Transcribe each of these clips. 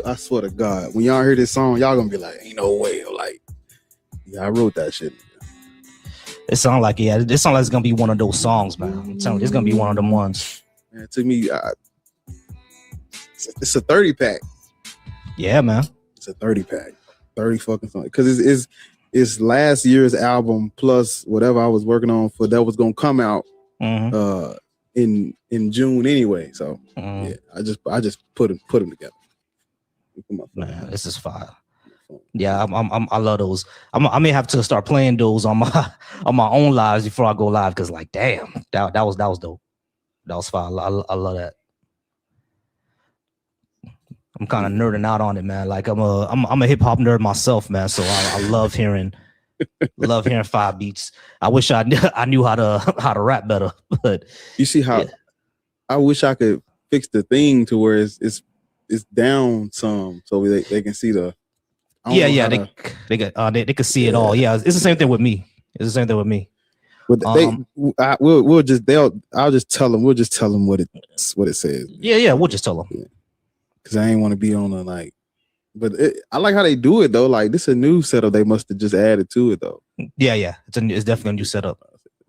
I swear to God, when y'all hear this song, y'all gonna be like, ain't no way. Like, yeah, I wrote that shit. It sounds like this sounds like it's gonna be one of those songs, man. I'm telling you, it's gonna be one of them ones. Man, to me, it's a 30-pack. Yeah, man. It's a 30-pack. 30 fucking songs. Because it's last year's album plus whatever I was working on for that was gonna come out in June anyway. So yeah, I just put them together. Man, this is fire. Yeah, I love those. I may have to start playing those on my own lives before I go live, because like, damn, that was dope. That was fire. I love that. I'm kind of nerding out on it, man. Like I'm a hip hop nerd myself, man. So I love hearing 5 beats. I wish I knew how to rap better. But you see how I wish I could fix the thing to where it's down some so they can see the. They could see it all. Yeah, it's the same thing with me. But I'll just tell them. We'll just tell them what it says. Yeah, we'll just tell them. Yeah. Cause I ain't want to be on a like, but I like how they do it though. Like this is a new setup they must have just added to it though. Yeah, it's definitely a new setup.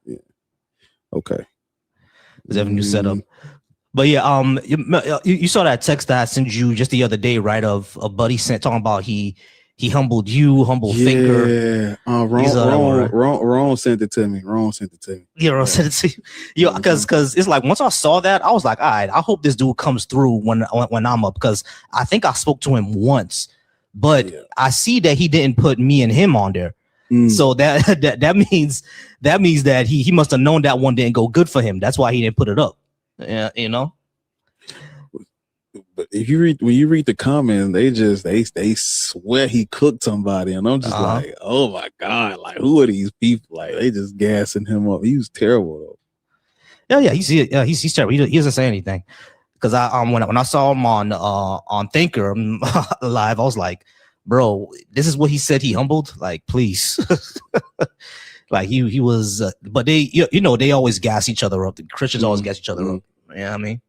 Yeah. Okay. It's definitely a new setup. But yeah, you saw that text that I sent you just the other day, right? Of a buddy sent talking about he humbled you, humble thinker. Yeah, Ron sent it to me. Yeah, Ron sent it to you. Yeah, because it's like once I saw that, I was like, all right, I hope this dude comes through when I'm up, because I think I spoke to him once, but I see that he didn't put me and him on there. So that means that he must have known that one didn't go good for him. That's why he didn't put it up. Yeah, you know. But when you read the comments, they swear he cooked somebody, and I'm just like, oh my God, like who are these people? Like they just gassing him up. He was terrible though. Yeah, he's terrible. He doesn't say anything. Because when I saw him on Thinker live, I was like, bro, this is what he said. He humbled. Like, please. Like he was, but they they always gas each other up. The Christians always gas each other up. You know what I mean?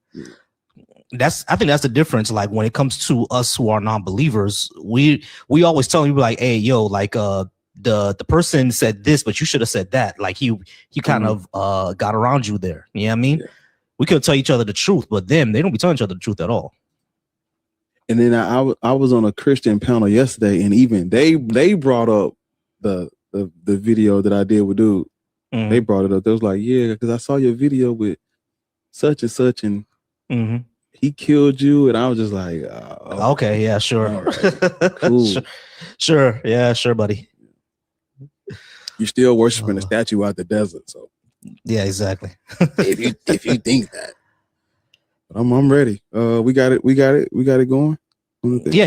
I think that's the difference. Like when it comes to us who are non-believers, we always tell people like, hey, yo, like the person said this, but you should have said that. Like he kind of got around you there. You know what I mean? Yeah. We could tell each other the truth, but they don't be telling each other the truth at all. And then I was on a Christian panel yesterday, and even they brought up the video that I did with dude. They brought it up. They was like, yeah, because I saw your video with such and such, and he killed you, and I was just like, okay, yeah, sure, right. Cool, sure, yeah, sure, buddy. You're still worshiping a statue out the desert, so yeah, exactly. if you think that, I'm ready. We got it going. Yeah,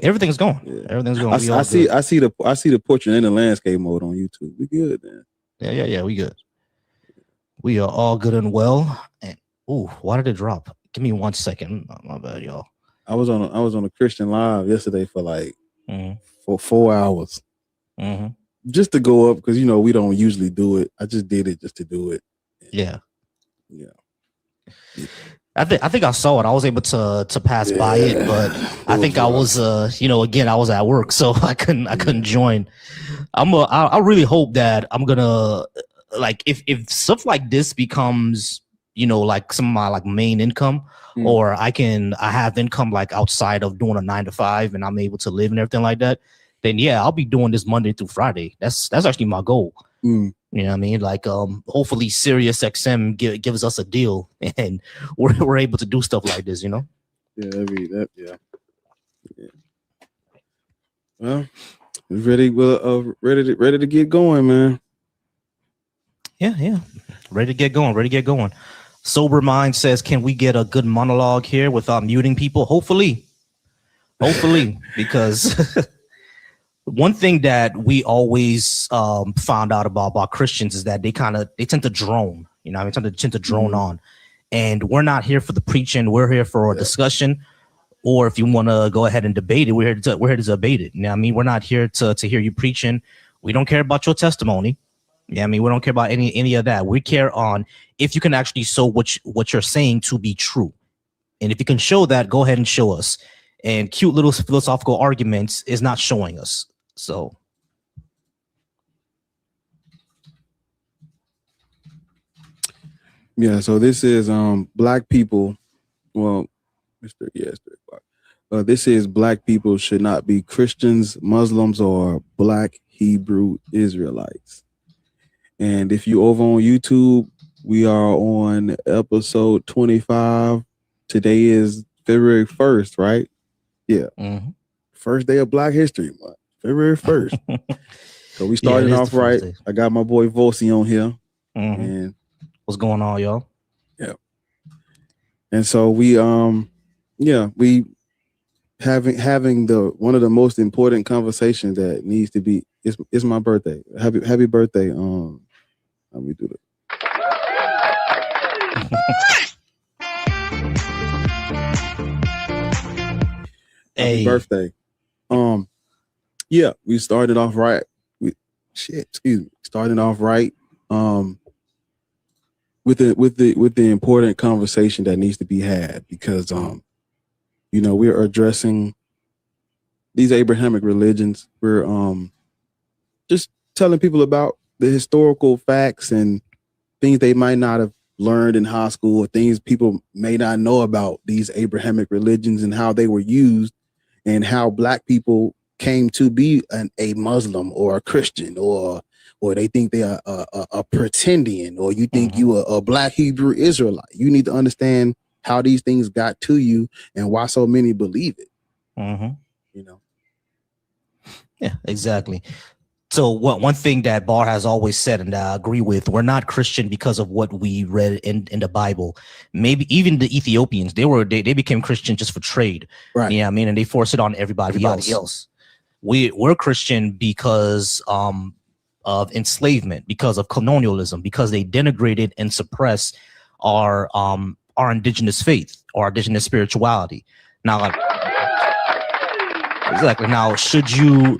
everything's going. Yeah. Everything's going. I see the portrait and the landscape mode on YouTube. We good, man. Yeah, we good. We are all good and well. And why did it drop? Give me 1 second. My bad, y'all. I was on a Christian live yesterday for like for 4 hours. Just to go up, because we don't usually do it. I just did it just to do it. Yeah. I think I saw it. I was able to pass by it, but I think I was again I was at work, so I couldn't join. I really hope that I'm gonna, like, if stuff like this becomes like some of my like main income, or I have income like outside of doing a 9-to-5, and I'm able to live and everything like that, then yeah, I'll be doing this Monday through Friday. That's actually my goal. You know what I mean? Like, hopefully Sirius XM gives us a deal, and we're able to do stuff like this. Yeah, yeah. Well, ready to get going, man. Yeah. Ready to get going. Sober Mind says, can we get a good monologue here without muting people? Hopefully, because one thing that we always found out about Christians is that they tend to drone. They tend to drone on, and we're not here for the preaching. We're here for a discussion, or if you want to go ahead and debate it, we're here to debate it. We're not here to hear you preaching. We don't care about your testimony. We don't care about any of that. We care on if you can actually show what you're saying to be true, and if you can show that, go ahead and show us. and cute little philosophical arguments is not showing us. So yeah, so this is black people. Well, Mr. Yes, this is black people should not be Christians, Muslims, or black Hebrew Israelites. And if you over on YouTube, we are on episode 25. Today is February 1st, right? Yeah. mm-hmm. First day of Black History Month, February 1st. So we starting off right. Day. I got my boy Volcy on here. Mm-hmm. And what's going on, y'all? Yeah. And so we we having the one of the most important conversations that needs to be. It's my birthday. Happy birthday. Let me do it. Happy birthday. Yeah, we started off right. Starting off right. With the important conversation that needs to be had, because we're addressing these Abrahamic religions. We're just telling people about the historical facts and things they might not have learned in high school, or things people may not know about these Abrahamic religions and how they were used, and how black people came to be a Muslim or a Christian, or they think they are a pretendian, or you think you are a black Hebrew Israelite. You need to understand how these things got to you and why so many believe it. Yeah, exactly. So one thing that Bar has always said, and I agree with, we're not Christian because of what we read in the Bible. Maybe even the Ethiopians, they became Christian just for trade. Right. Yeah, I mean, and they force it on everybody else. We're Christian because of enslavement, because of colonialism, because they denigrated and suppressed our indigenous faith, our indigenous spirituality. Now, exactly. Now, should you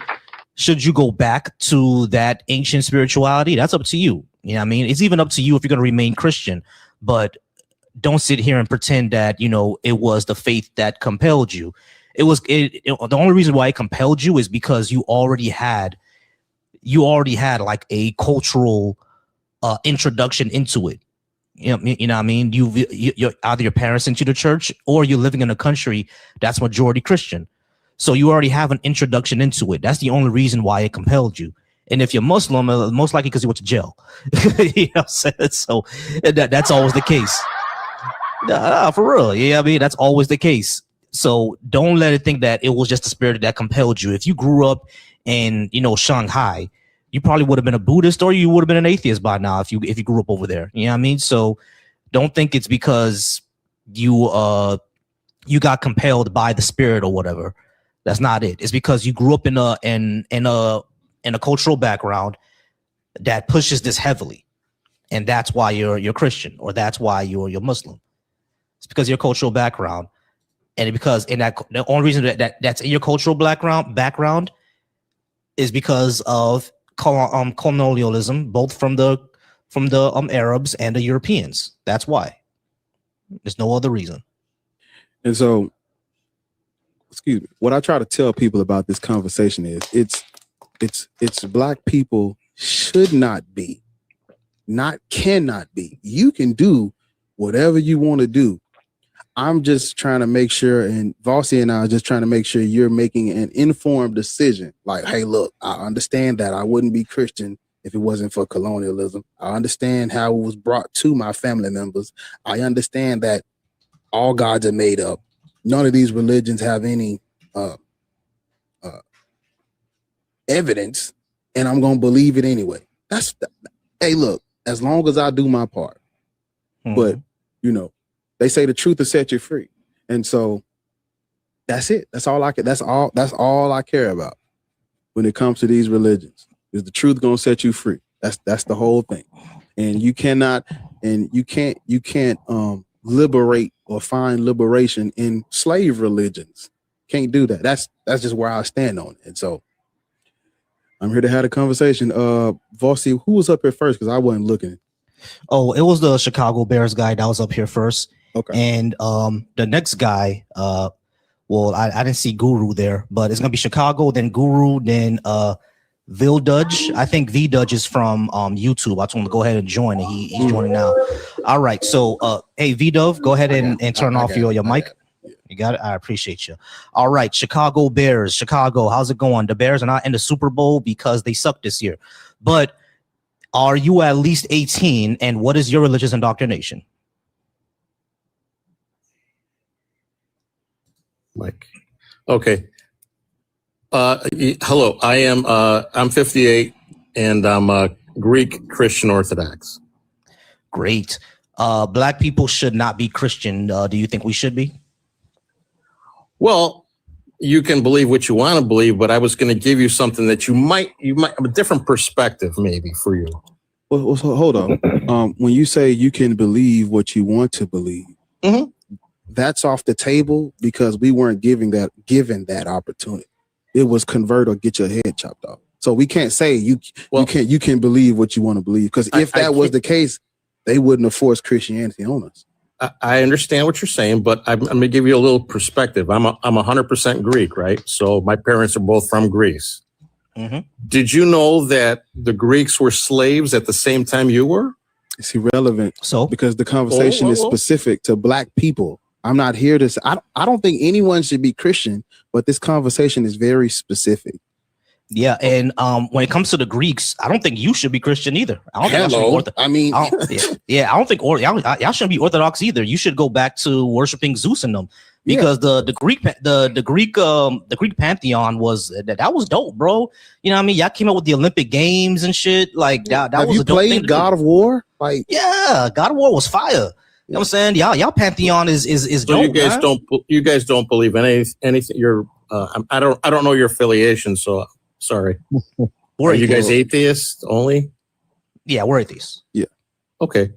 go back to that ancient spirituality? That's up to you. You know what I mean? It's even up to you if you're going to remain Christian, but don't sit here and pretend that, it was the faith that compelled you. The only reason why it compelled you is because you already had like a cultural introduction into it. You know what I mean? You're either your parents sent you to church, or you're living in a country that's majority Christian. So you already have an introduction into it. That's the only reason why it compelled you. And if you're Muslim, most likely because you went to jail. You know what I'm saying? So that's always the case. For real. Yeah, I mean, that's always the case. So don't let it think that it was just the spirit that compelled you. If you grew up in, Shanghai, you probably would have been a Buddhist, or you would have been an atheist by now if you grew up over there. You know what I mean? So don't think it's because you got compelled by the spirit or whatever. That's not it. It's because you grew up in a cultural background that pushes this heavily, and that's why you're Christian, or that's why you're Muslim. It's because of your cultural background, and because the only reason that's in your cultural background is because of colonialism, both from the Arabs and the Europeans. That's why. There's no other reason. And so, excuse me, what I try to tell people about this conversation is it's black people should not be, not cannot be. You can do whatever you want to do. I'm just trying to make sure, and Volcy and I are just trying to make sure you're making an informed decision. Like, hey, look, I understand that I wouldn't be Christian if it wasn't for colonialism. I understand how it was brought to my family members. I understand that all gods are made up. None of these religions have any evidence, and I'm gonna believe it anyway. Hey, look, as long as I do my part. But they say the truth will set you free, and so that's it. That's all I care about when it comes to these religions. Is the truth gonna set you free? That's the whole thing. And you can't liberate or find liberation in slave religions. Can't do that. That's just where I stand on it. And so I'm here to have a conversation. Volcy, who was up here first? Because I wasn't looking. Oh, it was the Chicago Bears guy that was up here first. Okay. And the next guy Well, I didn't see Guru there, but it's gonna be Chicago, then Guru, then Vildudge. I think Vdudge is from YouTube. I told him to go ahead and join, and he's joining now. All right, so hey Vdove, go ahead and turn off your mic. You got it. I appreciate you. All right, Chicago Bears. Chicago, how's it going? The Bears are not in the Super Bowl because they suck this year. But are you at least 18? And what is your religious indoctrination? Mike. Okay. Hello. I'm 58 and I'm a Greek Christian Orthodox. Great. Black people should not be Christian. Do you think we should be? Well, you can believe what you want to believe, but I was going to give you something that you might have a different perspective maybe for you. Well, so hold on. When you say you can believe what you want to believe, that's off the table because we weren't given that opportunity. It was convert or get your head chopped off. So we can't say you can believe what you want to believe, because if that was the case, they wouldn't have forced Christianity on us. I understand what you're saying, but I'm going to give you a little perspective. I'm 100% Greek, right? So my parents are both from Greece. Did you know that the Greeks were slaves at the same time you were? It's irrelevant. So because the conversation is specific to Black people. I'm not here to say, I don't think anyone should be Christian, but this conversation is very specific. Yeah, and when it comes to the Greeks, I don't think you should be Christian either. I don't think I don't think y'all shouldn't be Orthodox either. You should go back to worshiping Zeus and them, because the Greek pantheon was that was dope, bro. You know what I mean? Y'all came up with the Olympic Games and shit like that. That was a dope thing. Have you played God of War? Like, yeah, God of War was fire. You know what I'm saying? Y'all pantheon is so dope. You guys don't believe anything. You're I don't know your affiliation, so. Sorry. Are you guys atheists only? Yeah, we're atheists. Yeah. Okay.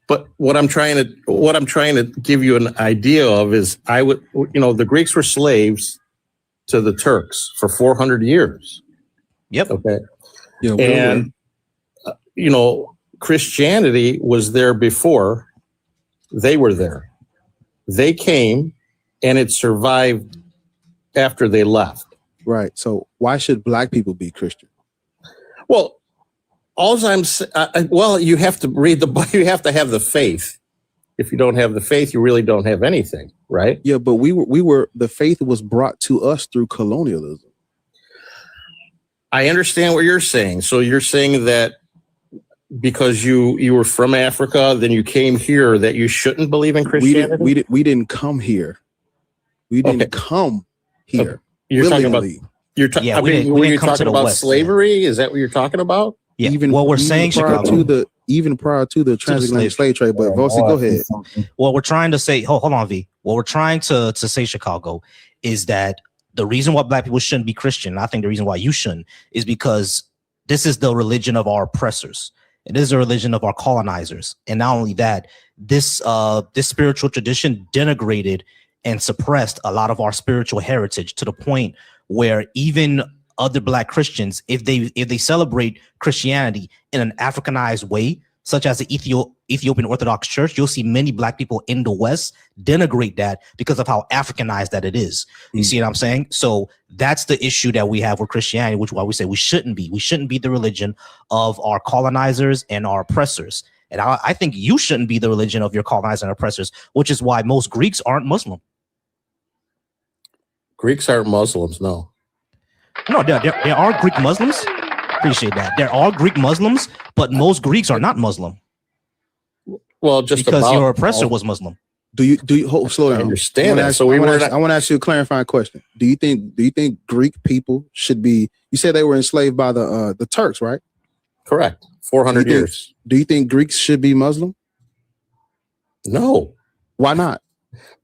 But what I'm trying to give you an idea of is the Greeks were slaves to the Turks for 400 years. Yep. Okay. Yeah. And Christianity was there before they were there. They came and it survived after they left. Right. So why should Black people be Christian? Well, you have to read the Bible. You have to have the faith. If you don't have the faith, you really don't have anything, right? Yeah, but the faith was brought to us through colonialism. I understand what you're saying. So you're saying that because you were from Africa, then you came here, that you shouldn't believe in Christianity? We didn't come here. We didn't come here. Okay. You're talking about. Were you talking about slavery? Yeah. Is that what you're talking about? Yeah. Even prior to the transatlantic slave trade. But Volcy, go ahead. What we're trying to say, hold on, V. What we're trying to say, Chicago, is that the reason why Black people shouldn't be Christian, I think the reason why you shouldn't, is because this is the religion of our oppressors. It is a religion of our colonizers. And not only that, this spiritual tradition denigrated and suppressed a lot of our spiritual heritage, to the point where even other Black Christians, if they celebrate Christianity in an Africanized way, such as the Ethiopian Orthodox Church, you'll see many Black people in the West denigrate that because of how Africanized that it is. You see what I'm saying? So that's the issue that we have with Christianity, which is why we say we shouldn't be. We shouldn't be the religion of our colonizers and our oppressors. And I think you shouldn't be the religion of your colonizers and oppressors, which is why most Greeks aren't Muslim. Greeks aren't Muslims, no. No, there are Greek Muslims. Appreciate that. There are Greek Muslims, but most Greeks are not Muslim. Well, just because your oppressor was Muslim. Do you hold slow down? I understand that. So I want to ask you a clarifying question. Do you think Greek people should be? You said they were enslaved by the Turks, right? Correct. 400 years. Do you think Greeks should be Muslim? No. Why not?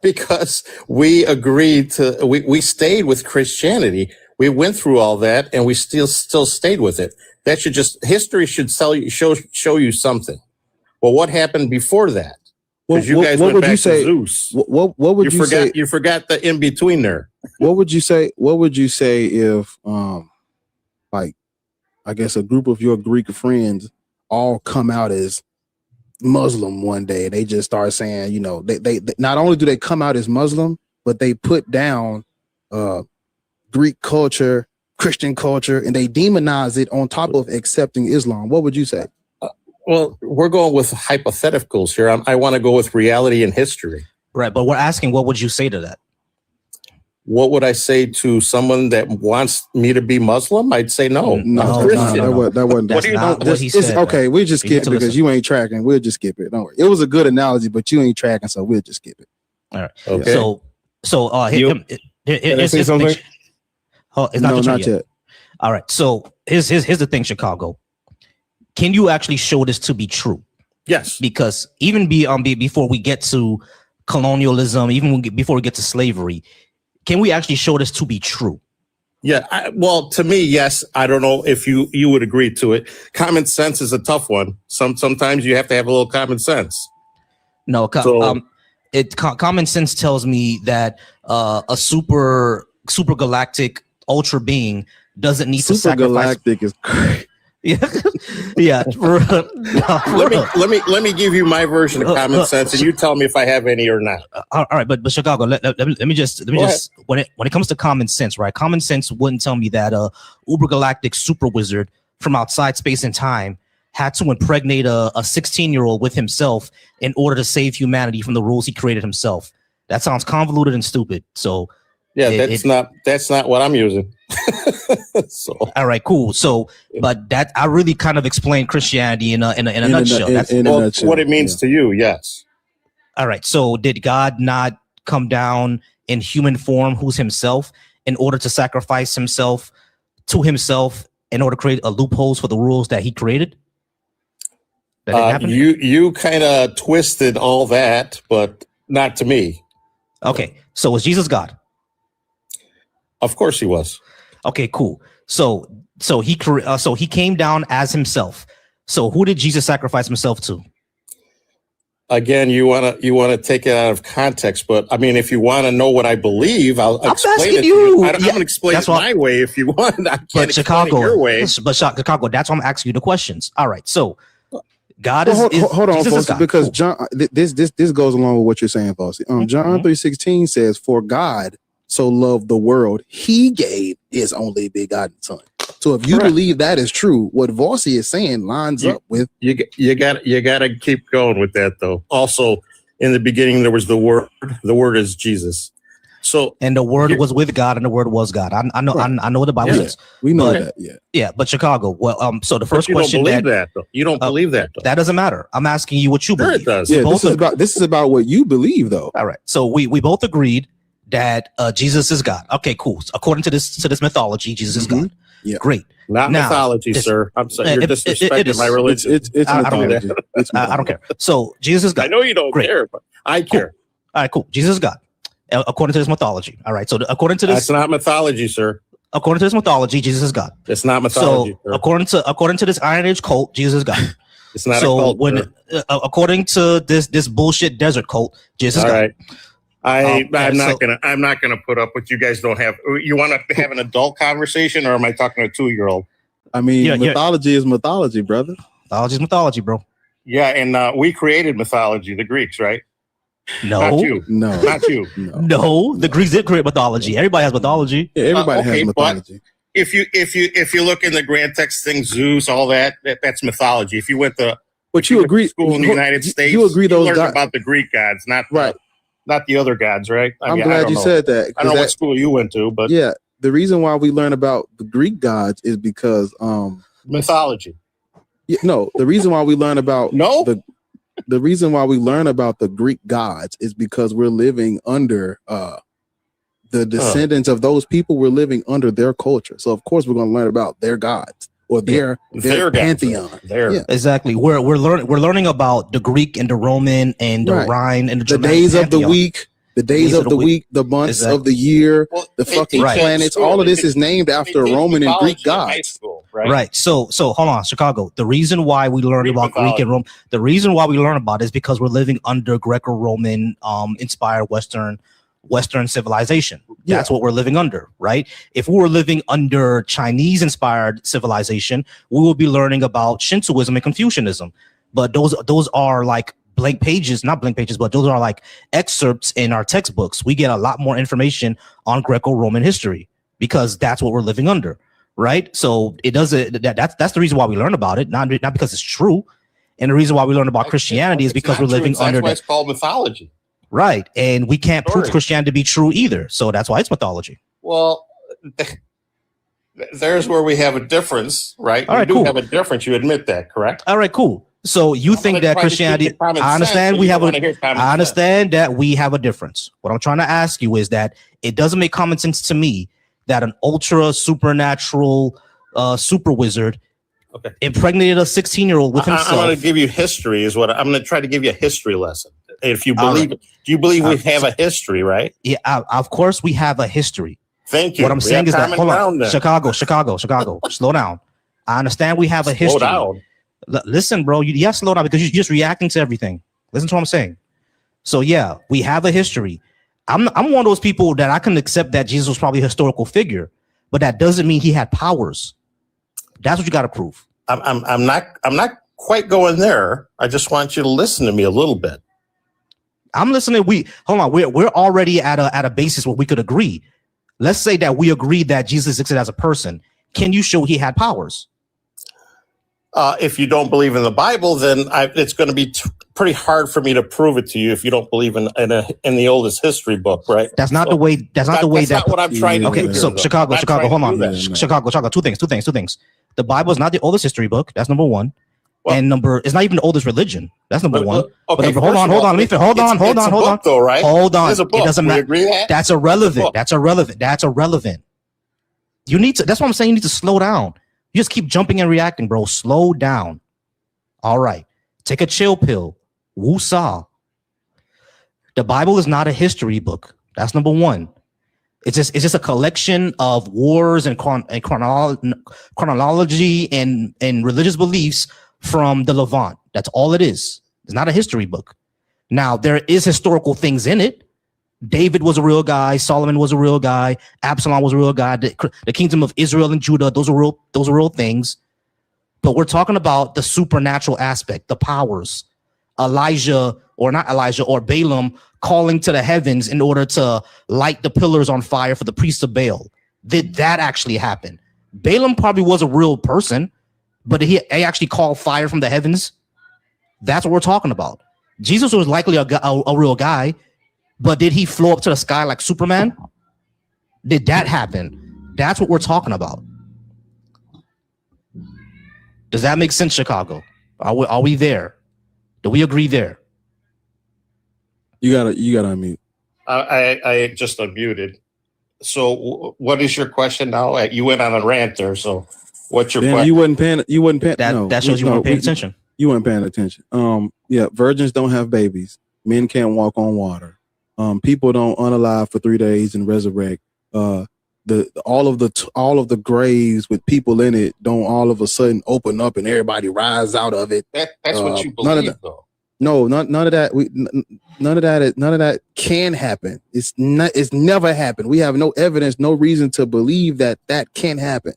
Because we agreed to, we stayed with Christianity. We went through all that and we still stayed with it. That should history should show you something. Well, what happened before that? Because you guys went back to Zeus. What would you say? You forgot the in between there. What would you say? What would you say if, like, I guess a group of your Greek friends all come out as Muslim one day, and they just start saying, they not only do they come out as Muslim, but they put down Greek culture, Christian culture, and they demonize it on top of accepting Islam. What would you say? Well, we're going with hypotheticals here. I want to go with reality and history. Right, but we're asking, what would you say to that? What would I say to someone that wants me to be Muslim? I'd say no. No, that wasn't. That's not what he said. Okay, we'll just skip it because you ain't tracking. We'll just skip it. Don't worry. It was a good analogy, but you ain't tracking, so we'll just skip it. All right. Okay. Here's something. Oh, it's not, not yet. All right. So here's the thing, Chicago. Can you actually show this to be true? Yes. Because even before we get to colonialism, before we get to slavery, can we actually show this to be true? Yeah. Well, to me, yes. I don't know if you would agree to it. Common sense is a tough one. Sometimes you have to have a little common sense. No, common sense tells me that a super galactic ultra being doesn't need to sacrifice. Super galactic is crazy. Yeah. Let me give you my version of common sense, and you tell me if I have any or not. All right, but Chicago, let me just when it comes to common sense, right? Common sense wouldn't tell me that a uber galactic super wizard from outside space and time had to impregnate a 16-year-old with himself in order to save humanity from the rules he created himself. That sounds convoluted and stupid. So yeah, that's not what I'm using. So all right, cool. So, but that I really kind of explained Christianity in a nutshell. That's what it means to you. Yes. All right. So, did God not come down in human form, who's himself, in order to sacrifice himself to himself in order to create a loopholes for the rules that he created? That didn't happen? You kind of twisted all that, but not to me. Okay. So, was Jesus God? Of course he was. Okay, cool. So he came down as himself. So who did Jesus sacrifice himself to? Again, you want to take it out of context, but I mean, if you want to know what I believe, I'll explain it to you. I'm going to explain it my way if you want. I can't explain it your way. But Chicago, that's why I'm asking you the questions. All right, so God hold on, folks, because cool. John, this goes along with what you're saying, Volcy. John 3:16 says, "For God so loved the world, he gave his only begotten son." So if you believe that is true, what Volcy is saying lines up with you got to keep going with that though. Also, in the beginning there was the word. The word is Jesus. So and the word was with God, and the word was God. I know what the Bible says. We know that. Yeah. But Chicago. Well, so the first question don't believe that though. You don't believe that though. That doesn't matter. I'm asking you what you believe. It does. Yeah, this is about what you believe though. All right. So we both agreed that Jesus is God. Okay, cool. So according to this mythology, Jesus is God. Yeah, great. Not mythology, sir. I'm sorry, you're disrespecting my religion. I don't care. So Jesus is God. I know you don't care, but I care. All right, cool. Jesus is God. According to this mythology. All right. So according to this, that's not mythology, sir. According to this mythology, Jesus is God. It's not mythology. So according to this Iron Age cult, Jesus is God. It's not a cult. According to this bullshit desert cult, Jesus is God. Right. I'm not gonna put up with you guys. Don't have. You want to have an adult conversation, or am I talking to a 2-year-old? I mean, mythology is mythology, brother. Mythology is mythology, bro. Yeah, and we created mythology, the Greeks, right? No, not you. No, not you. No, the Greeks did create mythology. Everybody has mythology. Yeah, everybody has mythology. If you look in the grand text things, Zeus, all that's mythology. If you went to you agree school in the United States, you agree those learned about the Greek gods, not the other gods, right? I'm glad you said that. I don't know what school you went to, but yeah, the reason why we learn about the Greek gods is because mythology. No, the reason why we learn about the reason why we learn about the Greek gods is because we're living under the descendants of those people. We're living under their culture, so of course we're going to learn about their gods or their pantheon. Exactly. We're learning about the Greek and the Roman and the Rhine and the days of the week. The days of the week, the months of the year, the fucking planets. All of this is named after Roman and Greek gods. Right. So hold on, Chicago. The reason why we learn about Greek and Rome, the reason why we learn about it is because we're living under Greco-Roman inspired Western civilization. That's what we're living under, right? If we were living under Chinese inspired civilization, we will be learning about Shintoism and Confucianism. But those are like blank pages, not blank pages, but those are like excerpts in our textbooks. We get a lot more information on Greco-Roman history because that's what we're living under, right? So it doesn't. That's the reason why we learn about it, not because it's true. And the reason why we learn about Christianity is because we're living under. That's why it's called mythology, right? And we can't prove Christianity to be true either, so that's why it's mythology. Well, there's where we have a difference, right? All right, we do cool. have a difference. You admit that, correct? All right, cool. So you think that Christianity? I understand we have I understand that we have a difference. What I'm trying to ask you is that it doesn't make common sense to me that an ultra supernatural super wizard impregnated a 16-year-old with himself. I'm going to give you history. Is what I'm going to try to give you a history lesson. If you believe, do you believe we have a history, right? Yeah, of course we have a history. Thank you. What I'm saying is that hold on, Chicago. Slow down. I understand we have a history. Slow down. Listen, bro. Slow down because you're just reacting to everything. Listen to what I'm saying. So yeah, we have a history. I'm one of those people that I can accept that Jesus was probably a historical figure, but that doesn't mean he had powers. That's what you got to prove. I'm not quite going there. I just want you to listen to me a little bit. I'm listening. Hold on. We're already at a basis where we could agree. Let's say that we agree that Jesus existed as a person. Can you show he had powers? If you don't believe in the Bible, then it's going to be pretty hard for me to prove it to you if you don't believe in the oldest history book, right? That's not the way. That's not what I'm trying to do. Okay, so Chicago, hold on. Chicago, two things. The Bible is not the oldest history book. That's number one. Well, and it's not even the oldest religion. That's number one. Okay, hold on. Hold on. Though, right? Hold on. It doesn't matter. That's irrelevant. That's irrelevant. You need to. That's what I'm saying. You need to slow down. You just keep jumping and reacting, bro. Slow down. All right. Take a chill pill. Woo-saw. The Bible is not a history book. That's number one. It's just a collection of wars and chronology and religious beliefs from the Levant. That's all it is. It's not a history book. Now, there is historical things in it. David was a real guy. Solomon was a real guy. Absalom was a real guy. The kingdom of Israel and Judah, those are real things. But we're talking about the supernatural aspect, the powers. Elijah or Balaam calling to the heavens in order to light the pillars on fire for the priests of Baal. Did that actually happen? Balaam probably was a real person, but he actually called fire from the heavens. That's what we're talking about. Jesus was likely a real guy. But did he flow up to the sky like Superman? Did that happen? That's what we're talking about. Does that make sense, Chicago? Are we there? Do we agree there? You gotta unmute. I just unmuted. So what is your question now? You went on a rant there. So what's your question? You wasn't paying. That shows you weren't paying attention. You weren't paying attention. Yeah, virgins don't have babies. Men can't walk on water. People don't unalive for 3 days and resurrect. All of the graves with people in it don't all of a sudden open up and everybody rise out of it. That's what you believe, though. No, none of that. None of that can happen. It's never happened. We have no evidence, no reason to believe that can happen.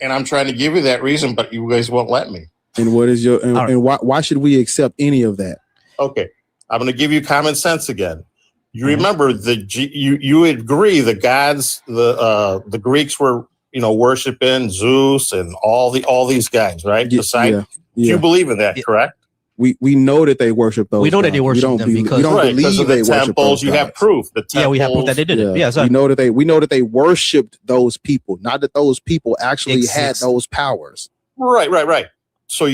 And I'm trying to give you that reason, but you guys won't let me. And what is your and why should we accept any of that? Okay, I'm going to give you common sense again. You remember you agree the gods, the Greeks were worshiping Zeus and all these guys, right? Yeah. You believe in that, correct? We know that they worship those. We know that they worship them because we don't believe of they the temples. You have proof. The temples, we have proof that they did it. Yeah, we know that they worshipped those people, not that those people actually had those powers. Right. So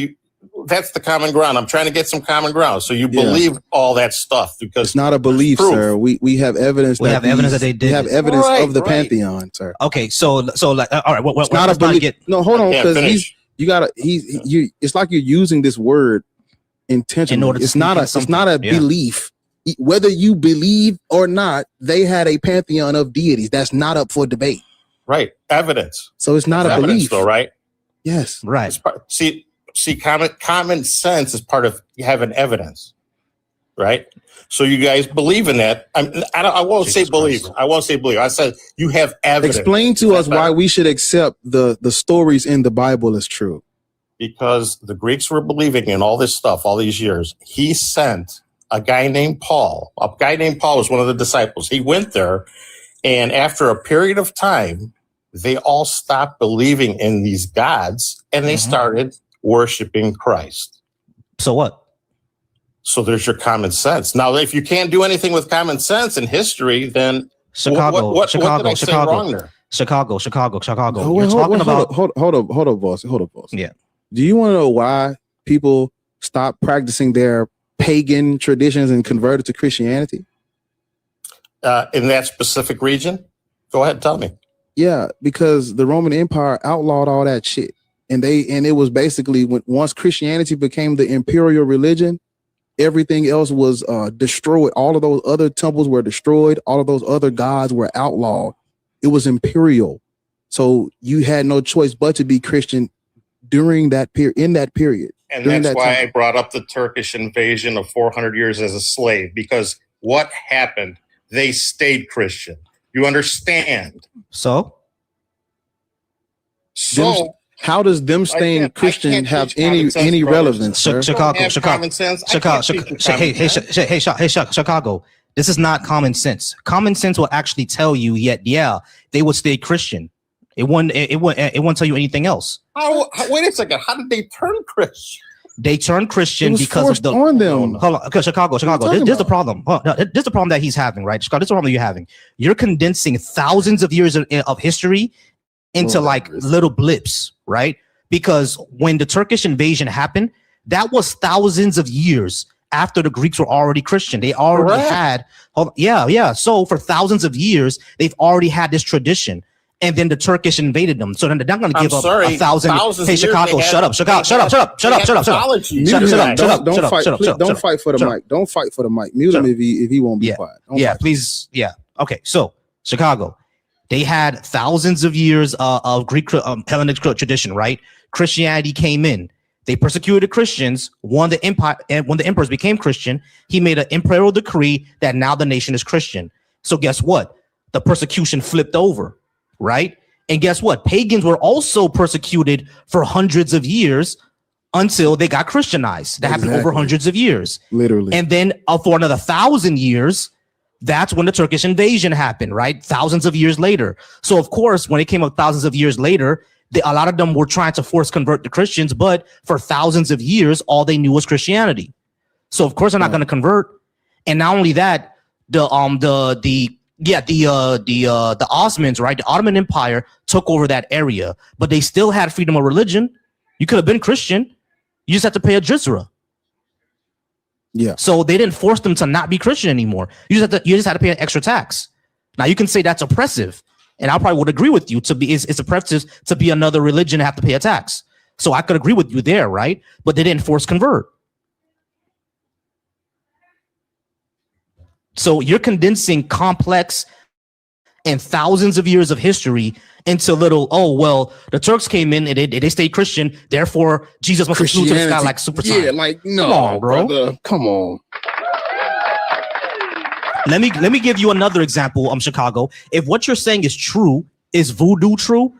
that's the common ground. I'm trying to get some common ground. So you believe all that stuff because it's not a belief, sir. We have evidence. We have evidence that they did. We have evidence of the pantheon, sir. Okay, so like, all right. It's not a belief. No, hold on, because it's like you're using this word intentionally. It's not a belief. Whether you believe or not, they had a pantheon of deities. That's not up for debate. Right. Evidence. So it's not a belief, though, right? Yes. Right. See, common sense is part of having evidence, right? So you guys believe in that. I won't say believe. I won't say believe. I said you have evidence. Explain to us why we should accept the stories in the Bible as true. because the Greeks were believing in all this stuff all these years. He sent a guy named Paul. A guy named Paul was one of the disciples. He went there, and after a period of time, they all stopped believing in these gods, and they started worshiping Christ. So what? So there's your common sense. Now, if you can't do anything with common sense in history, then Chicago, what did I say wrong there? Chicago. Oh, You're talking about hold up, boss. Yeah. Do you want to know why people stopped practicing their pagan traditions and converted to Christianity? In that specific region? Go ahead, tell me. Yeah, because the Roman Empire outlawed all that shit. And it was basically once Christianity became the imperial religion, everything else was destroyed. All of those other temples were destroyed. All of those other gods were outlawed. It was imperial. So you had no choice but to be Christian during that period, in that period. And that's why I brought up the Turkish invasion of 400 years as a slave, because what happened? They stayed Christian. You understand? So how does them staying Christian have any relevance? Chicago. Hey, Chicago. This is not common sense. Common sense will actually tell you, yeah, they would stay Christian. It won't tell you anything else. Wait a second. How did they turn Christian? They turned Christian because of the on them. Hold on, okay, Chicago. There's the problem. There's the problem that he's having, right? Chicago, this is the problem you're having. You're condensing thousands of years of history into little blips, right? Because when the Turkish invasion happened, that was thousands of years after the Greeks were already Christian. They already had, So for thousands of years, they've already had this tradition. And then the Turkish invaded them. So then they're not going to give up 1,000. Hey, Chicago, shut up. Don't fight for the mic. Don't fight for the mic. Mute him if he won't be quiet. Please. Yeah. Okay. So Chicago, they had thousands of years of Greek Hellenic tradition, right? Christianity came in. They persecuted Christians. When the emperors became Christian, he made an imperial decree that now the nation is Christian. So guess what? The persecution flipped over. Right. And guess what? Pagans were also persecuted for hundreds of years until they got Christianized. That happened over hundreds of years. Literally. And then for another 1,000 years, that's when the Turkish invasion happened, right? Thousands of years later. So, of course, when it came up thousands of years later, a lot of them were trying to force convert the Christians. But for thousands of years, all they knew was Christianity. So, of course, they're not going to convert. And not only that, the Ottomans, right? The Ottoman Empire took over that area, but they still had freedom of religion. You could have been Christian. You just had to pay a jizya. Yeah. So they didn't force them to not be Christian anymore. You just had to pay an extra tax. Now you can say that's oppressive, and I probably would agree with you. It's oppressive to be another religion and have to pay a tax. So I could agree with you there, right? But they didn't force convert. So you're condensing complex and thousands of years of history into little, the Turks came in and they stayed Christian, therefore Jesus must have flew to the sky like Superman. Yeah, like, no, come on, bro. Brother. Come on. Let me give you another example, Chicago. If what you're saying is true, is voodoo true?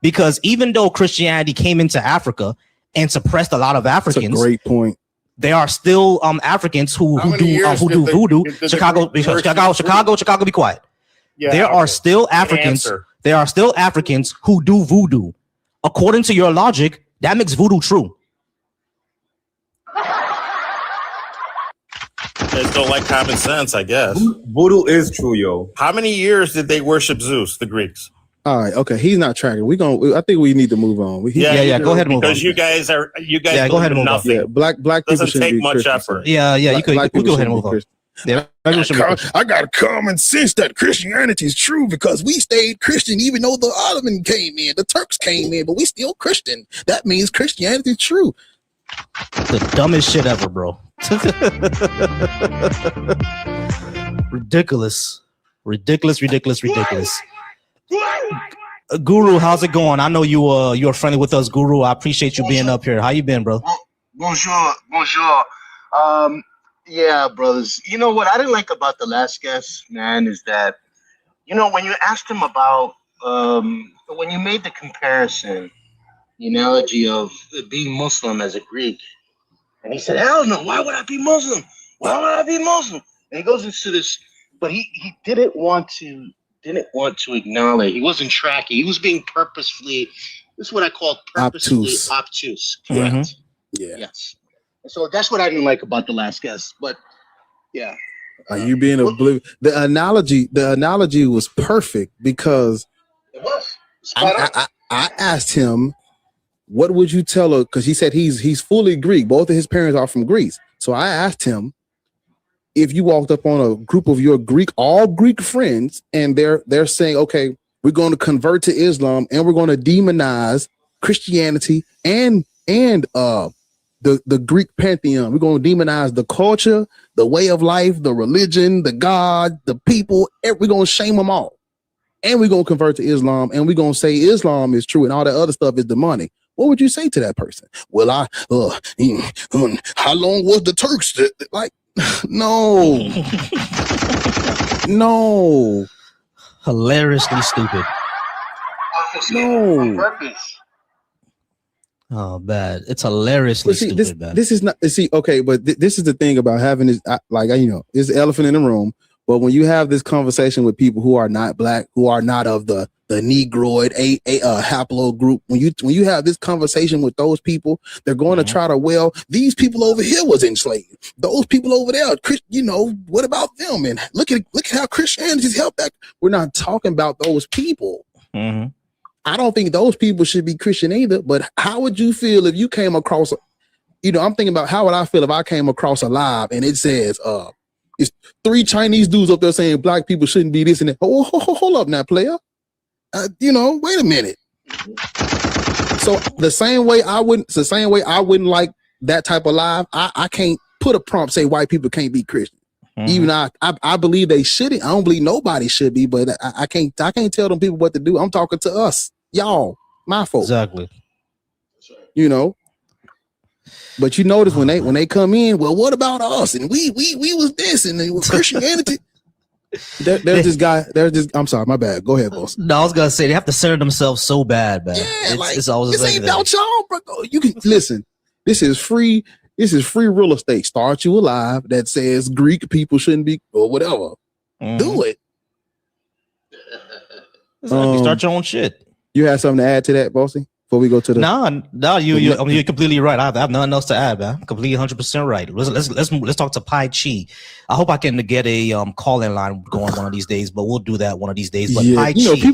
Because even though Christianity came into Africa and suppressed a lot of Africans, that's a great point. There are still Africans who do voodoo. Chicago, be quiet. Yeah, there are still Africans. There are still Africans who do voodoo. According to your logic, that makes voodoo true. They don't like common sense, I guess. Voodoo is true, yo. How many years did they worship Zeus, the Greeks? All right, okay. He's not tracking. I think we need to move on. Go ahead and move on. Because you guys go ahead and move nothing. Yeah, black people doesn't shouldn't take be much Christian, effort. so. Yeah, you could go ahead and move on. Yeah, I got common sense that Christianity is true because we stayed Christian even though the Ottoman came in, the Turks came in, but we still Christian. That means Christianity is true. The dumbest shit ever, bro. Ridiculous. Guru, how's it going? I know you're friendly with us, Guru. I appreciate you being up here. How you been, bro? Bonjour. Yeah, brothers. You know what I didn't like about the last guest, man, is that, when you asked him about when you made the comparison the analogy of being Muslim as a Greek. And he said, hell no, why would I be Muslim? Why would I be Muslim? And he goes into this, but he didn't want to acknowledge. He wasn't tracking. He was being purposefully, this is what I call purposefully obtuse. Correct. Mm-hmm. Yeah. Yes. And so that's what I didn't like about the last guest. But yeah. Are you being oblivious? The analogy was perfect because It was. I asked him, what would you tell her? Because he said he's fully Greek. Both of his parents are from Greece. So I asked him, if you walked up on a group of your all Greek friends, and they're saying, okay, we're going to convert to Islam and we're going to demonize Christianity and the Greek pantheon. We're going to demonize the culture, the way of life, the religion, the God, the people. We're going to shame them all. And we're going to convert to Islam, and we're going to say Islam is true and all that other stuff is demonic. What would you say to that person? Well, how long was the Turks? Like, no. No. Hilariously stupid. No. Oh, bad. It's hilariously stupid, man. This is not, okay, but this is the thing about having this, it's the elephant in the room. But when you have this conversation with people who are not black, who are not of the Negroid, haplogroup, when you have this conversation with those people, they're going to try to, these people over here was enslaved. Those people over there, what about them? And look at how Christianity's helped back. We're not talking about those people. Mm-hmm. I don't think those people should be Christian either. But how would you feel if you came across, I'm thinking about how would I feel if I came across a live and it says, it's 3 Chinese dudes up there saying black people shouldn't be this and that. Hold up now, player. Wait a minute. So the same way I wouldn't like that type of live. I can't put a prompt say white people can't be Christian. Mm-hmm. Even I believe they shouldn't. I don't believe nobody should be, but I can't tell them people what to do. I'm talking to us, y'all, my folks. Exactly. But you notice when they come in, well, what about us? And we was this and it was Christianity. There's this. I'm sorry, my bad. Go ahead, boss. No, I was gonna say they have to center themselves so bad, man. Yeah, it's always this ain't about y'all, bro. You can listen. This is free. This is free real estate. Start you a live that says Greek people shouldn't be or whatever. Mm-hmm. Do it. Exactly. Start your own shit. You have something to add to that, bossy? Before we go to the you're completely right. I have nothing else to add, man. Completely 100% right. Let's talk to Pai Chi. I hope I can get a call-in line going one of these days, but we'll do that one of these days. But Pai Chi,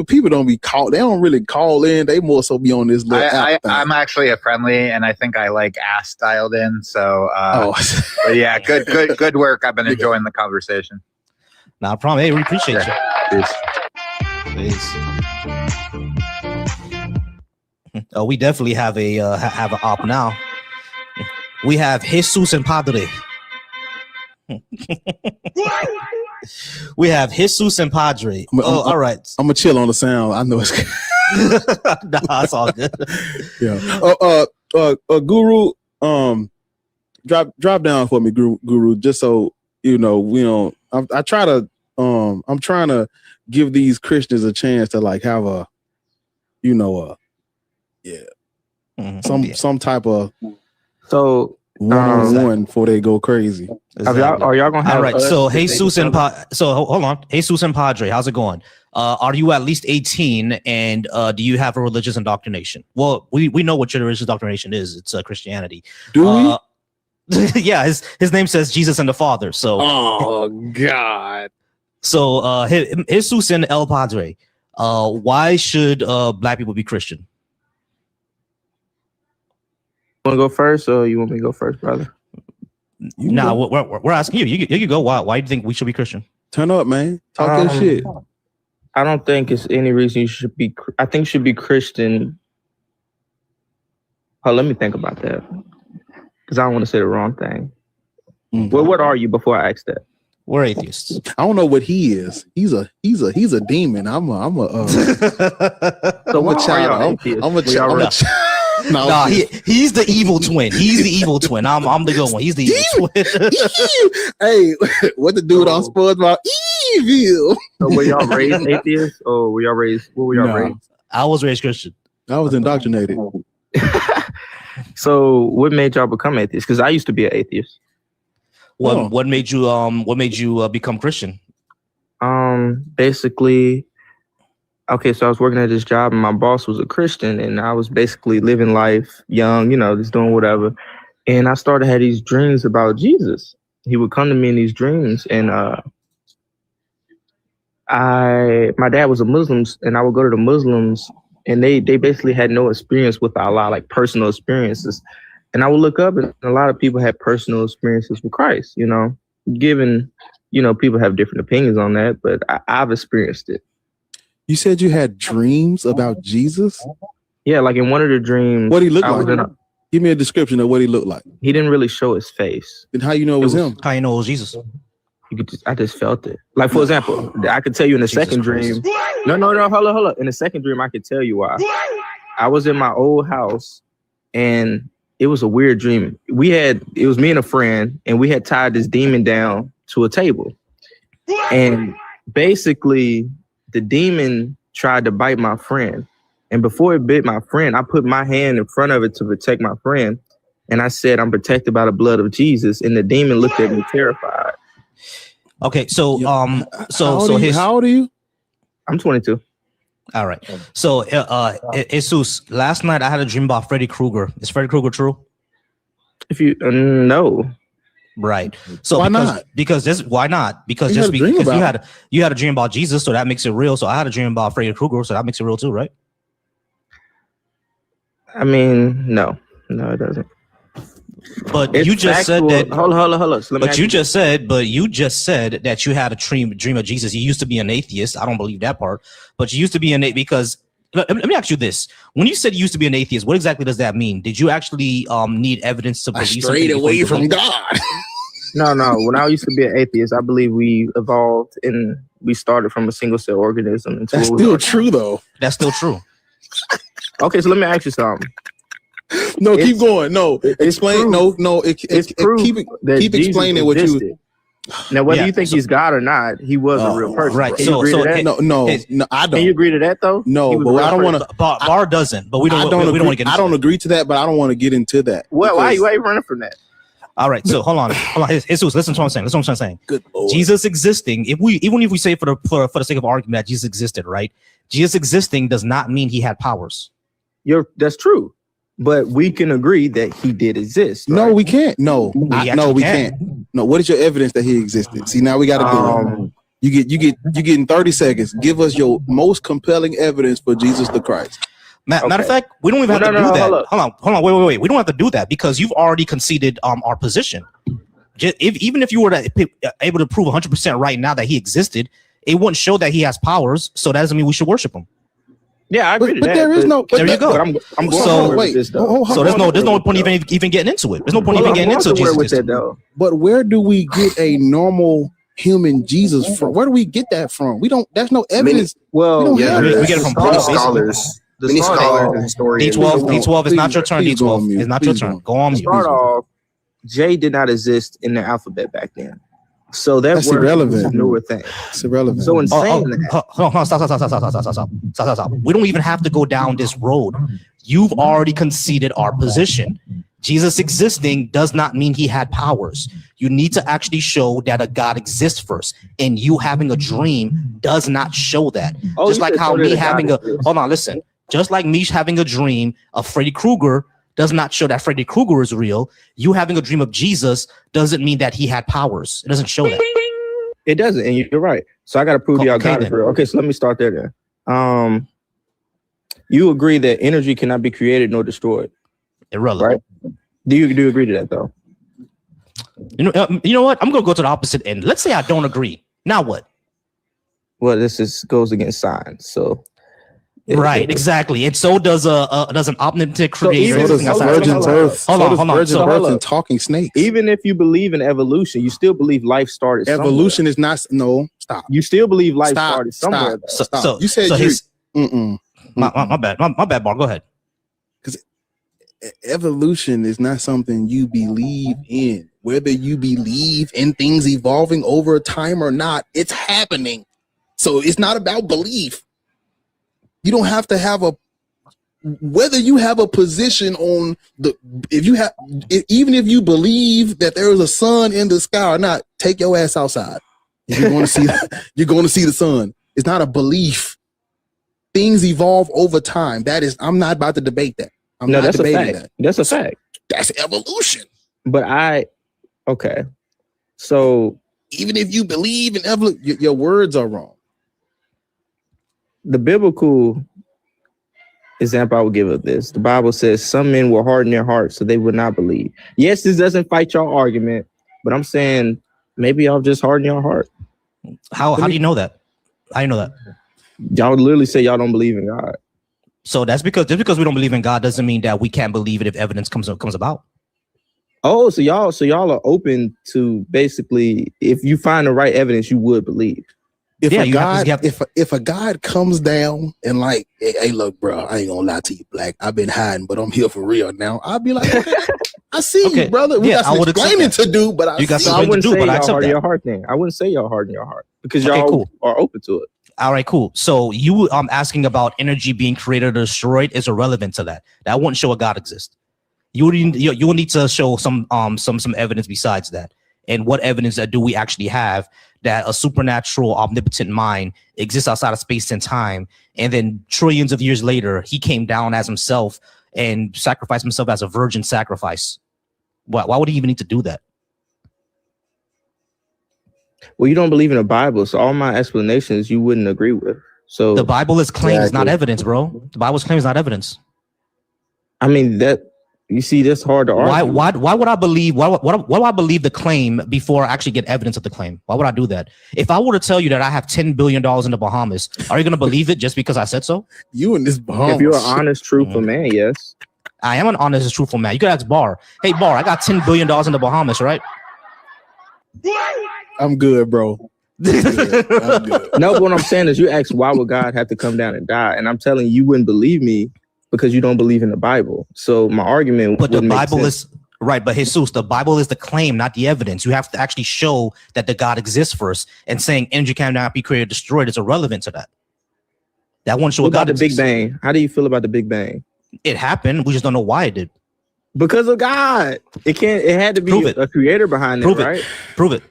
people don't be called. They don't really call in. They more so be on this little app thing. I'm actually a friendly, and I think I like ass dialed in. So, but yeah, good work. I've been enjoying the conversation. No problem. Hey, we appreciate you. Peace. Oh, we definitely have an op now. We have Jesus and Padre. We have Jesus and Padre. All right. I'm gonna chill on the sound. I know it's nah, it's all good. Yeah. Guru, drop down for me, Guru, just so we don't. I try to. I'm trying to give these Christians a chance to have a, some type of one-on-one before they go crazy. Exactly. Are y'all gonna have? All right. So Jesus and hold on, Jesus and Padre, how's it going? Are you at least 18, and do you have a religious indoctrination? Well, we know what your religious indoctrination is. It's Christianity. Do we? Yeah, his name says Jesus and the Father. So, oh God. So, Jesus and El Padre. Why should black people be Christian? Want to go first, or you want me to go first, brother? We're asking you. You can go. Why do you think we should be Christian? Turn up, man. Talk your shit. I don't think it's any reason you should be. I think you should be Christian. Oh, let me think about that, because I don't want to say the wrong thing. Mm-hmm. Well, what are you before I ask that? We're atheists. I don't know what he is. He's a demon. I'm a child. I'm a child. No, he's the evil twin. He's the evil twin. I'm the good one. He's the evil twin. Hey, what the dude on SpongeBob? Evil. So were y'all raised atheists, or were y'all raised? What were y'all raised? I was raised Christian. I was indoctrinated. So what made y'all become atheists? Because I used to be an atheist. What made you become Christian? Basically, okay, so I was working at this job and my boss was a Christian and I was basically living life young, just doing whatever. And I started had these dreams about Jesus. He would come to me in these dreams and my dad was a Muslim and I would go to the Muslims and they basically had no experience with Allah, like personal experiences. And I would look up and a lot of people had personal experiences with Christ, given, people have different opinions on that, but I've experienced it. You said you had dreams about Jesus? Yeah, like in one of the dreams. What he looked like? Give me a description of what he looked like. He didn't really show his face. Then how you know it was him? How you know it was Jesus? I just felt it. Like, for example, I could tell you in the second dream. No, hold on. In the second dream, I could tell you why. I was in my old house and it was a weird dream. It was me and a friend and we had tied this demon down to a table. And basically the demon tried to bite my friend. And before it bit my friend, I put my hand in front of it to protect my friend. And I said, I'm protected by the blood of Jesus. And the demon looked at me terrified. Okay, so how old are you? I'm 22. All right. So Jesus, last night I had a dream about Freddy Krueger. Is Freddy Krueger true? If you no. Right. So why not? Why not? Because you had a dream about Jesus, so that makes it real. So I had a dream about Freddy Krueger, so that makes it real too, right? I mean, no, it doesn't. But you just said that. Hold on. So but you just said that you had a dream of Jesus. You used to be an atheist. I don't believe that part. But you used to be an atheist because. Let me ask you this: when you said you used to be an atheist, what exactly does that mean? Did you actually need evidence to believe strayed away from God? No. When I used to be an atheist, I believe we evolved and we started from a single cell organism. That's still true, though. That's still true. Okay, so let me ask you something. No, keep going. No, explain. Keep explaining what you. Now, whether you think he's God or not, he was a real person. Right. So I don't. Can you agree to that though? No, but I don't want to. Bar doesn't, but we don't want to get into I don't agree to that, but I don't want to get into that. Well, why are you running from that? All right, so hold on. Jesus, listen to what I'm saying. Good Lord. Jesus existing, even if we say for the sake of argument that Jesus existed, right? Jesus existing does not mean he had powers. That's true. But we can agree that he did exist. Right? No, we can't. No, we can't. No, what is your evidence that he existed? See, now we got to go. You get in 30 seconds. Give us your most compelling evidence for Jesus the Christ. Matter of fact, we don't even have to do that. Hold on, wait. We don't have to do that because you've already conceded our position. Even if you were able to prove 100% right now that he existed, it wouldn't show that he has powers. So that doesn't mean we should worship him. Yeah, I agree to but that. There is no. There you go. I'm going so wait. This, so there's no point even getting into it. There's no point even getting into Jesus. With that, though. But where do we get a normal human Jesus from? Where do we get that from? We don't. There's no evidence. We get it from scholars. Many scholars and historians. D12 is not your turn. D12 is not your turn. Go on. Start off. J did not exist in the alphabet back then. So that's irrelevant. Newer thing. It's irrelevant. So in saying that, stop. We don't even have to go down this road. You've already conceded our position. Jesus existing does not mean he had powers. You need to actually show that a God exists first. And you having a dream does not show that. Just like how me having just like me having a dream of Freddy Krueger does not show that Freddy Krueger is real. You having a dream of Jesus doesn't mean that he had powers. It doesn't show that. It doesn't, and you're right. So I got to prove y'all got it. Okay, so let me start there then. You agree that energy cannot be created nor destroyed. Irrelevant. Right? Do you agree to that though? You know what? I'm gonna go to the opposite end. Let's say I don't agree. Now what? Well, this goes against science. So. Right, exactly, and so does an omnipotent creator. So does Virgin Earth. Hold on. Virgin Earth and talking snakes. Even if you believe in evolution, you still believe life started. Evolution is not. No, stop. You still believe life started somewhere. Stop. So you said my bad. My bad, Bar. Go ahead. Because evolution is not something you believe in. Whether you believe in things evolving over time or not, it's happening. So it's not about belief. You don't have to have whether you have a position on even if you believe that there is a sun in the sky or not, take your ass outside. You're going to see you're going to see the sun. It's not a belief. Things evolve over time. I'm not about to debate that. I'm not debating that. That's a fact. That's evolution. But okay. So even if you believe in evolution, your words are wrong. The biblical example I would give of this, the Bible says some men will harden their hearts so they would not believe. Yes, this doesn't fight your argument, but I'm saying maybe y'all just harden your heart. How do you know that? How do you know that? Y'all literally say y'all don't believe in God. So that's because just because we don't believe in God doesn't mean that we can't believe it if evidence comes about. Oh, so y'all are open to basically if you find the right evidence, you would believe. If a God comes down and like, hey, look, bro, I ain't gonna lie to you, Black. I've been hiding, but I'm here for real now. I'll be like, okay, I see you, brother. We got some explaining to do, but I wouldn't say y'all harden your heart thing. I wouldn't say y'all harden your heart because y'all are open to it. All right, cool. So you asking about energy being created or destroyed is irrelevant to that. That wouldn't show a God exists. You will need to show some evidence besides that. And what evidence do we actually have that a supernatural, omnipotent mind exists outside of space and time, and then trillions of years later, he came down as himself and sacrificed himself as a virgin sacrifice? Why would he even need to do that? Well, you don't believe in the Bible, so all my explanations you wouldn't agree with. So the Bible is claims, not evidence, bro. The Bible's claims, not evidence. I mean that. You see, that's hard to argue. Why would I believe? Why would I believe the claim before I actually get evidence of the claim? Why would I do that? If I were to tell you that I have $10 billion in the Bahamas, are you going to believe it just because I said so? You in this Bahamas? If you're an honest, truthful man, yes. I am an honest, truthful man. You could ask Bar. Hey, Bar, I got $10 billion in the Bahamas, right? I'm good, bro. I'm good. No, but what I'm saying is you ask, why would God have to come down and die? And I'm telling you wouldn't believe me because you don't believe in the Bible. So my argument but the Bible is right. But Jesus, the Bible is the claim, not the evidence. You have to actually show that the God exists first, and saying energy cannot be created, destroyed is irrelevant to that. That won't show what a God about the Big Bang. How do you feel about the Big Bang? It happened. We just don't know why it did. Because of God. It had to be a creator behind it, right? Prove it.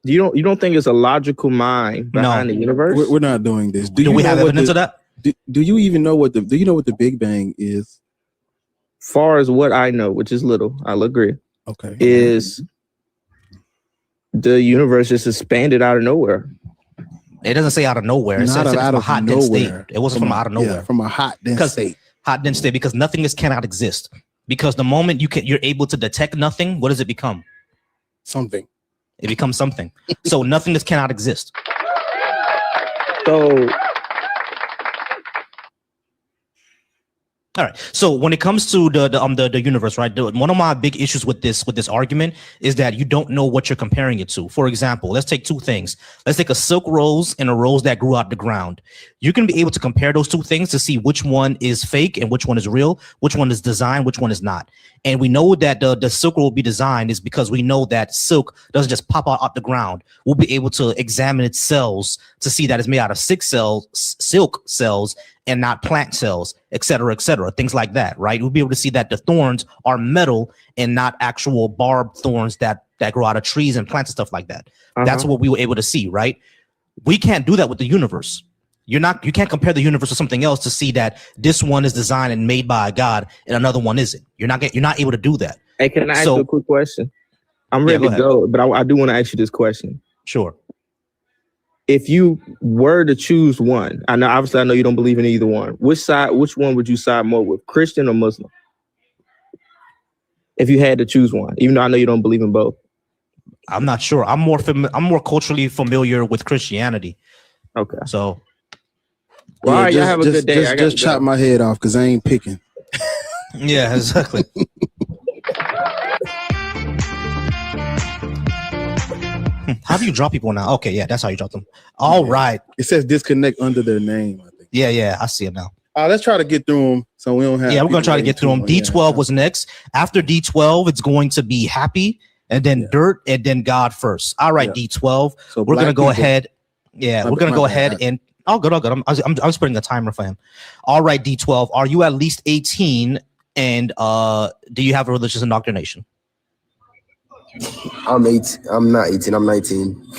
You don't think it's a logical mind behind the universe? We're not doing this. Do we have evidence of that? Do you even know what the Big Bang is? Far as what I know, which is little, I'll agree. Okay. Is the universe just expanded out of nowhere? It doesn't say out of nowhere. It says from a hot dense state. It wasn't from out of nowhere. Yeah, from a hot dense state. Hot dense state, because nothingness cannot exist. Because the moment you're able to detect nothing, what does it become? Something. It becomes something. So nothingness cannot exist. So all right. So when it comes to the universe, right? One of my big issues with this argument is that you don't know what you're comparing it to. For example, let's take two things. Let's take a silk rose and a rose that grew out the ground. You can be able to compare those two things to see which one is fake and which one is real, which one is designed, which one is not. And we know that the silk will be designed is because we know that silk doesn't just pop out the ground. We'll be able to examine its cells to see that it's made out of silk cells and not plant cells, et cetera, things like that, right? We'll be able to see that the thorns are metal and not actual barbed thorns that grow out of trees and plants and stuff like that. That's what we were able to see, right? We can't do that with the universe. You can't compare the universe to something else to see that this one is designed and made by a God and another one isn't. You're not able to do that. Hey, can I ask you a quick question? I'm ready to go, but I do want to ask you this question. Sure. If you were to choose one, I know you don't believe in either one. Which one would you side more with, Christian or Muslim? If you had to choose one, even though I know you don't believe in both. I'm not sure. I'm more culturally familiar with Christianity. Okay. So, well, all right, y'all have a good day. Just chop my head off because I ain't picking. Yeah, exactly. How do you drop people now? Okay, yeah, that's how you drop them. All right. It says disconnect under their name, I think. Yeah, I see it now. Let's try to get through them so we don't have. Yeah, we're going to try to get through them. D12 was next. After D12, it's going to be happy, and then dirt, and then God first. All right, D12. So we're going to go ahead. Yeah, we're going to go ahead and All good, all good. I'm just putting a timer for him. All right, D12. Are you at least 18? And do you have a religious indoctrination? I'm 18. I'm not 18. I'm 19.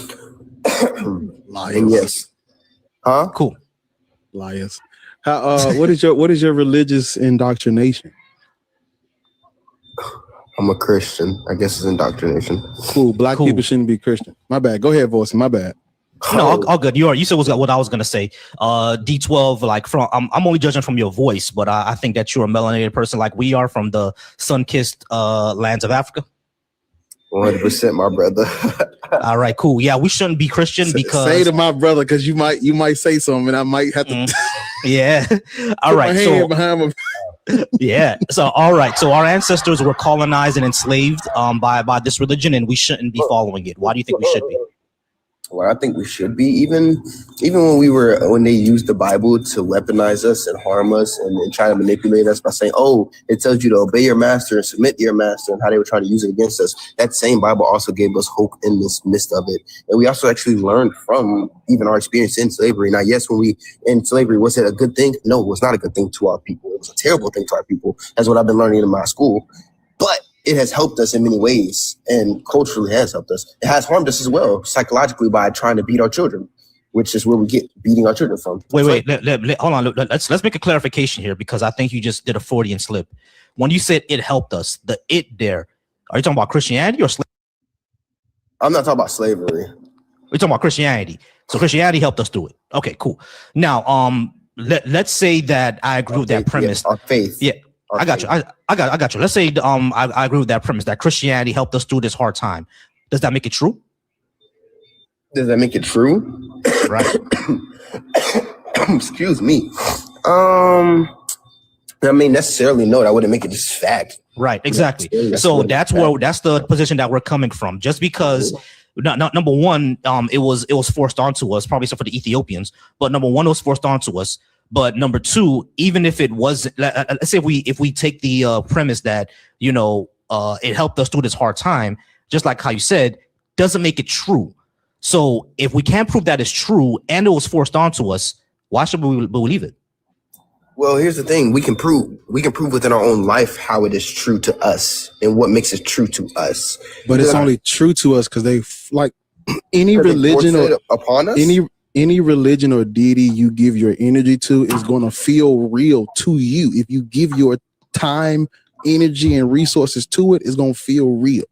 And yes. Huh? Cool. Liars. How? What is your religious indoctrination? I'm a Christian. I guess it's indoctrination. Cool. Black people shouldn't be Christian. My bad. Go ahead, Volcy. My bad. No, all good. You said what I was gonna say. D12, like from I'm only judging from your voice, but I think that you're a melanated person like we are from the sun-kissed lands of Africa. 100%, my brother. All right, cool. Yeah, we shouldn't be Christian because say to my brother, because you might say something, and I might have to. Yeah. All right. My hand behind my. Yeah. So all right. So our ancestors were colonized and enslaved by this religion, and we shouldn't be following it. Why do you think we should be? Well, I think we should be, even when they used the Bible to weaponize us and harm us and try to manipulate us by saying, oh, it tells you to obey your master and submit to your master, and how they were trying to use it against us. That same Bible also gave us hope in this midst of it. And we also actually learned from even our experience in slavery. Now, yes, when we in slavery, was it a good thing? No, it was not a good thing to our people. It was a terrible thing to our people. That's what I've been learning in my school. But it has helped us in many ways, and culturally has helped us. It has harmed us as well, psychologically, by trying to beat our children, which is where we get beating our children from. Wait, hold on. Let's make a clarification here, because I think you just did a Freudian slip. When you said it helped us, the it there, are you talking about Christianity or slavery? I'm not talking about slavery. We're talking about Christianity. So Christianity helped us do it. Okay, cool. Now, let's say that I agree with that premise. Our faith. Yeah. I got you. I got you. Let's say I agree with that premise that Christianity helped us through this hard time. Does that make it true? Does that make it true? Right. Excuse me. I mean, necessarily no. That wouldn't make it just fact. Right. Exactly. So that's the position that we're coming from. Just because, number one, it was forced onto us, probably except for the Ethiopians. But number one, it was forced onto us. But number two, even if it was, let's say if we take the premise that, it helped us through this hard time, just like how you said, doesn't make it true. So if we can't prove that it's true and it was forced onto us, why should we believe it? Well, here's the thing. We can prove within our own life how it is true to us and what makes it true to us. But it's only true to us because they like any religion or upon us. Any religion or deity you give your energy to is going to feel real to you. If you give your time, energy, and resources to it, it's going to feel real.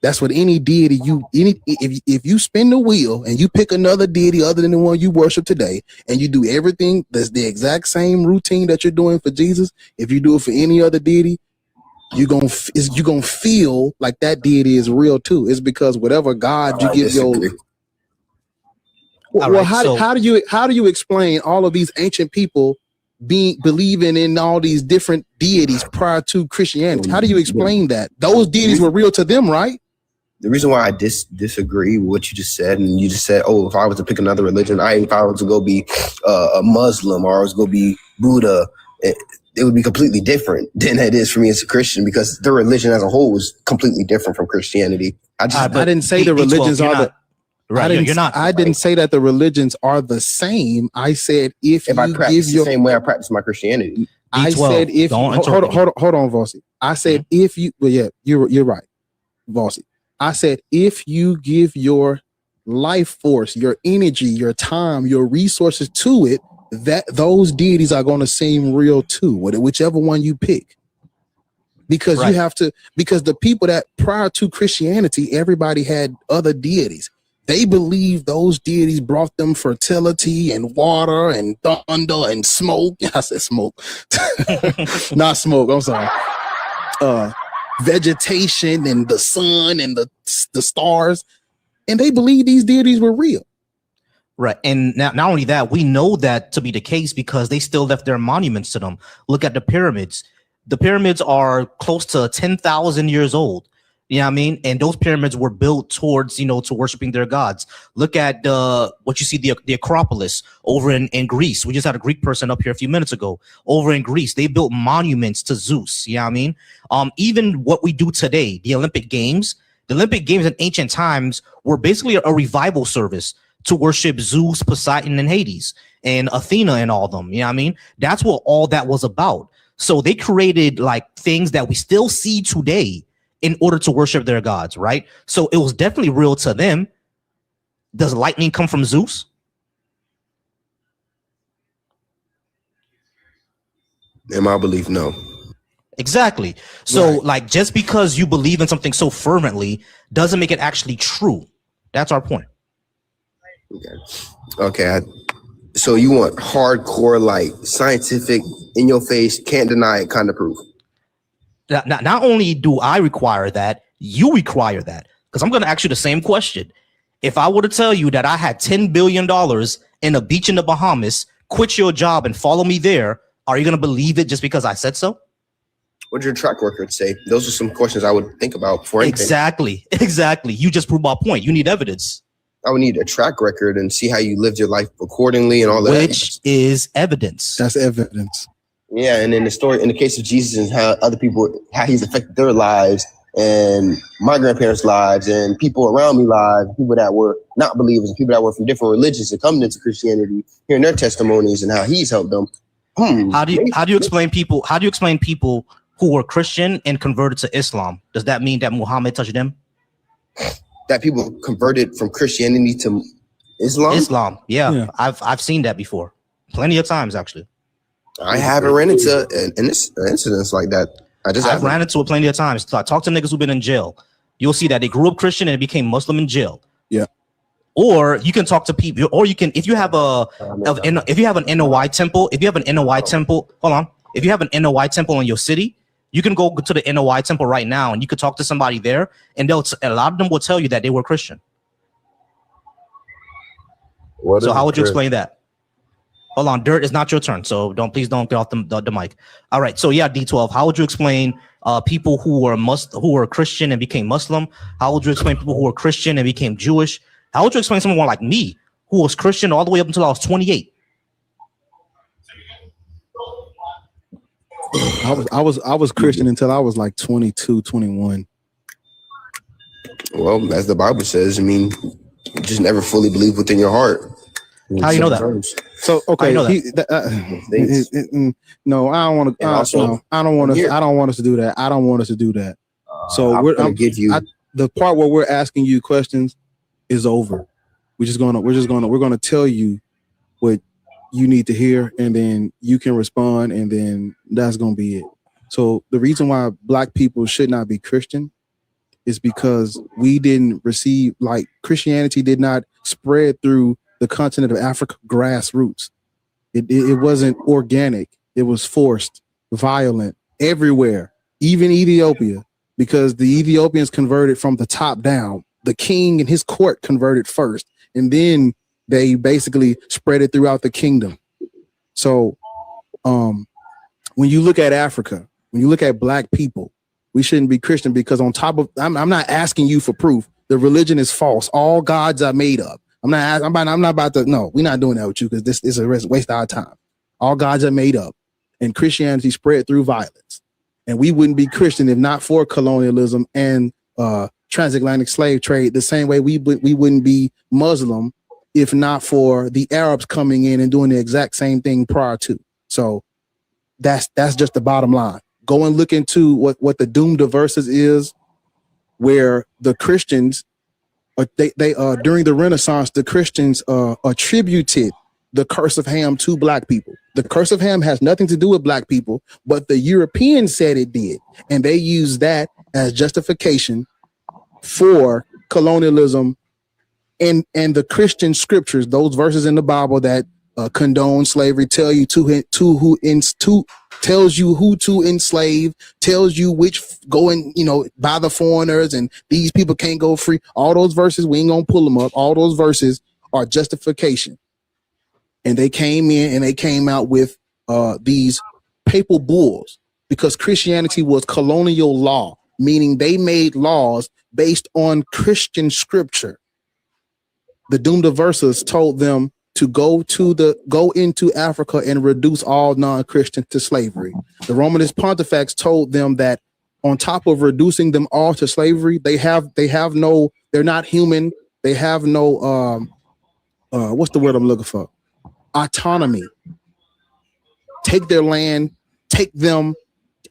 That's what any deity if you spin the wheel and you pick another deity other than the one you worship today, and you do everything that's the exact same routine that you're doing for Jesus, if you do it for any other deity, you're gonna feel like that deity is real too. It's because whatever God you give your how do you explain all of these ancient people believing in all these different deities prior to Christianity? How do you explain that? Those deities were real to them, right? The reason why I disagree with what you just said, and you just said, oh, if I was to pick another religion, if I was to go be a Muslim or I was going to be Buddha, it would be completely different than it is for me as a Christian, because their religion as a whole is completely different from Christianity. I didn't say the religions are the right. I didn't say that the religions are the same. I said if I practice the same way I practice my Christianity. I said if hold on, Volcy. I said if you you're right, Volcy. I said if you give your life force, your energy, your time, your resources to it, that those deities are going to seem real too, whichever one you pick. Because you have to, because the people that prior to Christianity, everybody had other deities. They believed those deities brought them fertility and water and thunder and smoke. I said smoke, not smoke. I'm sorry. Vegetation and the sun and the stars, and they believed these deities were real. Right. And not only that, we know that to be the case because they still left their monuments to them. Look at the pyramids. The pyramids are close to 10,000 years old. You know what I mean? And those pyramids were built towards, to worshiping their gods. Look at what you see, the Acropolis over in Greece. We just had a Greek person up here a few minutes ago. Over in Greece, they built monuments to Zeus. You know what I mean? Even what we do today, the Olympic Games in ancient times were basically a revival service to worship Zeus, Poseidon, and Hades, and Athena and all them. You know what I mean? That's what all that was about. So they created like things that we still see today in order to worship their gods, right? So it was definitely real to them. Does lightning come from Zeus? In my belief, no. Exactly. So Right. like just because you believe in something so fervently doesn't make it actually true. That's our point. Okay. So you want hardcore, like scientific, in your face, can't deny it kind of proof. Not only do I require that, you require that. Because I'm going to ask you the same question. If I were to tell you that I had $10 billion in a beach in the Bahamas, quit your job and follow me there, are you going to believe it just because I said so? What did your track record say? Those are some questions I would think about before anything. Exactly. You just proved my point. You need evidence. I would need a track record and see how you lived your life accordingly and all that. Which is evidence. That's evidence. Yeah, and in the story, in the case of Jesus and how other people, how he's affected their lives and my grandparents' lives and people around me lives, people that were not believers and people that were from different religions and coming into Christianity, hearing their testimonies and how he's helped them. How do you explain people who were Christian and converted to Islam? Does that mean that Muhammad touched them? That people converted from Christianity to Islam? Yeah. I've seen that before. Plenty of times, actually. I haven't ran into incidents like that. I've ran into it plenty of times. Talk to niggas who've been in jail. You'll see that they grew up Christian and became Muslim in jail. Yeah. Or you can talk to people, or you can, if you have an NOI temple, if you have an NOI temple in your city, you can go to the NOI temple right now and you could talk to somebody there, and a lot of them will tell you that they were Christian. So how would you explain that? Hold on, Dirt, it's not your turn, so please don't get off the mic. All right, so yeah, D12, how would you explain people who were Christian and became Muslim? How would you explain people who were Christian and became Jewish? How would you explain someone like me who was Christian all the way up until I was 28? I was Christian until I was like 22, 21. Well, as the Bible says, I mean, you just never fully believe within your heart. How you know that? So okay, no, I don't want to. I don't want us to do that. I don't want us to do that. So we're gonna give you the part where we're asking you questions is over. We're gonna tell you what you need to hear, and then you can respond, and then that's gonna be it. So the reason why Black people should not be Christian is because we didn't receive, like, Christianity did not spread through the continent of Africa grassroots. It wasn't organic. It was forced, violent, everywhere, even Ethiopia, because the Ethiopians converted from the top down. The king and his court converted first, and then they basically spread it throughout the kingdom. So when you look at Africa, when you look at Black people, we shouldn't be Christian because on top of, I'm not asking you for proof. The religion is false. All gods are made up. I'm not about to, no, we're not doing that with you because this is a waste of our time. All gods are made up, and Christianity spread through violence. And we wouldn't be Christian if not for colonialism and transatlantic slave trade, the same way we wouldn't be Muslim if not for the Arabs coming in and doing the exact same thing prior to. So that's just the bottom line. Go and look into what the Doom to Verses is, where the Christians, they during the Renaissance, the Christians attributed the curse of Ham to Black people. The curse of Ham has nothing to do with Black people, but the Europeans said it did, and they used that as justification for colonialism and the Christian scriptures. Those verses in the Bible that condone slavery tell you tells you who to enslave, tells you which go and by the foreigners, and these people can't go free. All those verses, we ain't gonna pull them up. All those verses are justification, and they came in and they came out with these papal bulls because Christianity was colonial law, meaning they made laws based on Christian scripture. The Doom to Verses told them to go into Africa and reduce all non-Christians to slavery. The Romanist Pontifex told them that on top of reducing them all to slavery, they're not human. They have no what's the word I'm looking for? Autonomy. Take their land, take them.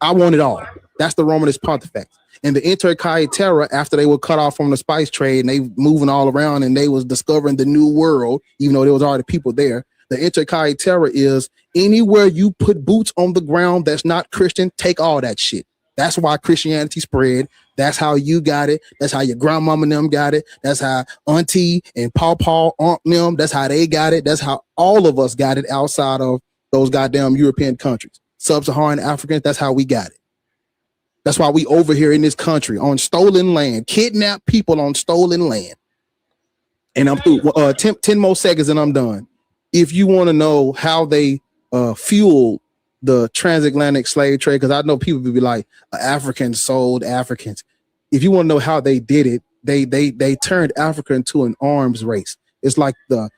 I want it all. That's the Romanist Pontifex. And the Inter Terra, after they were cut off from the spice trade and they moving all around and they was discovering the new world, even though there was already people there. The Inter Terra is anywhere you put boots on the ground that's not Christian, take all that shit. That's why Christianity spread. That's how you got it. That's how your grandmama and them got it. That's how auntie and Paw, aunt them, that's how they got it. That's how all of us got it outside of those goddamn European countries. Sub-Saharan Africans, that's how we got it. That's why we over here in this country on stolen land, kidnap people on stolen land. And I'm through. 10 more seconds and I'm done. If you want to know how they fueled the transatlantic slave trade, because I know people will be like, Africans sold Africans. If you want to know how they did it, they turned Africa into an arms race. It's like I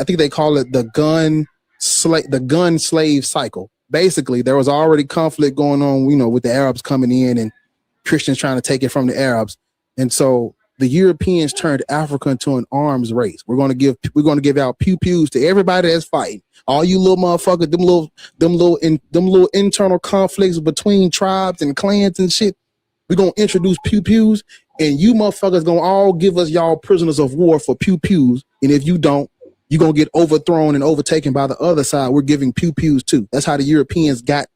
think they call it the gun slave cycle. Basically, there was already conflict going on, with the Arabs coming in and Christians trying to take it from the Arabs. And so the Europeans turned Africa into an arms race. We're going to give out pew-pews to everybody that's fighting. All you little motherfuckers, them little internal conflicts between tribes and clans and shit. We're going to introduce pew-pews and you motherfuckers going to all give us y'all prisoners of war for pew-pews. And if you don't, you're going to get overthrown and overtaken by the other side. We're giving pew-pews too. That's how the Europeans that's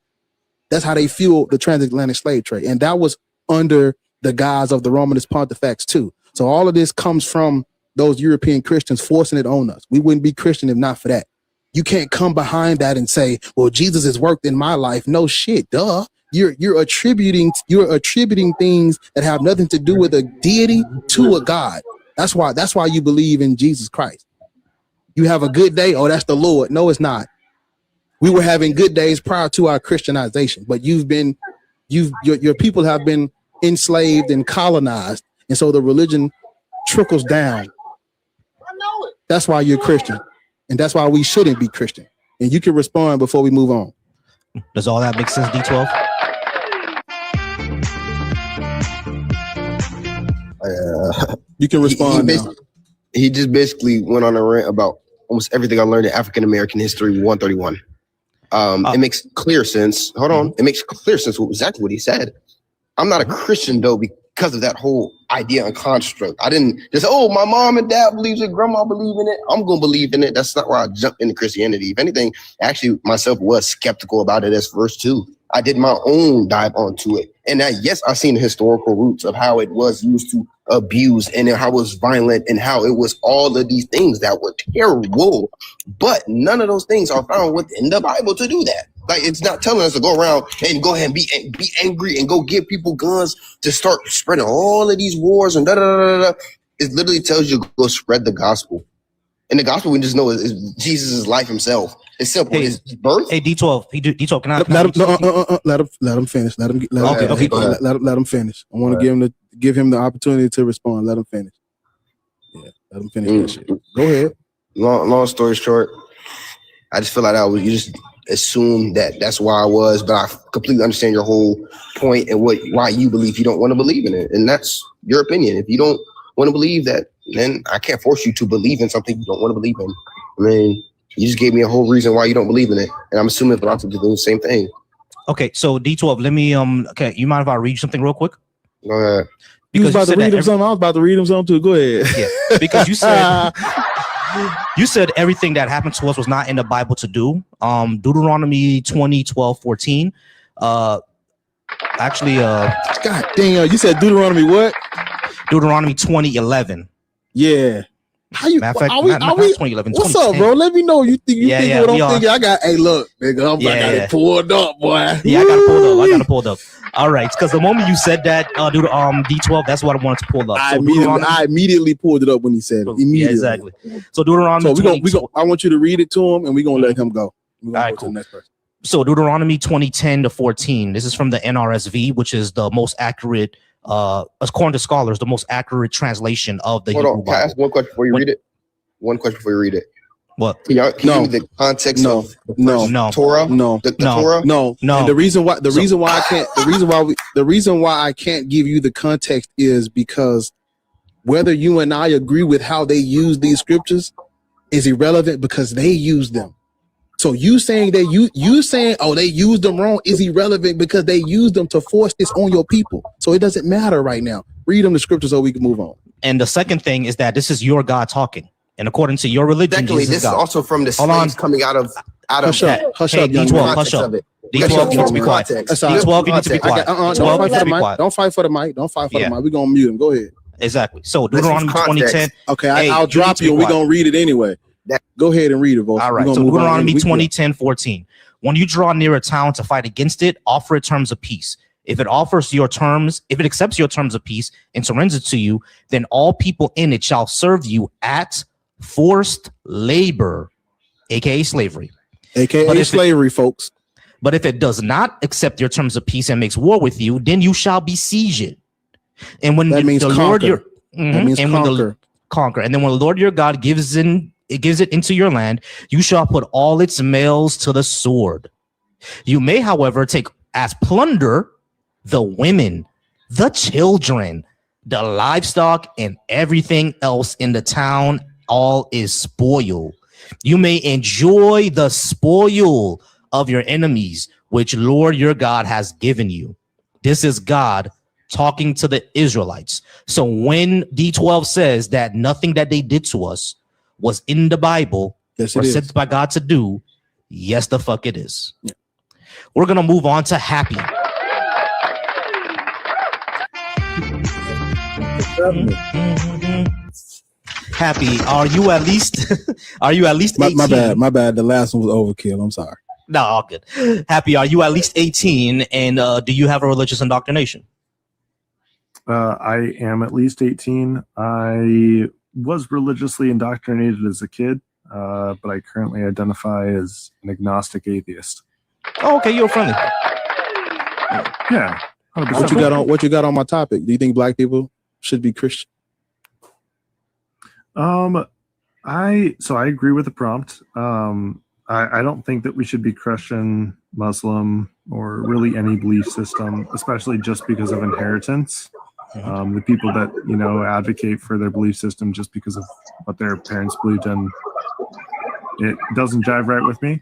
how they fueled the transatlantic slave trade. And that was under the guise of the Romanist Pontifex too. So all of this comes from those European Christians forcing it on us. We wouldn't be Christian if not for that. You can't come behind that and say, well, Jesus has worked in my life. No shit, duh. You're attributing things that have nothing to do with a deity to a God. That's why you believe in Jesus Christ. You have a good day. Oh, that's the Lord. No, it's not. We were having good days prior to our Christianization, but your people have been enslaved and colonized. And so the religion trickles down. That's why you're Christian. And that's why we shouldn't be Christian. And you can respond before we move on. Does all that make sense, D12? You can respond. He just basically went on a rant about almost everything I learned in African American history 131. It makes clear sense. Hold on. It makes clear sense exactly what he said. I'm not a Christian though because of that whole idea and construct. I didn't just, my mom and dad believes it, grandma believe in it, I'm gonna believe in it. That's not why I jumped into Christianity. If anything, actually myself was skeptical about it as verse 2. I did my own dive onto it. And yes, I've seen the historical roots of how it was used to abuse and how it was violent and how it was all of these things that were terrible. But none of those things are found within the Bible to do that. Like, it's not telling us to go around and go ahead and be angry and go give people guns to start spreading all of these wars and da-da-da-da-da. It literally tells you to go spread the gospel. And the gospel we just know is Jesus' life himself. It's simple. His birth. Hey, D12. D12, can I let him finish. Let him finish. I want to give him the opportunity to respond. Let him finish. Yeah, let him finish that shit. Go ahead. Long story short, I just feel like you just assume that that's why I was, but I completely understand your whole point and why you believe you don't want to believe in it. And that's your opinion. If you don't want to believe that, then I can't force you to believe in something you don't want to believe in. I mean, you just gave me a whole reason why you don't believe in it. And I'm assuming philosophers do the same thing. Okay, so D12, let me okay, you mind if I read something real quick? Go ahead. You was about to read him something. I was about to read him something too. Go ahead. Yeah, because you said you said everything that happened to us was not in the Bible to do. Deuteronomy 20:12-14. Actually, God damn, you said Deuteronomy what? Deuteronomy 20:11. Yeah. How you? Matter of fact, are we, 2011. What's up, bro? Let me know. You think what I'm thinking? I got. Hey, look, nigga, I got it pulled up, boy. Yeah, I got it pulled up. All right, because the moment you said that, D12, that's what I wanted to pull up. So I immediately pulled it up when he said it. Immediately. Yeah, exactly. So Deuteronomy. So I want you to read it to him, and we're gonna let him go. All right, cool. To the next person. So Deuteronomy 20:10-14. This is from the NRSV, which is the most accurate. According to scholars, the most accurate translation of the Hebrew Bible. Can I ask one question before you read it? One question before you read it. What? Can you give me the context of Torah? No. The Torah? No. And the reason why I can't give you the context is because whether you and I agree with how they use these scriptures, is irrelevant because they use them. So you saying that you saying, oh, they used them wrong is irrelevant because they used them to force this on your people. So it doesn't matter right now. Read them the scriptures so we can move on. And the second thing is that this is your God talking. And according to your religion, Secondly, this is also from the slaves coming out of hush up, young D12, man. hush up. D12, D12, you need to be quiet. D12, you need to be quiet. Don't fight for the mic. Don't fight for the mic. Don't fight for the mic. We're gonna mute him. Go ahead. Exactly. So Deuteronomy 20:10. Okay, I'll drop you and we're gonna read it anyway. Go ahead and read it, Volcy. All right. So Deuteronomy 20:10-14. When you draw near a town to fight against it, offer it terms of peace. If it accepts your terms of peace and surrenders to you, then all people in it shall serve you at forced labor, aka slavery. AKA slavery, folks. But if it does not accept your terms of peace and makes war with you, then you shall besiege it. And when that means the conquer. Lord your that means conquer. And then when the Lord your God gives it into your land, you shall put all its males to the sword. You may, however, take as plunder the women, the children, the livestock, and everything else in the town. All is spoil. You may enjoy the spoil of your enemies, which Lord your God has given you. This is God talking to the Israelites. So when D12 says that nothing that they did to us was in the Bible or sent by God to do, yes, the fuck it is. Yeah. We're gonna move on to Happy. Happy, are you at least 18? My bad. The last one was overkill. I'm sorry. No, all good. Happy, are you at least 18? And do you have a religious indoctrination? I am at least 18. I was religiously indoctrinated as a kid, but I currently identify as an agnostic atheist. Oh, okay, you're friendly. Yeah. 100%. What you got on my topic? Do you think black people should be Christian? I agree with the prompt. I don't think that we should be Christian, Muslim, or really any belief system, especially just because of inheritance. The people that advocate for their belief system just because of what their parents believed in, it doesn't jive right with me.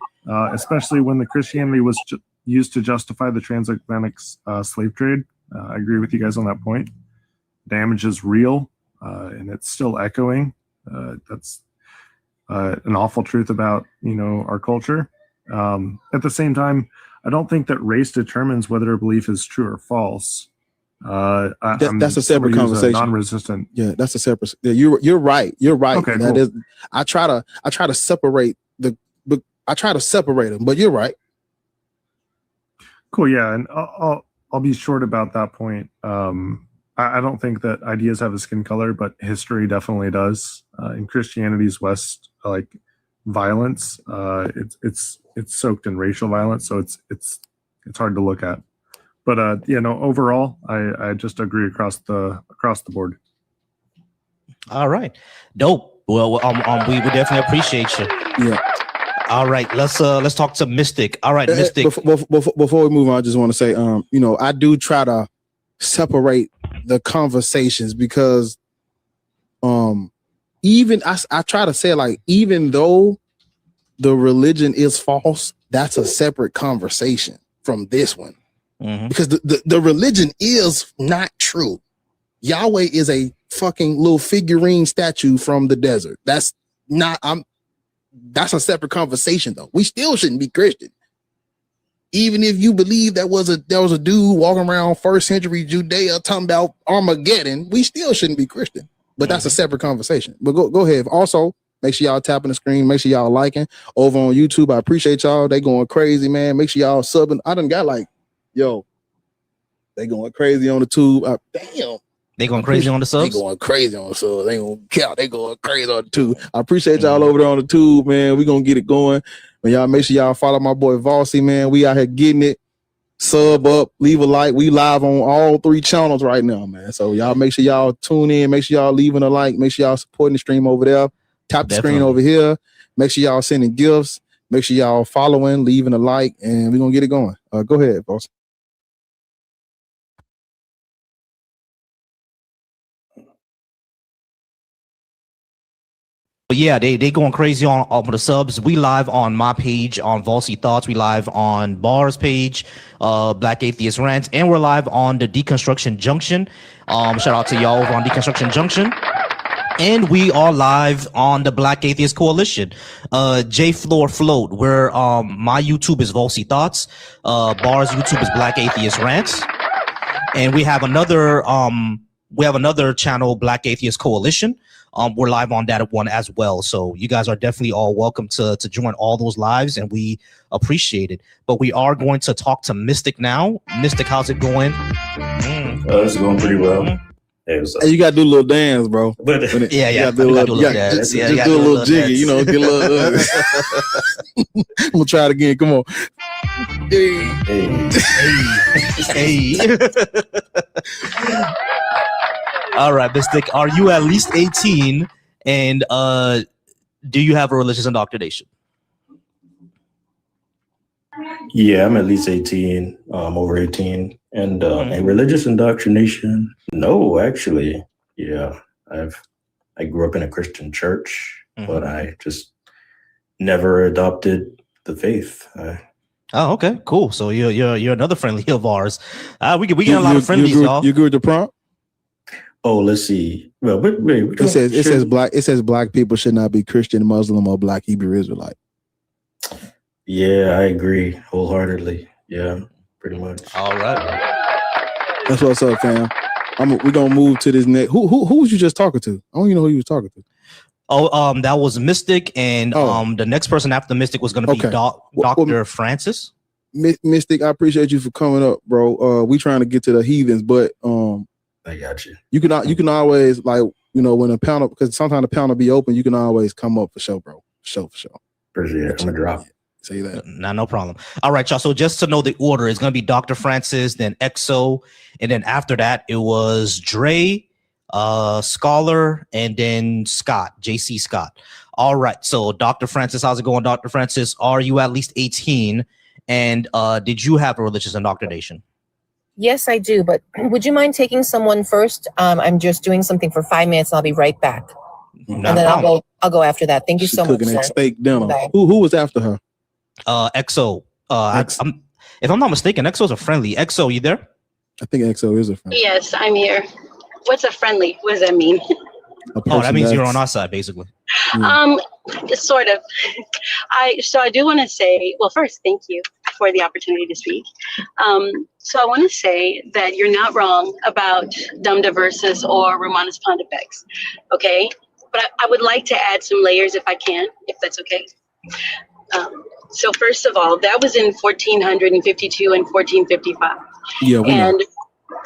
Especially when the Christianity was used to justify the transatlantic slave trade. I agree with you guys on that point. Damage is real, and it's still echoing. That's an awful truth about our culture. At the same time, I don't think that race determines whether a belief is true or false. That's a separate conversation. Non-resistant. Yeah, that's a separate. Yeah, you're right. You're right. Okay, that cool. is. I try to separate them, but you're right. Cool. Yeah, and I'll be short about that point. I don't think that ideas have a skin color, but history definitely does. In Christianity's West, like violence, it's soaked in racial violence, so it's hard to look at. But overall, I just agree across the board. All right, dope. Well, we would definitely appreciate you. Yeah. All right, let's talk to Mystic. All right, Mystic. Before we move on, I just want to say, I do try to separate the conversations because, even I try to say, like, even though the religion is false, that's a separate conversation from this one. Because the religion is not true. Yahweh is a fucking little figurine statue from the desert. That's a separate conversation though. We still shouldn't be Christian. Even if you believe there was a dude walking around first century Judea talking about Armageddon, we still shouldn't be Christian. But that's a separate conversation. But go ahead. Also, make sure y'all tapping the screen. Make sure y'all liking over on YouTube. I appreciate y'all. They going crazy, man. Make sure y'all subbing. I done got they going crazy on the tube. Damn. They going crazy on the subs? They going crazy on the subs. They going count. They going crazy on the tube. I appreciate y'all over there on the tube, man. We gonna get it going. And y'all make sure y'all follow my boy Volcy, man. We out here getting it. Sub up, leave a like. We live on all 3 channels right now, man. So y'all make sure y'all tune in. Make sure y'all leaving a like. Make sure y'all supporting the stream over there. Tap the screen over here. Make sure y'all sending gifts. Make sure y'all following, leaving a like, and we're gonna get it going. Go ahead, boss. But yeah, they going crazy on the subs. We live on my page on Volcy Thoughts. We live on Bar's page, Black Atheist Rants, and we're live on the Deconstruction Junction. Shout out to y'all over on Deconstruction Junction. And we are live on the Black Atheist Coalition. J Floor Float, where my YouTube is Volcy Thoughts. Bar's YouTube is Black Atheist Rants. And we have another channel, Black Atheist Coalition. We're live on that one as well. So you guys are definitely all welcome to join all those lives, and we appreciate it. But we are going to talk to Mystic now. Mystic, how's it going? It's going pretty well. Hey, you gotta do a little dance, bro. Yeah. Just do a little jiggy, you know, get a little. I'm gonna try it again. Come on. Hey. All right, Mystic. Are you at least 18? And do you have a religious indoctrination? Yeah, I'm at least 18. Over 18. And a religious indoctrination? No, actually. Yeah. I grew up in a Christian church, but I just never adopted the faith. Oh, okay, cool. So you're another friendly of ours. We get a lot of friendlies, y'all. You agree with the prompt? Oh, let's see. Well, wait, it says black people should not be Christian, Muslim, or Black Hebrew Israelite. Yeah, I agree wholeheartedly. Yeah, pretty much. All right. That's what's up, fam. We're gonna move to this next. Who was you just talking to? I don't even know who you was talking to. Oh, that was Mystic, and the next person after Mystic was gonna be Dr. Francis. Mystic, I appreciate you for coming up, bro. We trying to get to the heathens, but I got you. You can always, like, you know, when a panel, because sometimes the panel be open, you can always come up for show, bro. For sure. Appreciate it. I'm gonna drop. Say that. No problem. All right, y'all. So just to know the order, it's gonna be Dr. Francis, then EXO, and then after that it was Dre, Scholar, and then Scott, JC Scott. All right. So Dr. Francis, how's it going, Dr. Francis? Are you at least 18? And did you have a religious indoctrination? Yes, I do. But would you mind taking someone first? I'm just doing something for 5 minutes. And I'll be right back. And then I'll go after that. Thank you so much. Cooking steak dinner. Who was after her? EXO. If I'm not mistaken, EXO's a friendly. EXO, you there? I think EXO is a friendly. Yes, I'm here. What's a friendly? What does that mean? That means you're on our side, basically. Sort of. I do want to say, well, first, thank you for the opportunity to speak. So I want to say that you're not wrong about Dum Diversus or Romanus Pontifex, okay? But I would like to add some layers if I can, if that's okay. So first of all, that was in 1452 and 1455. Yeah, and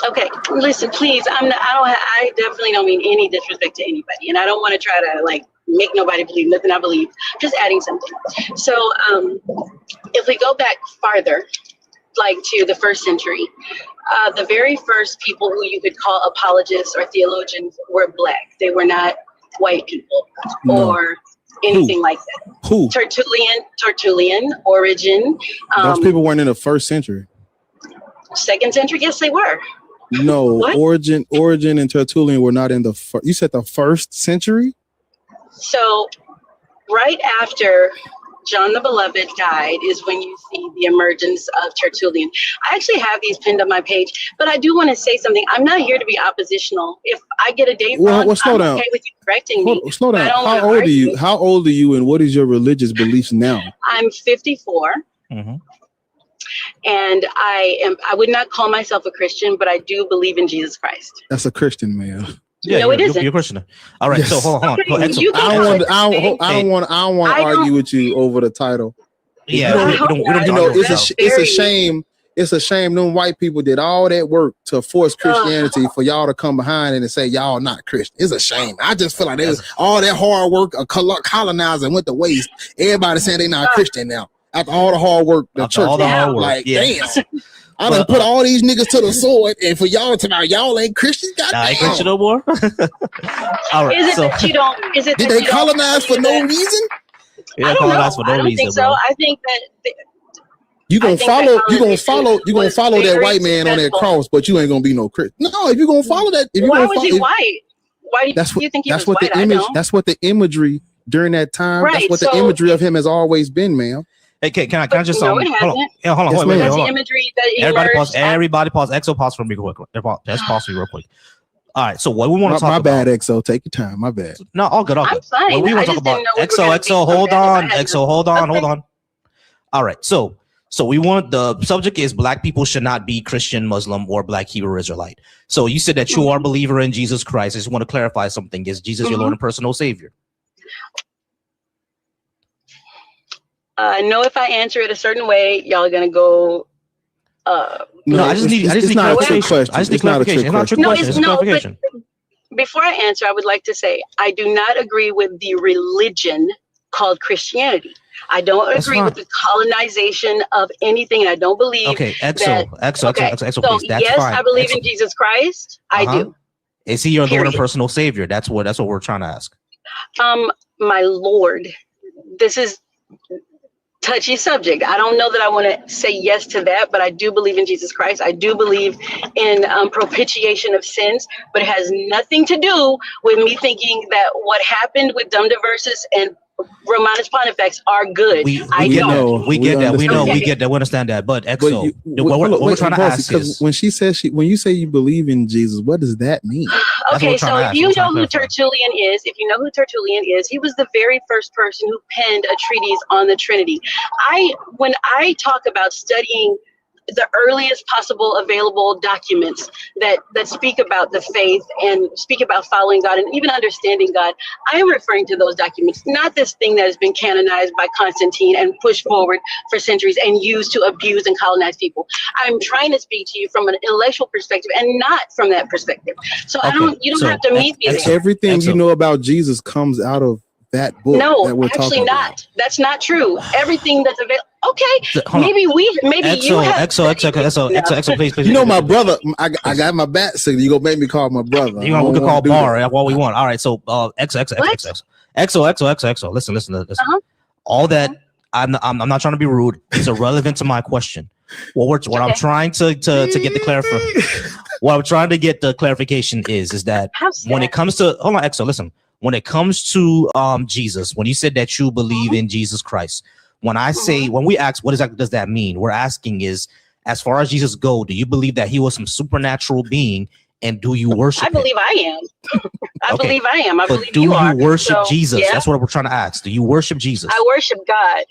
okay, listen, please. I definitely don't mean any disrespect to anybody, and I don't want to try to like make nobody believe nothing I believe. Just adding something. So if we go back farther, like to the 1st century, the very first people who you could call apologists or theologians were Black. They were not white people or anything like that. Who? Tertullian, Origen. Those people weren't in the 1st century. 2nd century? Yes, they were. No, What? Origen and Tertullian were not in the you said the 1st century? So right after John the Beloved died is when you see the emergence of Tertullian. I actually have these pinned on my page, but I do want to say something. I'm not here to be oppositional. If I get a date wrong, slow I'm down. okay with you correcting me. Slow down. I don't How wanna old are argue. you? How old are you, and what is your religious beliefs now? I'm 54. And I would not call myself a Christian, but I do believe in Jesus Christ. That's a Christian, man. Yeah, no, it isn't. You're a Christian. All right, so hold on. You can I don't want to argue with you over the title. Yeah, you know, it's a shame. It's a shame them white people did all that work to force Christianity for y'all to come behind it and say y'all not Christian. It's a shame. I just feel like there was all that hard work of colonizing went to waste. Everybody saying they not Christian now. After all the hard work, the church, like, damn. I done put all these niggas to the sword, and for y'all to now, y'all ain't Christians. I ain't Christian no more. All right. Is it that you don't? Is it did that they you don't colonize for no reason? Yeah, I don't know. colonize for no I don't reason, think so. bro. I think that You gonna follow that very white man on that successful. cross, but you ain't gonna be no Christian. No, if you're gonna follow that, if you Why gonna was follow, he white? Why do you think he was white? That's what the image during that time. Right, That's what the so imagery of him has always been, ma'am. Hey, can I just no, it hold on? hasn't. Yeah, hold on. Yes, Wait, That's hold the on. imagery that Everybody pause. emerged. Everybody pause. EXO pause for me real quick. Just pause for me real quick. All right. So what we want to talk My about? bad, EXO. Take your time. My bad. No, all good. All I'm good. fine. What we I want to just talk about? didn't know we were EXO, gonna be EXO, hold combative. I on. had EXO, hold on. Okay. Hold on. All right. So we want, the subject is black people should not be Christian, Muslim, or black Hebrew Israelite. So you said that you are a believer in Jesus Christ. I just want to clarify something. Is Jesus your Lord and personal Savior? No, if I answer it a certain way, y'all are gonna go. No, I just need clarification. I just need clarification. It's not a trick question. It's a clarification. But before I answer, I would like to say I do not agree with the religion called Christianity. I don't agree with the colonization of anything, and I don't believe. Okay, EXO, So please. That's yes, fine. I believe in Jesus Christ. I do. Is he your Lord and personal Savior? That's what we're trying to ask. My Lord, this is touchy subject. I don't know that I want to say yes to that, but I do believe in Jesus Christ. I do believe in propitiation of sins, but it has nothing to do with me thinking that what happened with Dumb Diversus and Romanus Pontifex are good. We get that. We get that. We know. We get that. We understand that. But EXO, what we're trying to ask is, when she says when you say you believe in Jesus, what does that mean? Okay, so if you know who Tertullian is, he was the very first person who penned a treatise on the Trinity. When I talk about studying the earliest possible available documents that speak about the faith and speak about following God and even understanding God, I am referring to those documents, not this thing that has been canonized by Constantine and pushed forward for centuries and used to abuse and colonize people. I'm trying to speak to you from an intellectual perspective and not from that perspective. So you don't have to meet me there. Everything you know about Jesus comes out of that book. No, that we're actually talking not. about. That's not true. Everything that's available. Okay, maybe you have. EXO, please. You know my brother. I got my bat signal. You gonna make me call my brother? We can call Bar what we want. All right. So EXO. Listen. All that I'm not trying to be rude. It's irrelevant to my question. What I'm trying to get the clarification. What I'm trying to get the clarification is that when it comes to EXO, listen. When it comes to Jesus, when you said that you believe in Jesus Christ, when we ask what does that mean, we're asking is, as far as Jesus go, do you believe that he was some supernatural being, and do you worship him? I believe I am. I believe I am. I believe do you are. worship So, Jesus? yeah. That's what we're trying to ask. Do you worship Jesus? I worship God.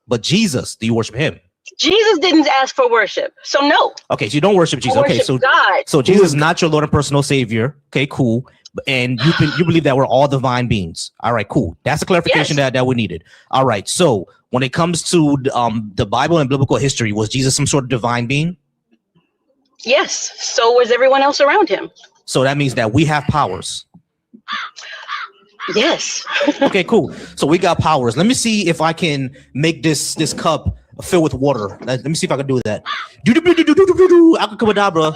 But Jesus, do you worship him? Jesus didn't ask for worship, so no. Okay, so you don't worship Jesus. I Okay, worship God. So Jesus is not your Lord and personal Savior. Okay, cool. And you believe that we're all divine beings. All right, cool. That's the clarification that we needed. All right. So when it comes to the Bible and biblical history, was Jesus some sort of divine being? Yes. So was everyone else around him. So that means that we have powers. Yes. Okay, cool. So we got powers. Let me see if I can make this cup fill with water. Let me see if I can do that. Abracadabra.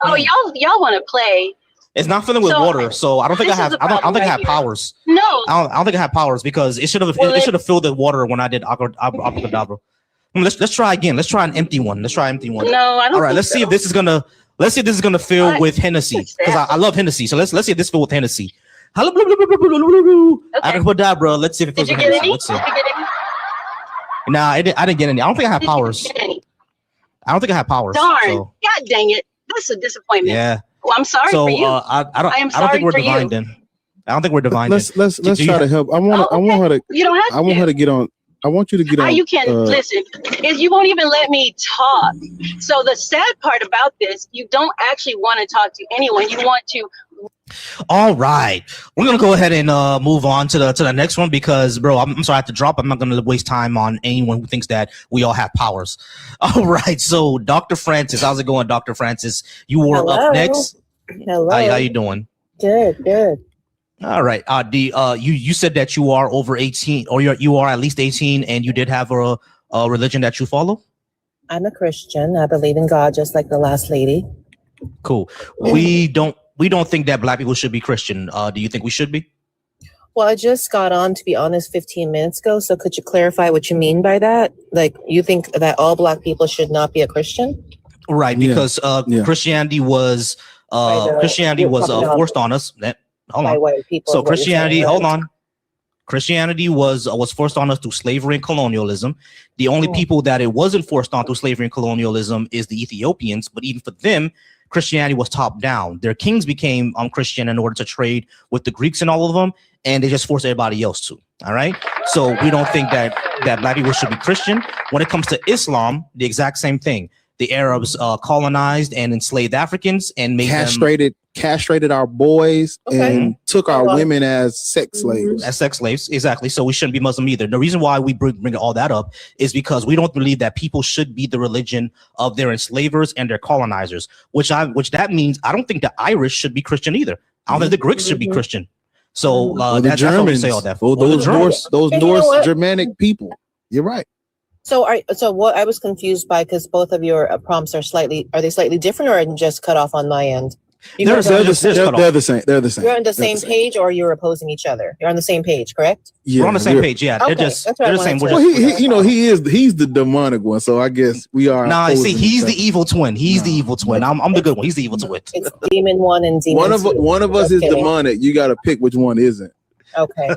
Oh, y'all want to play? It's not filling with water, so I don't think I have. I don't think I have powers. No, I don't think I have powers because it should have. It should have filled the water when I did abracadabra. Let's try again. Let's try an empty one. No, I don't. All right. Let's see if this is gonna. Let's see if this is gonna fill with Hennessy because I love Hennessy. So let's see if this fill with Hennessy. Abracadabra. Let's see if it fills with Hennessy. Let's see. Nah, I didn't get any. I don't think I have powers. I don't think I have powers. Darn! So. God dang it! That's a disappointment. Yeah. Well, I'm sorry for you. I don't think we're divine then. I don't think we're divine. Let's try to help. I want her to. You don't have to. I want her to get on. I want you to get on. You can listen. Is you won't even let me talk. So the sad part about this, you don't actually want to talk to anyone. You want to. All right, we're gonna go ahead and move on to the next one because, bro, I'm sorry I have to drop. I'm not gonna waste time on anyone who thinks that we all have powers. All right, so Dr. Francis, how's it going, Dr. Francis? You were up next. Hello. How you doing? Good. All right. You said that you are over 18, or you are at least 18, and you did have a religion that you follow. I'm a Christian. I believe in God, just like the last lady. Cool. We don't think that black people should be Christian. Do you think we should be? Well, I just got on, to be honest, 15 minutes ago. So could you clarify what you mean by that? Like, you think that all black people should not be a Christian? Right, because Christianity was forced on us. Hold on. So Christianity, hold on. Christianity was forced on us through slavery and colonialism. The only people that it wasn't forced on through slavery and colonialism is the Ethiopians. But even for them, Christianity was top down. Their kings became Christian in order to trade with the Greeks and all of them, and they just forced everybody else to. All right. So we don't think that black people should be Christian. When it comes to Islam, the exact same thing. The Arabs colonized and enslaved Africans and made castrated our boys and took our women as sex slaves. Exactly. So we shouldn't be Muslim either. The reason why we bring all that up is because we don't believe that people should be the religion of their enslavers and their colonizers, which that means I don't think the Irish should be Christian either. I don't think the Greeks should be Christian. So the Germans, say all that. Those Norse Germanic people. You're right. So what I was confused by, because both of your prompts are slightly different, or just cut off on my end? They're the same. They're the same. You're on the same page, or you're opposing each other? You're on the same page, correct? Yeah, we're on the same page. Yeah, okay. They're the same. Well, he's the demonic one, so I guess we are. Nah, see, he's the evil twin. He's the evil twin. I'm the good one. He's the evil twin. It's demon one and demon two. One of us is demonic. You got to pick which one isn't. Okay.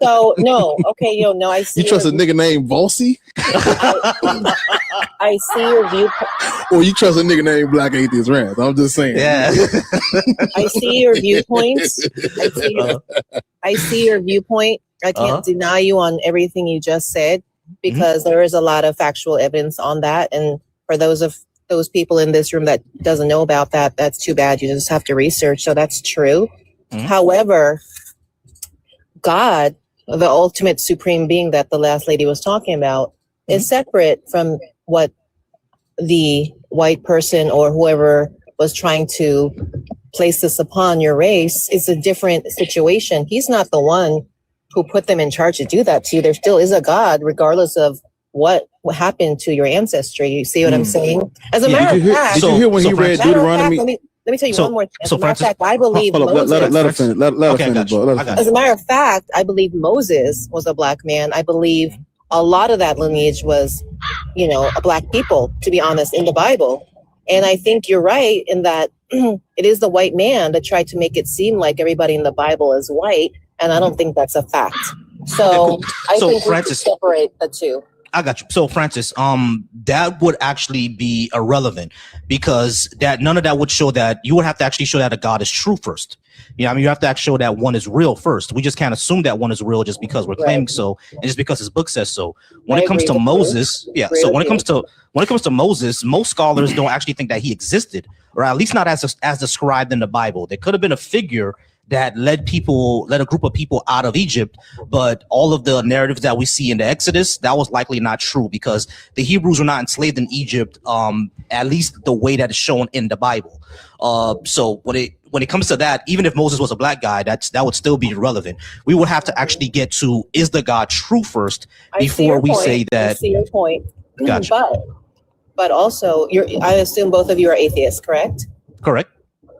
So no. Okay, I see. You trust a nigga named Volcy? I see your viewpoint. Or you trust a nigga named Black Atheist Rant? I'm just saying. Yeah. I see your viewpoints. I see your viewpoint. I can't deny you on everything you just said, because there is a lot of factual evidence on that. And for those people in this room that doesn't know about that, that's too bad. You just have to research. So that's true. However, God, the ultimate supreme being that the last lady was talking about, is separate from what the white person or whoever was trying to place this upon your race. It's a different situation. He's not the one who put them in charge to do that to you. There still is a God, regardless of what happened to your ancestry. You see what I'm saying? As a matter of fact, did you hear when he read Deuteronomy? Let me tell you one more thing. As a matter of fact, I believe Moses. Let her finish. As a matter of fact, I believe Moses was a black man. I believe a lot of that lineage was, a black people, to be honest, in the Bible. And I think you're right in that it is the white man that tried to make it seem like everybody in the Bible is white. And I don't think that's a fact. So I think we should separate the two. I got you. So Francis, that would actually be irrelevant, because none of that would show that. You would have to actually show that a God is true first. You have to actually show that one is real first. We just can't assume that one is real just because we're claiming so, and just because his book says so. When it comes to Moses, So when it comes to Moses, most scholars don't actually think that he existed, or at least not as described in the Bible. There could have been a figure that led a group of people out of Egypt, but all of the narratives that we see in the Exodus, that was likely not true, because the Hebrews were not enslaved in Egypt, at least the way that is shown in the Bible. So when it comes to that, even if Moses was a black guy, that would still be irrelevant. We would have to actually get to, is the God true first before we say that. I see your point. Gotcha. But also, I assume both of you are atheists, correct? Correct.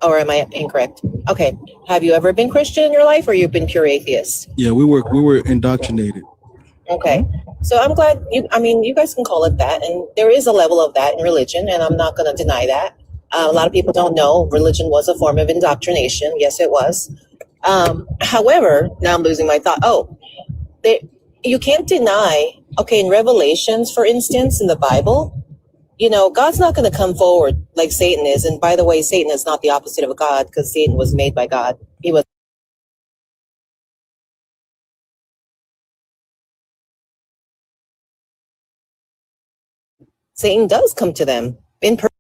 Or am I incorrect? Okay. Have you ever been Christian in your life, or you've been pure atheist? Yeah, we were indoctrinated. Okay. So I'm glad you guys can call it that. And there is a level of that in religion, and I'm not going to deny that. A lot of people don't know religion was a form of indoctrination. Yes, it was. However, now I'm losing my thought. You can't deny, in Revelations, for instance, in the Bible, God's not going to come forward like Satan is. And by the way, Satan is not the opposite of a God, because Satan was made by God. He was. Satan does come to them in person.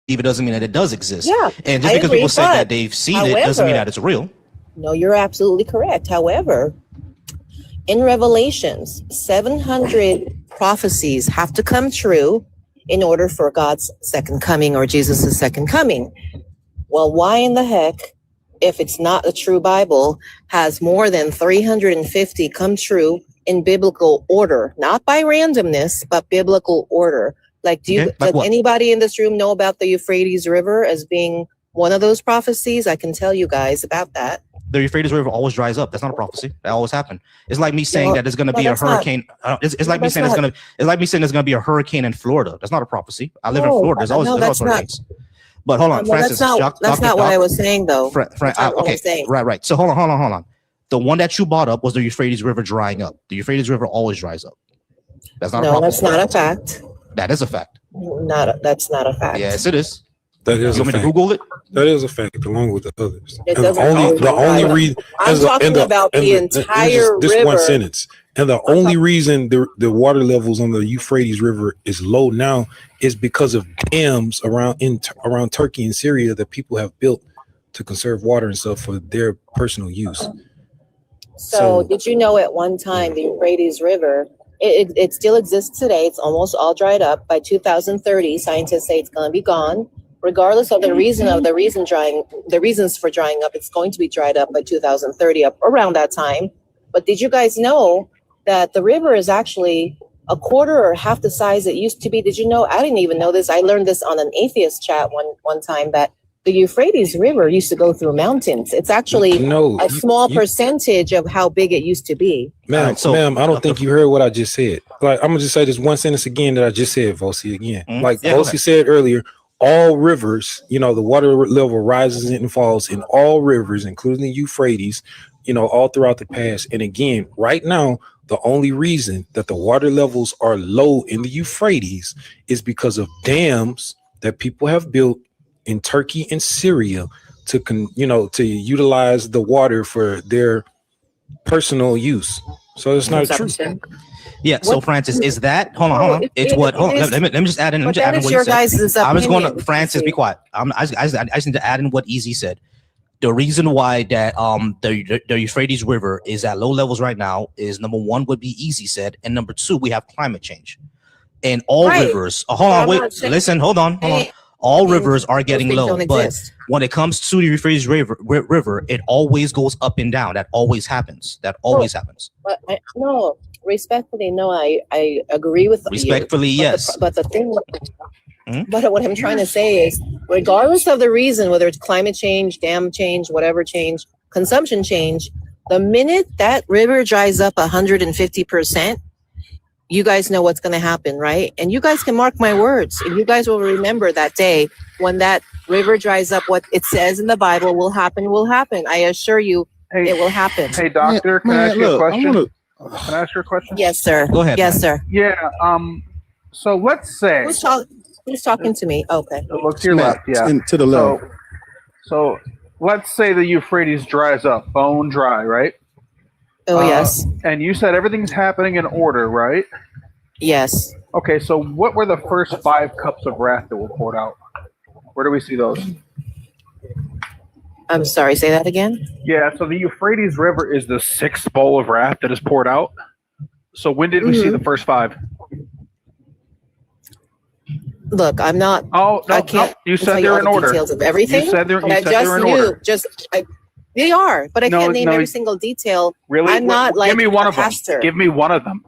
It doesn't mean that it does exist. Yeah, and just because people say that they've seen it doesn't mean that it's real. No, you're absolutely correct. However, in Revelations, 700 prophecies have to come true in order for God's second coming, or Jesus' second coming. Well, why in the heck if it's not a true Bible, has more than 350 come true in biblical order, not by randomness, but biblical order. Like, does anybody in this room know about the Euphrates River as being one of those prophecies? I can tell you guys about that. The Euphrates River always dries up. That's not a prophecy. That always happened. It's like me saying that there's going to be a hurricane. It's like me saying there's going to be a hurricane in Florida. That's not a prophecy. I live in Florida. There's always hurricanes. But hold on, Francis. That's not what I was saying, though. Okay, right. So hold on. The one that you brought up was the Euphrates River drying up. The Euphrates River always dries up. That's not a prophecy. That's not a fact. That is a fact. That's not a fact. Yes, it is. That is you want me to Google it? That is a fact, along with the others. The only reason I'm talking about the entire river. This one sentence. And the only reason the water levels on the Euphrates River is low now is because of dams around Turkey and Syria that people have built to conserve water and stuff for their personal use. So did you know at one time the Euphrates River, it still exists today. It's almost all dried up. By 2030, scientists say it's going to be gone. Regardless of the reasons for drying up, it's going to be dried up by 2030, up around that time. But did you guys know that the river is actually a quarter or half the size it used to be? Did you know? I didn't even know this. I learned this on an atheist chat one time, that the Euphrates River used to go through mountains. It's actually a small percentage of how big it used to be. Ma'am, I don't think you heard what I just said. Like, I'm gonna just say this one sentence again that I just said, Volcy, again. Volcy said earlier, all rivers, the water level rises and falls in all rivers, including the Euphrates, all throughout the past. And again, right now, the only reason that the water levels are low in the Euphrates is because of dams that people have built in Turkey and Syria to utilize the water for their personal use. So it's not true. Yeah. So Francis, is that hold on? It's what? Hold on, let me just add in. What you said. I was going to Francis. Be quiet. I just need to add in what Easy said. The reason why that the Euphrates River is at low levels right now is, number one, would be Easy said, and number two, we have climate change, and all rivers. Hold on, wait, listen, hold on. All rivers are getting low, but when it comes to the Euphrates River, it always goes up and down. That always happens. Happens. But respectfully, no, I agree with you. Respectfully, yes. But the thing, but what I'm trying to say is, regardless of the reason, whether it's climate change, dam change, whatever change, consumption change, the minute that river dries up 150%, you guys know what's going to happen, right? And you guys can mark my words, and you guys will remember that day when that river dries up. What it says in the Bible will happen. I assure you, it will happen. Hey, doctor, can I ask you a question? Can I ask you a question? Yes, sir. Go ahead. Yes, sir. Yeah. So let's say who's talking to me? Okay. Look to your left. Yeah. To the left. So let's say the Euphrates dries up, bone dry, right? Oh, yes. And you said everything's happening in order, right? Yes. Okay, so what were the first 5 cups of wrath that were poured out? Where do we see those? I'm sorry, say that again? Yeah, so the Euphrates River is the 6th bowl of wrath that is poured out. So when did we see the first 5? Look, I'm not. Oh, no, I can't. You said they're in order. Details of everything. You said they're in order. They are, but I can't name every single detail. Really? I'm not like give me one of them. pastor. Give me one of them.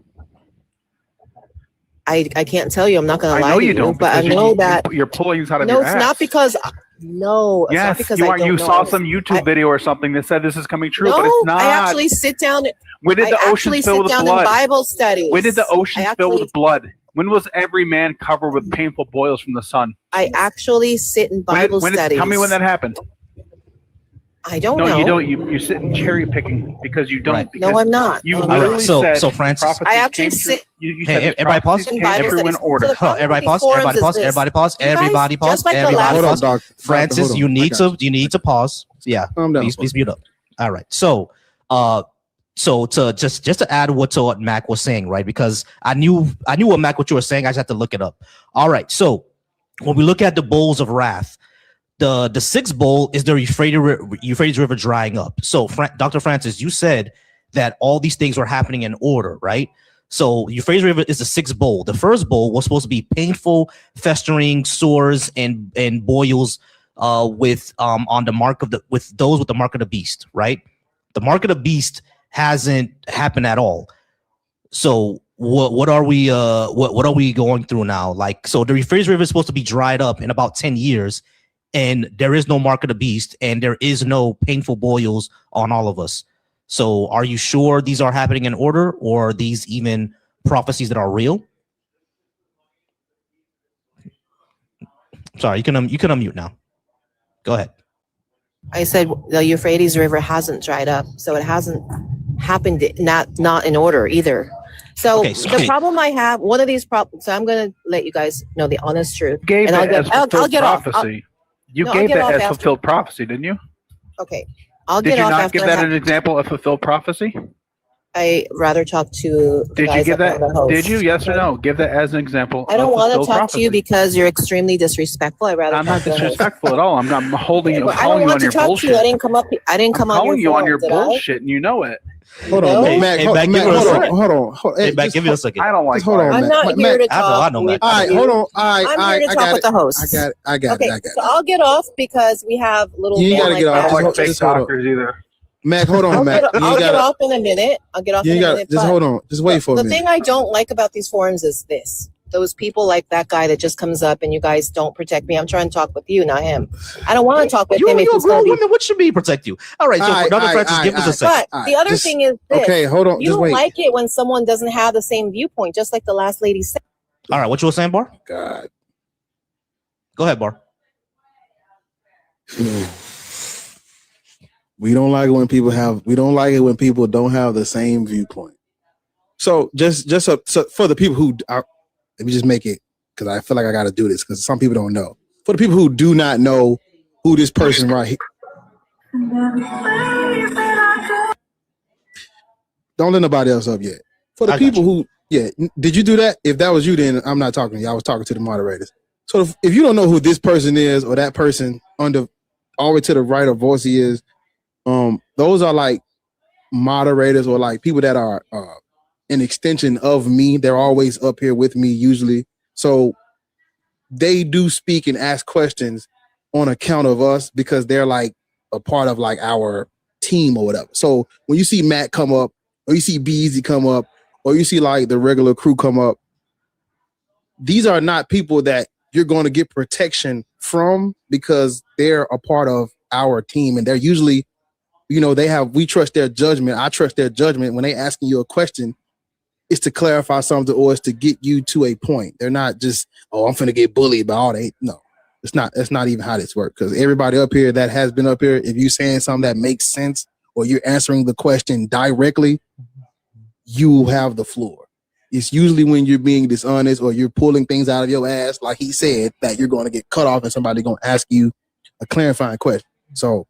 I can't tell you. I'm not going to lie. I know to you don't, but I know that you're pulling things out of no, your it's ass. not because. No, it's yes, not because you I are. don't You know. saw some YouTube video or something that said this is coming true, no, but it's not. I actually sit down. When did the ocean fill with blood? Bible studies. When did the ocean fill with blood? When was every man covered with painful boils from the sun? I actually sit in Bible studies. Tell me when that happened. I don't know. No, you don't. You sit in cherry picking because you don't. Right. No, I'm not. You literally said. So Francis, I actually sit. You hey, everybody pause. Everyone in order. Everybody pause. Everybody pause. Everybody pause. Everybody pause. Francis, you need to pause. Yeah, please mute up. All right. So to just to add what Mac was saying, right? Because I knew what you were saying. I just had to look it up. All right. So when we look at the bowls of wrath, the 6th bowl is the Euphrates River drying up. So Dr. Francis, you said that all these things were happening in order, right? So Euphrates River is the 6th bowl. The first bowl was supposed to be painful, festering sores and boils with on the mark of the with those with the mark of the beast, right? The mark of the beast hasn't happened at all. So what are we what are we going through now? Like, so the Euphrates River is supposed to be dried up in about 10 years, and there is no mark of the beast, and there is no painful boils on all of us. So are you sure these are happening in order, or are these even prophecies that are real? Sorry, you can unmute now. Go ahead. I said the Euphrates River hasn't dried up, so it hasn't happened not in order either. So the problem I have, one of these problems. So I'm going to let you guys know the honest truth. You gave and it as fulfilled prophecy. You gave it as fulfilled prophecy, didn't you? Okay, Did you not give that an example of fulfilled prophecy? I rather talk to. Did you give that? Did you? Yes or no? Give that as an example. I don't want to talk to you because you're extremely disrespectful. I rather. I'm not disrespectful at all. I'm not holding you. I don't want to talk to you. I didn't come up. I didn't come on your bullshit, and you know it. Hold on, Mac. Hold on. Hey, Mac, give me a second. I don't like. Hold on, I'm not here to talk. I know, Mac. All right, hold on. I'm here to talk with the host. I got it. So I'll get off because we have little. You ain't gotta get off. I don't like fake doctors either. Mac, hold on, Mac. I'll get off in a minute. Just hold on. Just wait for a minute. The thing I don't like about these forums is this. Those people like that guy that just comes up and you guys don't protect me. I'm trying to talk with you, not him. I don't want to talk with him. You're grown women. What should be protect you? All right, so Dr. Francis, give us a second. But the other thing is this. Okay, hold on. You don't like it when someone doesn't have the same viewpoint, just like the last lady said. All right, what you were saying, Bar? God. Go ahead, Bar. We don't like it when people don't have the same viewpoint. So just so for the people who are, let me just make it, because I feel like I got to do this because some people don't know. For the people who do not know who this person right here, don't let nobody else up yet. For the people who, did you do that? If that was you, then I'm not talking to you. I was talking to the moderators. So if you don't know who this person is or that person all the way to the right of Volcy is, those are like moderators or like people that are an extension of me. They're always up here with me usually. So they do speak and ask questions on account of us because they're like a part of like our team or whatever. So when you see Matt come up or you see B.A.S.H come up or you see like the regular crew come up, these are not people that you're going to get protection from because they're a part of our team and they're usually, we trust their judgment. I trust their judgment. When they asking you a question, it's to clarify something or it's to get you to a point. They're not just, I'm finna get bullied by all they. No, it's not. That's not even how this works. Because everybody up here that has been up here, if you're saying something that makes sense or you're answering the question directly, you have the floor. It's usually when you're being dishonest or you're pulling things out of your ass, like he said, that you're going to get cut off and somebody's going to ask you a clarifying question. So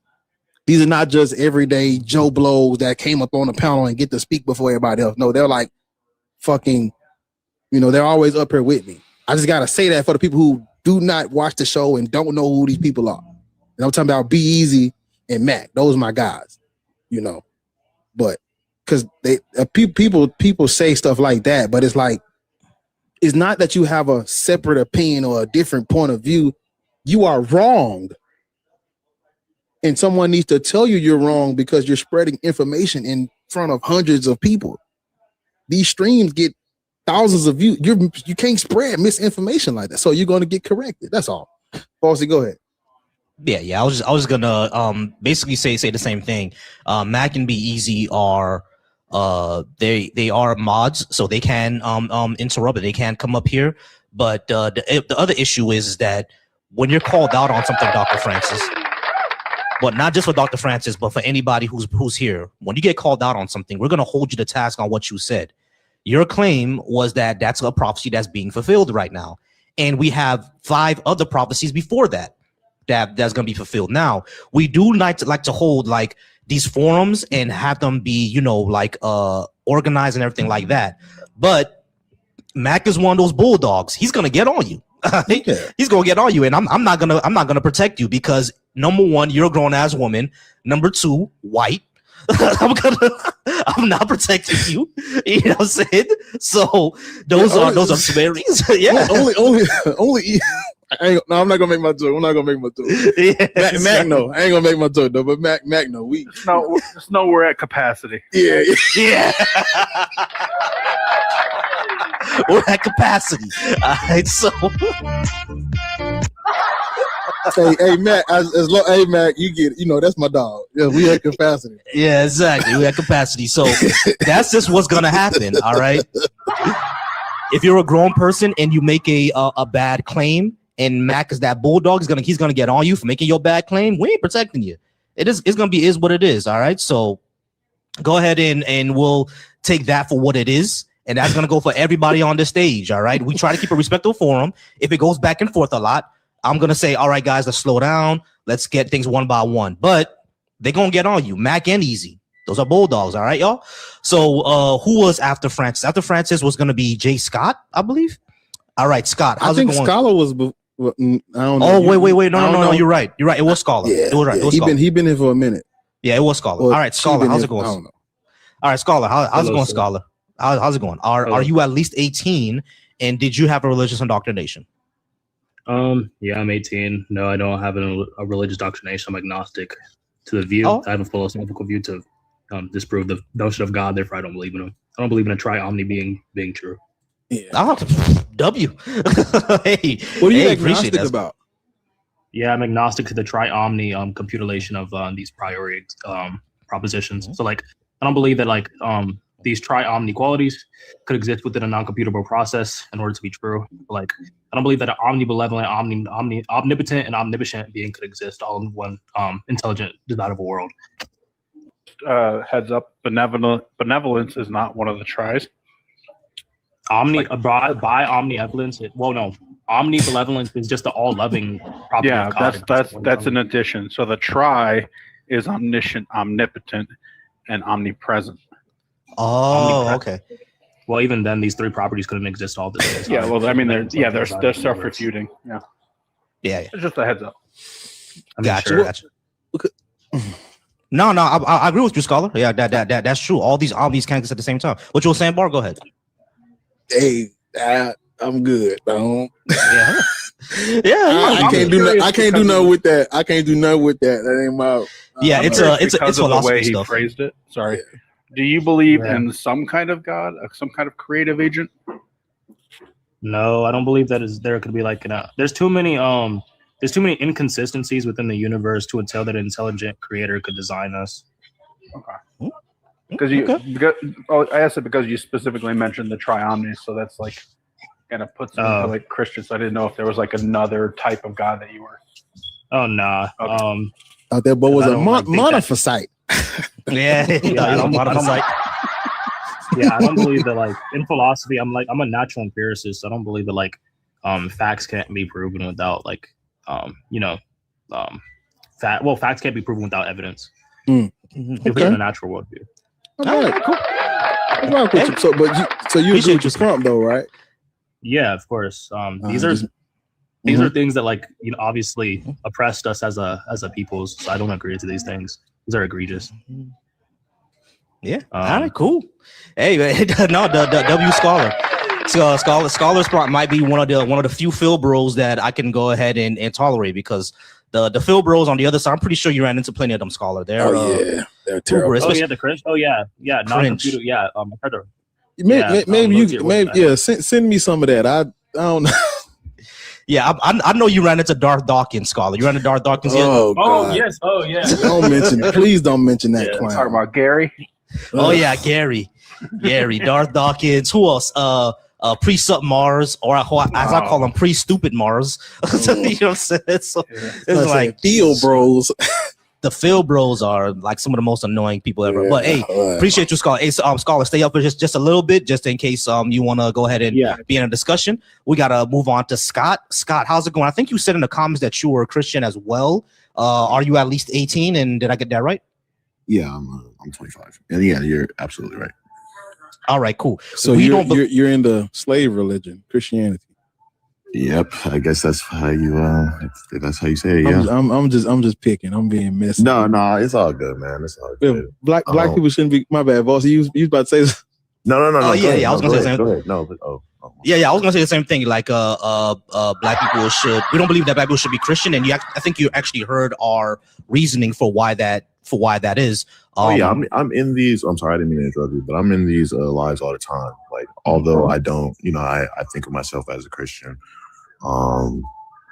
these are not just everyday Joe Blows that came up on the panel and get to speak before everybody else. No, they're like fucking, they're always up here with me. I just got to say that for the people who do not watch the show and don't know who these people are. And I'm talking about B.A.S.H and Mac. Those are my guys, but because they people say stuff like that, but it's like, it's not that you have a separate opinion or a different point of view. You are wrong. And someone needs to tell you you're wrong because you're spreading information in front of hundreds of people. These streams get thousands of views. You can't spread misinformation like that. So you're going to get corrected. That's all. Volcy, go ahead. Yeah. I was gonna basically say the same thing. Mac and B.A.S.H are they are mods, so they can interrupt it. They can come up here. But the other issue is that when you're called out on something, Dr. Francis, but not just for Dr. Francis, but for anybody who's here, when you get called out on something, we're gonna hold you to task on what you said. Your claim was that that's a prophecy that's being fulfilled right now, and we have 5 other prophecies before that's gonna be fulfilled. Now we do like to hold like these forums and have them be organized and everything like that. But Mac is one of those bulldogs. He's gonna get on you. He's gonna get on you, and I'm not gonna protect you because number 1, you're a grown ass woman. Number 2, white. I'm not protecting you. You know what I'm saying? So those are two areas. Yeah. Only I'm not gonna make my joke. I'm not gonna make my joke. Yeah, Mac, no, I ain't gonna make my joke though. But Mac, no, just know we're at capacity. Yeah. We're at capacity. All right, so. hey, Mac, hey, Mac, you get, that's my dog. Yeah, we at capacity. Yeah, exactly. We at capacity. So that's just what's gonna happen. All right. If you're a grown person and you make a bad claim, and Mac is that bulldog, he's gonna get on you for making your bad claim. We ain't protecting you. It's gonna be what it is. All right. So go ahead and we'll take that for what it is. And that's gonna go for everybody on the stage. All right. We try to keep a respectful forum. If it goes back and forth a lot, I'm gonna say, all right, guys, let's slow down. Let's get things one by one. But they're gonna get on you, Mac and Easy. Those are bulldogs, all right, y'all. So who was after Francis? After Francis was gonna be Jay Scott, I believe. All right, Scott. How's it going? Scholar was. I don't know. Oh, wait. No. You're right. It was Scholar. Yeah, it was right. It was he been here for a minute. Yeah, it was Scholar. Well, all right, Scholar. How's it going? I don't know. All right, Scholar. How's it going, Scholar? How's it going? Are you at least 18? And did you have a religious indoctrination? Yeah, I'm 18. No, I don't have a religious indoctrination. I'm agnostic to the view. I have a philosophical view to disprove the notion of God. Therefore, I don't believe in him. I don't believe in a tri-omni being true. Yeah. W. Hey, what are you agnostic about? Yeah, I'm agnostic to the tri-omni computulation of these priori propositions. So, like, I don't believe that these tri-omni qualities could exist within a non-computable process in order to be true. Like, I don't believe that an omnibenevolent, omnipotent, and omniscient being could exist all in one intelligent, desirable world. Heads up, benevolence is not one of the tries. By omnibenevolence, omnibenevolence is just the all-loving property. Yeah, of God. that's an addition. So the tri is omniscient, omnipotent, and omnipresent. Oh, okay. Well, even then, these three properties couldn't exist all at the same time. Yeah, well, I mean, they're self-refuting. Yeah. Yeah. It's just a heads up. Gotcha. No, I agree with you, Scholar. Yeah, that's true. All these omnis can't exist at the same time. What you were saying, Bar? Go ahead. Hey, I'm good. Yeah. I can't do nothing with that. I can't do nothing with that. That ain't my. It's the way he phrased it. Sorry. Yeah. Do you believe in some kind of God, some kind of creative agent? No, I don't believe that there could be there's too many inconsistencies within the universe to tell that an intelligent creator could design us. Okay. I asked it because you specifically mentioned the tri-omnis, so that's kind of puts into Christians. So I didn't know if there was another type of God that you were. Oh nah. Okay. Thought that boy was a monophysite. Yeah, I don't believe that in philosophy I'm a natural empiricist, so I don't believe that facts can't be proven without facts can't be proven without evidence. If we're in a natural worldview. All right, cool. So you agree with your prompt though, right? Yeah, of course. These are things that obviously oppressed us as a people. So I don't agree to these things. These are egregious. Yeah. All right. Cool. Hey, no, the W Scholar. So Scholar's prompt might be one of the few Phil bros that I can go ahead and tolerate, because the Phil bros on the other side, I'm pretty sure you ran into plenty of them, Scholar. They're they're terrible. The cringe. Non-computer. Yeah. Send me some of that. I don't know. Yeah, I know you ran into Darth Dawkins, Scholar. You ran into Darth Dawkins yet? Yes. Oh, yeah. Please don't mention that clown. Talking about Gary. Oh yeah, Gary, Darth Dawkins. Who else? Pre-Sup Mars, or as I call them, pre-stupid Mars. You know what I'm saying? So it's Theo bros. The Phil bros are some of the most annoying people ever. But hey, appreciate you, Scholar. Hey, Scholar, stay up for just a little bit, just in case you want to go ahead and be in a discussion. We gotta move on to Scott. Scott, how's it going? I think you said in the comments that you were a Christian as well. Are you at least 18? And did I get that right? Yeah, I'm 25. And yeah, you're absolutely right. All right, cool. So you're in the slave religion, Christianity. Yep, I guess that's how you say it. Yeah, I'm just picking. I'm being messy. No, it's all good, man. It's all good. Black people shouldn't be. My bad, boss. You was about to say this? No. Oh yeah, I was gonna say go ahead. No, but Yeah. I was gonna say the same thing. Like, black people should. We don't believe that black people should be Christian, and I think you actually heard our reasoning for why that is. I'm in these. I'm sorry, I didn't mean to interrupt you, but I'm in these lives all the time. Like, although I don't, I think of myself as a Christian.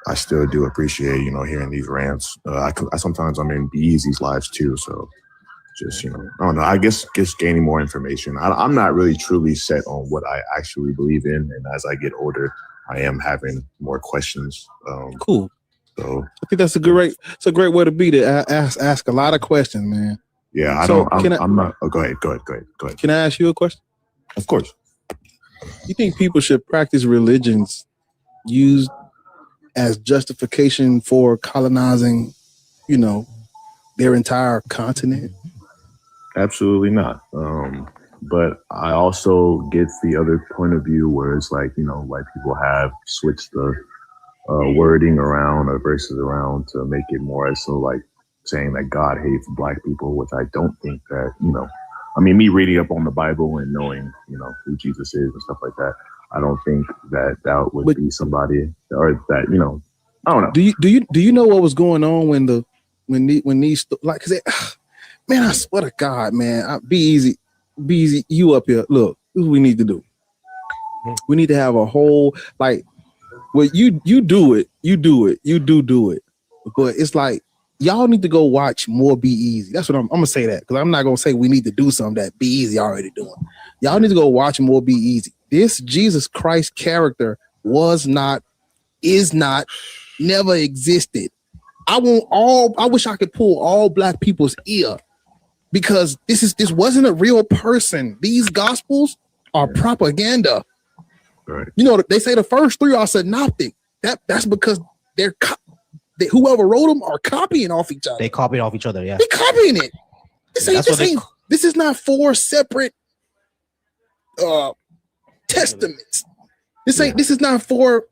I still do appreciate, hearing these rants. I sometimes I'm in B.A.S.H's lives too, so just, I don't know. I guess just gaining more information. I'm not really truly set on what I actually believe in, and as I get older, I am having more questions. Cool. So I think that's a great way to be. To ask a lot of questions, man. Yeah, I'm not. Oh, go ahead. Can I ask you a question? Of course. You think people should practice religions used as justification for colonizing, their entire continent? Absolutely not. But I also get the other point of view where it's like, white people have switched the wording around or verses around to make it more so like saying that God hates black people, which I don't think that, me reading up on the Bible and knowing, who Jesus is and stuff like that, I don't think that would be somebody or that, I don't know. Do you know what was going on when these like, cause man, I swear to God, man, be easy, you up here. Look, this is what we need to do. We need to have a whole, like, well, you do it, you do it, but it's like y'all need to go watch more B.A.S.H. That's what I'm gonna say, that because I'm not gonna say we need to do something that B.A.S.H. already doing. Y'all need to go watch more B.A.S.H. This Jesus Christ character is not, never existed. I wish I could pull all black people's ear, because this wasn't a real person. These gospels are propaganda. Right. They say the first 3 are synoptic. That's because whoever wrote them are copying off each other. They copied off each other. Yeah, they copying it. This is not 4 separate testaments. This is not 4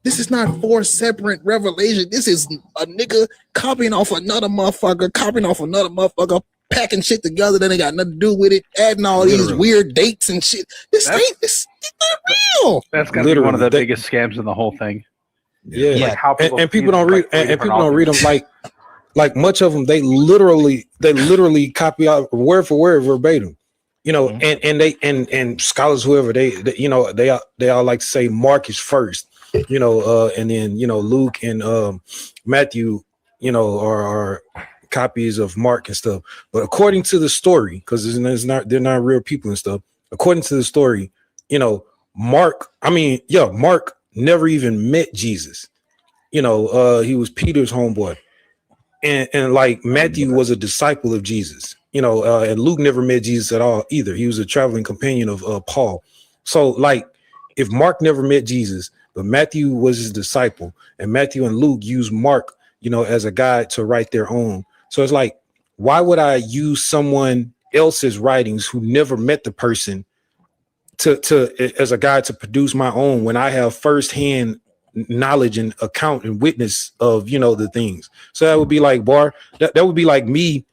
separate revelations. This is a nigga copying off another motherfucker, packing shit together that ain't got nothing to do with it, adding all these weird dates and shit. This not real. That's gotta be one of the biggest scams in the whole thing. Yeah, like how and people don't read, and people don't read them like much of them. They literally copy out word for word, verbatim. And scholars, whoever they all like to say Mark is first, and then Luke and Matthew, are copies of Mark and stuff. But according to the story, because they're not real people and stuff. According to the story, Mark never even met Jesus. He was Peter's homeboy, and like Matthew was a disciple of Jesus. And Luke never met Jesus at all either. He was a traveling companion of Paul. So like, if Mark never met Jesus, but Matthew was his disciple, and Matthew and Luke used Mark, as a guide to write their own. So it's like, why would I use someone else's writings who never met the person to as a guide to produce my own, when I have firsthand knowledge and account and witness of the things? So that would be like Bar. That would be like me.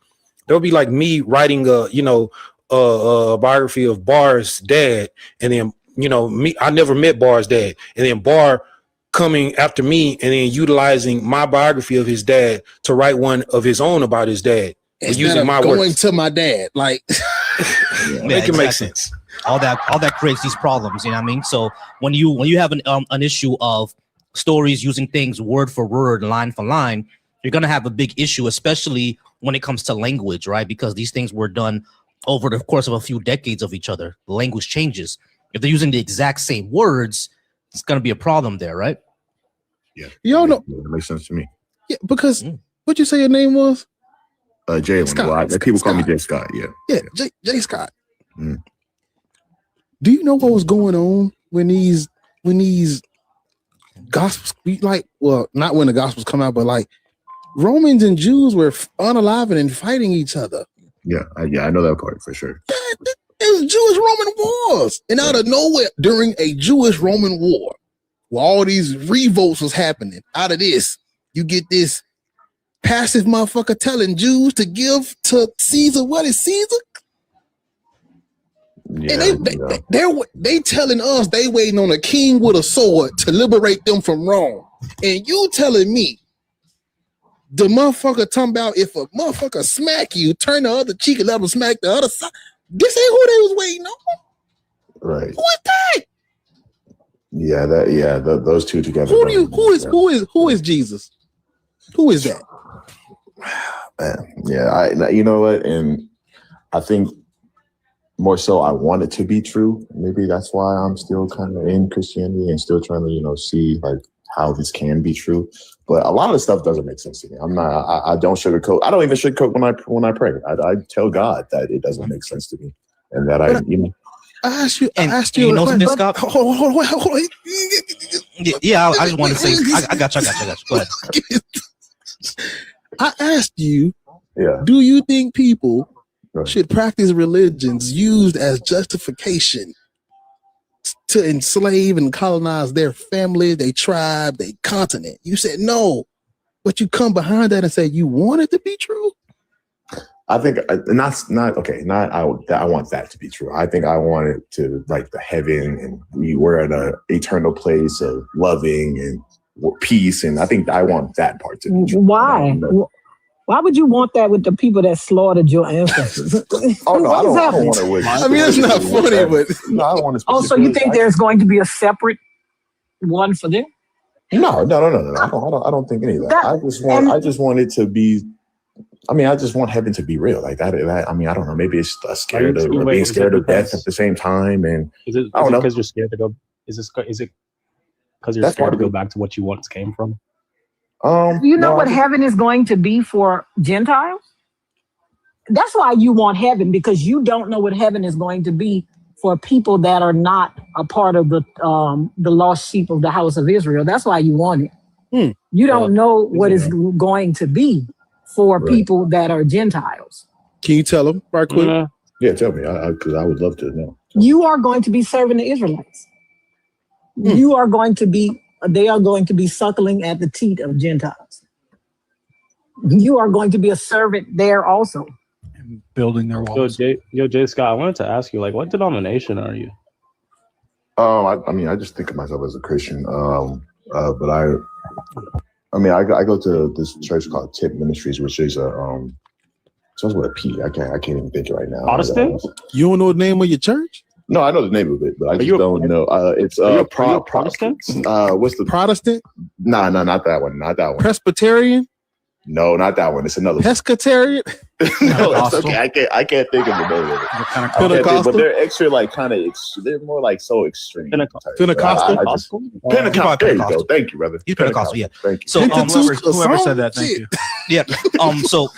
That would be like me writing a biography of Bar's dad, and then I never met Bar's dad, and then Bar coming after me and then utilizing my biography of his dad to write one of his own about his dad, using my going words. to my dad, like Make it make sense. All that creates these problems. You know what I mean? So when you have an issue of stories using things word for word, line for line, you're gonna have a big issue, especially when it comes to language, right? Because these things were done over the course of a few decades of each other. The language changes. If they're using the exact same words, it's gonna be a problem there, right? Yeah. Y'all know, it makes sense to me. Yeah, because what'd you say your name was? Jalen. Scott. Well, people call me Jay Scott. Yeah. Yeah, Jay Scott. Do you know what was going on when these gospels, not when the gospels come out, but like Romans and Jews were unaliving and fighting each other. Yeah, I know that part for sure. It was Jewish-Roman wars. And out of nowhere, during a Jewish-Roman war, where all these revolts was happening, out of this, you get this passive motherfucker telling Jews to give to Caesar what is Caesar? And they telling us they waiting on a king with a sword to liberate them from Rome. And you telling me the motherfucker talking about if a motherfucker smack you, turn the other cheek and let him smack the other side. This ain't who they was waiting on. Right. Who is that? Yeah, those two together. Who is Jesus? Who is that? Man, yeah, you know what? And I think more so I want it to be true. Maybe that's why I'm still kind of in Christianity and still trying to, see like how this can be true. But a lot of the stuff doesn't make sense to me. I don't sugarcoat. I don't even sugarcoat when I pray. I tell God that it doesn't make sense to me. And that I asked you you know something, Scott? Hold on. Yeah, I just want to say, I got you. Go ahead. I asked you, do you think people should practice religions used as justification to enslave and colonize their family, their tribe, their continent? You said no, but you come behind that and say you want it to be true. I think I want that to be true. I think I want it to like the heaven, and we're in an eternal place of loving and peace, and I think I want that part to be true. Why? Why would you want that with the people that slaughtered your ancestors? I don't want to witness. I mean, it's not funny, but no, I want to. Oh, so you think there's going to be a separate one for them? No. I don't think any of that. I just want it to be. I mean, I just want heaven to be real, like that. I mean, I don't know. Maybe it's being scared of death at the same time, and I don't know. Because you're scared to go. Is it because you're scared to go back to what you once came from? You know what heaven is going to be for Gentiles? That's why you want heaven, because you don't know what heaven is going to be for people that are not a part of the lost sheep of the house of Israel. That's why you want it. You don't know what it's going to be for people that are Gentiles. Can you tell them right quick? Yeah, tell me, because I would love to know. You are going to be serving the Israelites. You are going to be. They are going to be suckling at the teat of Gentiles. You are going to be a servant there also. And building their walls. Jay Scott, I wanted to ask you, like, what denomination are you? I mean, I just think of myself as a Christian. But I go to this church called Tip Ministries, which is starts with a P. I can't even think it right now. Protestant? You don't know the name of your church? No, I know the name of it, but I just don't know. It's Protestant. What's the Protestant? No, not that one. Not that one. Presbyterian? No, not that one. It's another one. Pescatarian? No, it's okay. I can't think of the name of it. Kind of Pentecostal? But they're extra, like, they're more like so extreme. Pentecostal? Pentecostal. There you go. Thank you, brother. He's Pentecostal, yeah. Thank you. So whoever said that, thank you. Yeah. So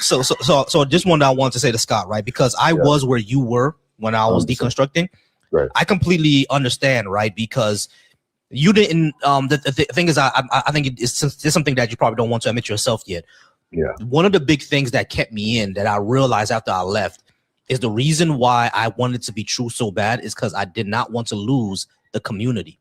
just one that I want to say to Scott, right? Because I was where you were when I was deconstructing. Right. I completely understand, right? Because you didn't. The thing is, I think it's something that you probably don't want to admit yourself yet. Yeah. One of the big things that kept me in, that I realized after I left, is the reason why I wanted to be true so bad is because I did not want to lose the community,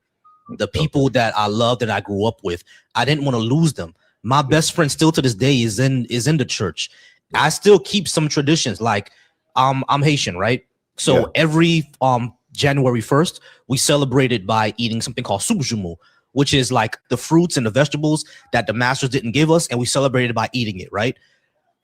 the people that I loved and I grew up with. I didn't want to lose them. My best friend still to this day is in the church. I still keep some traditions, like I'm Haitian, right? So every January 1st, we celebrated by eating something called soup jumeau, which is like the fruits and the vegetables that the masters didn't give us, and we celebrated by eating it, right?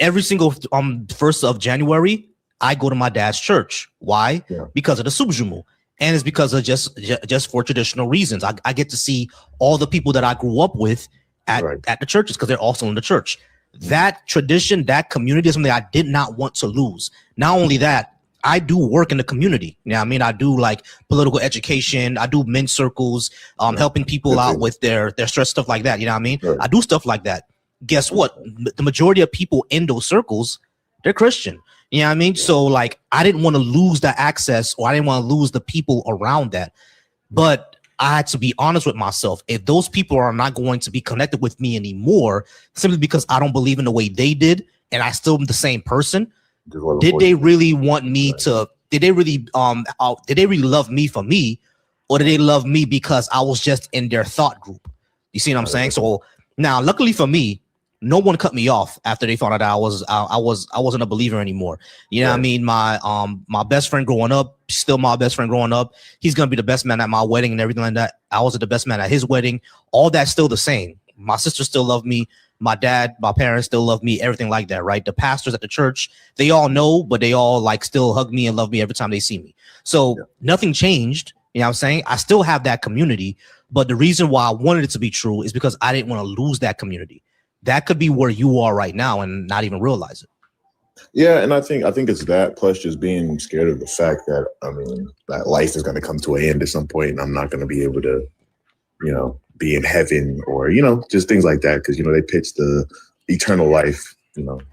Every single 1st of January, I go to my dad's church. Why? Because of the soup jumeau. And it's because of just for traditional reasons. I get to see all the people that I grew up with at the churches, because they're also in the church. That tradition, that community is something I did not want to lose. Not only that, I do work in the community. You know what I mean? I do like political education. I do men's circles, helping people out with their stress, stuff like that. You know what I mean? I do stuff like that. Guess what? The majority of people in those circles, they're Christian. You know what I mean? So like, I didn't want to lose the access, or I didn't want to lose the people around that. But I had to be honest with myself. If those people are not going to be connected with me anymore, simply because I don't believe in the way they did, and I still am the same person, did they really want me to? Did they really love me for me, or did they love me because I was just in their thought group? You see what I'm saying? So now, luckily for me, no one cut me off after they found out I wasn't a believer anymore. You know what I mean? My best friend growing up, still my best friend growing up. He's gonna be the best man at my wedding and everything like that. I was the best man at his wedding. All that's still the same. My sister still loved me. My dad, my parents still love me. Everything like that, right? The pastors at the church, they all know, but they all like still hug me and love me every time they see me. So nothing changed. You know what I'm saying? I still have that community, but the reason why I wanted it to be true is because I didn't want to lose that community. That could be where you are right now and not even realize it. Yeah, and I think it's that plus just being scared of the fact that that life is going to come to an end at some point, and I'm not going to be able to, be in heaven or just things like that because they pitch the eternal life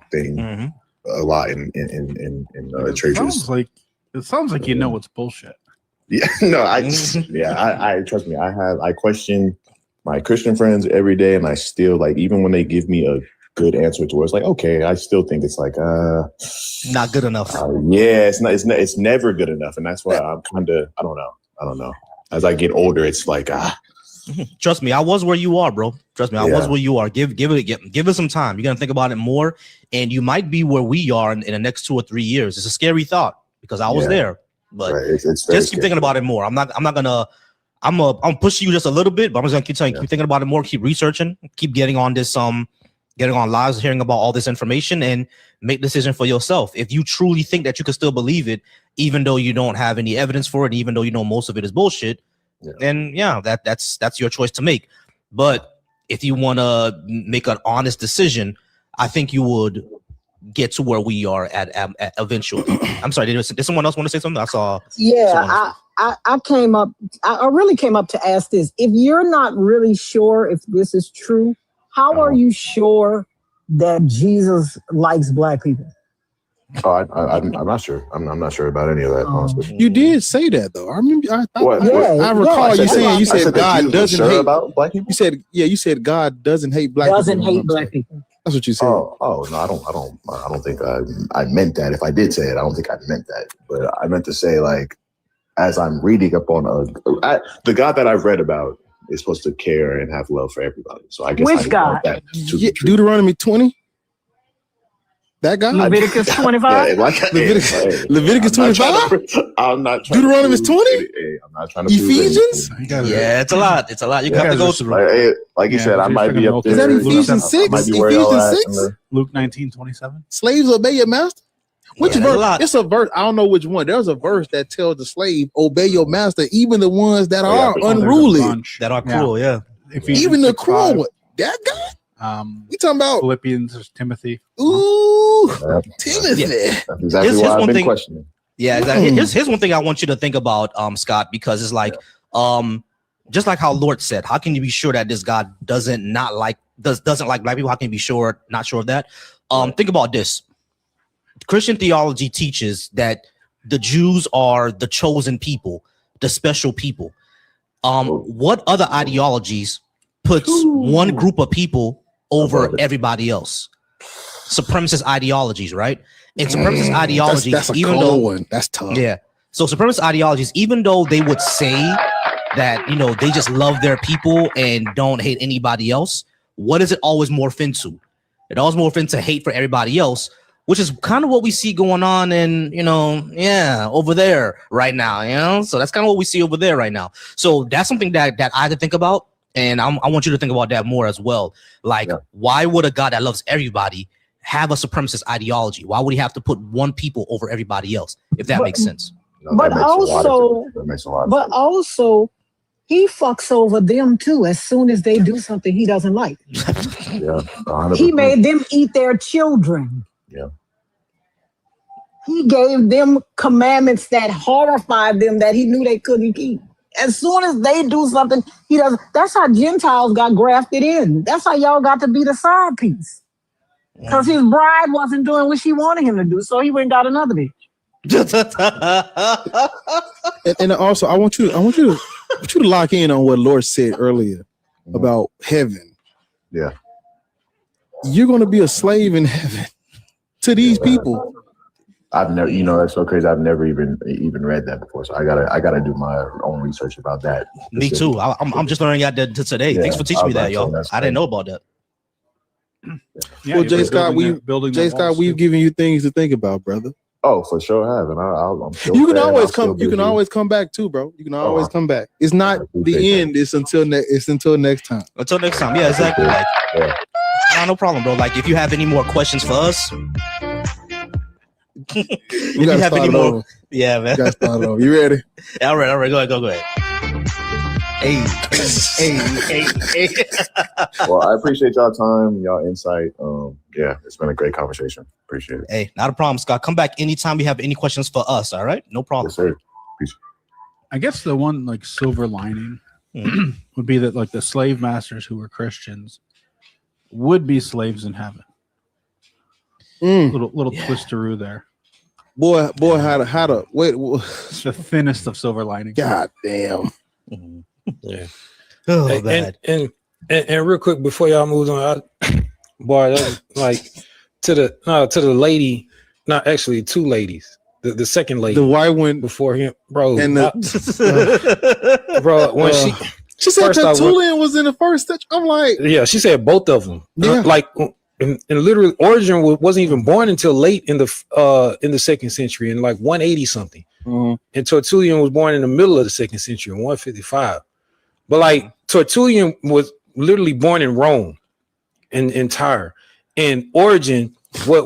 thing a lot in churches. It sounds like it's bullshit. Yeah, no, I trust me. I question my Christian friends every day, and I still even when they give me a good answer to it, it's like, okay, I still think it's not good enough. It's never good enough, and that's why I'm kind of I don't know. As I get older, it's like Trust me, I was where you are, bro. Trust me, I was where you are. Give it some time. You're gonna think about it more, and you might be where we are in the next 2 or 3 years. It's a scary thought because I was there, but it's just keep thinking about it more. I'm pushing you just a little bit, but I'm just gonna keep telling you, keep thinking about it more, keep researching, keep getting on this, getting on lives, hearing about all this information, and make a decision for yourself. If you truly think that you can still believe it, even though you don't have any evidence for it, even though most of it is bullshit, then that's your choice to make. But if you want to make an honest decision, I think you would get to where we are at eventually. I'm sorry, did someone else want to say something? I saw. Yeah, I really came up to ask this. If you're not really sure if this is true, how are you sure that Jesus likes black people? Oh, I'm not sure. I'm not sure about any of that. Honestly, you did say that though. I remember. I recall I you said saying you said God doesn't hate about black people. You said God doesn't hate black people. Doesn't hate black people. That's what you said. Oh no, I don't think I meant that. If I did say it, I don't think I meant that. But I meant to say as I'm reading up on the God that I've read about is supposed to care and have love for everybody. So I guess which God? That Deuteronomy 20. That guy? Leviticus 25? Leviticus 25? I'm not trying Deuteronomy 20? I'm not trying to Ephesians? Yeah, it's a lot. It's a lot you have to go through. Like you said, I might be up there. Is that Ephesians 6? Ephesians 6? Luke 19:27. Slaves, obey your master. Which verse? It's a verse. I don't know which one. There's a verse that tells the slave, obey your master, even the ones that are unruly. That are cruel, Even the cruel one. That guy? You talking about Philippians, there's Timothy. Ooh, Timothy. That's exactly why I've been questioning. Yeah, exactly. Here's one thing I want you to think about, Scott, because it's like, just like how Lord said, how can you be sure that this God doesn't like black people? How can you be not sure of that? Think about this. Christian theology teaches that the Jews are the chosen people, the special people. What other ideologies puts one group of people over everybody else? Supremacist ideologies, right? And supremacist ideologies, that's a even cold though one. That's tough. Yeah. So supremacist ideologies, even though they would say that they just love their people and don't hate anybody else, what does it always morph into? It always morph into hate for everybody else, which is kind of what we see going on in, over there right now, So that's kind of what we see over there right now. So that's something that I had to think about. And I want you to think about that more as well. Why would a God that loves everybody have a supremacist ideology? Why would he have to put one people over everybody else? If that makes sense. But also, he fucks over them too as soon as they do something he doesn't like. Yeah, 100%. He made them eat their children. Yeah. He gave them commandments that horrified them that he knew they couldn't keep. As soon as they do something, he doesn't. That's how Gentiles got grafted in. That's how y'all got to be the side piece. Because his bride wasn't doing what she wanted him to do, so he went and got another bitch. and also, I want you to lock in on what Lord said earlier about heaven. Yeah, you're going to be a slave in heaven to these people. I've never, that's so crazy. I've never even read that before. So I gotta do my own research about that. Me too. I'm just learning that today. Yeah, thanks for teaching me that, y'all. I didn't know about that. Well, J. Scott, we've given you things to think about, brother. Oh, for sure have, and I'm still you can fed, always I'll still come. be You can here. always come back too, bro. You can always come back. It's not appreciate the that. end. It's until next time. Until next time. Yeah, exactly. Like, no problem, bro. Like, if you have any more questions for us, if you have any more, over. Yeah, man. You gotta start it over. You ready? All right. Go ahead. Hey. Well, I appreciate y'all time, y'all insight. Yeah, it's been a great conversation. Appreciate it. Hey, not a problem, Scott. Come back anytime you have any questions for us. All right, no problem. Yes, sir. Peace. I guess the one like silver lining would be that like the slave masters who were Christians would be slaves in heaven. Little twisteroo there. Boy, how to wait? It's the thinnest of silver linings. God damn. Yeah. Oh, bad. And real quick before y'all move on, boy, that was like to the lady, not actually two ladies. The second lady, the white one before him, bro. And bro, when she said Tertullian was in the first touch. I'm like, yeah, she said both of them. Yeah. Like, and literally, Origin wasn't even born until late in the 2nd century, in like 180 something. And Tertullian was born in the middle of the 2nd century, in 155. But like Tertullian was literally born in Rome, in Tyre, and Origin. What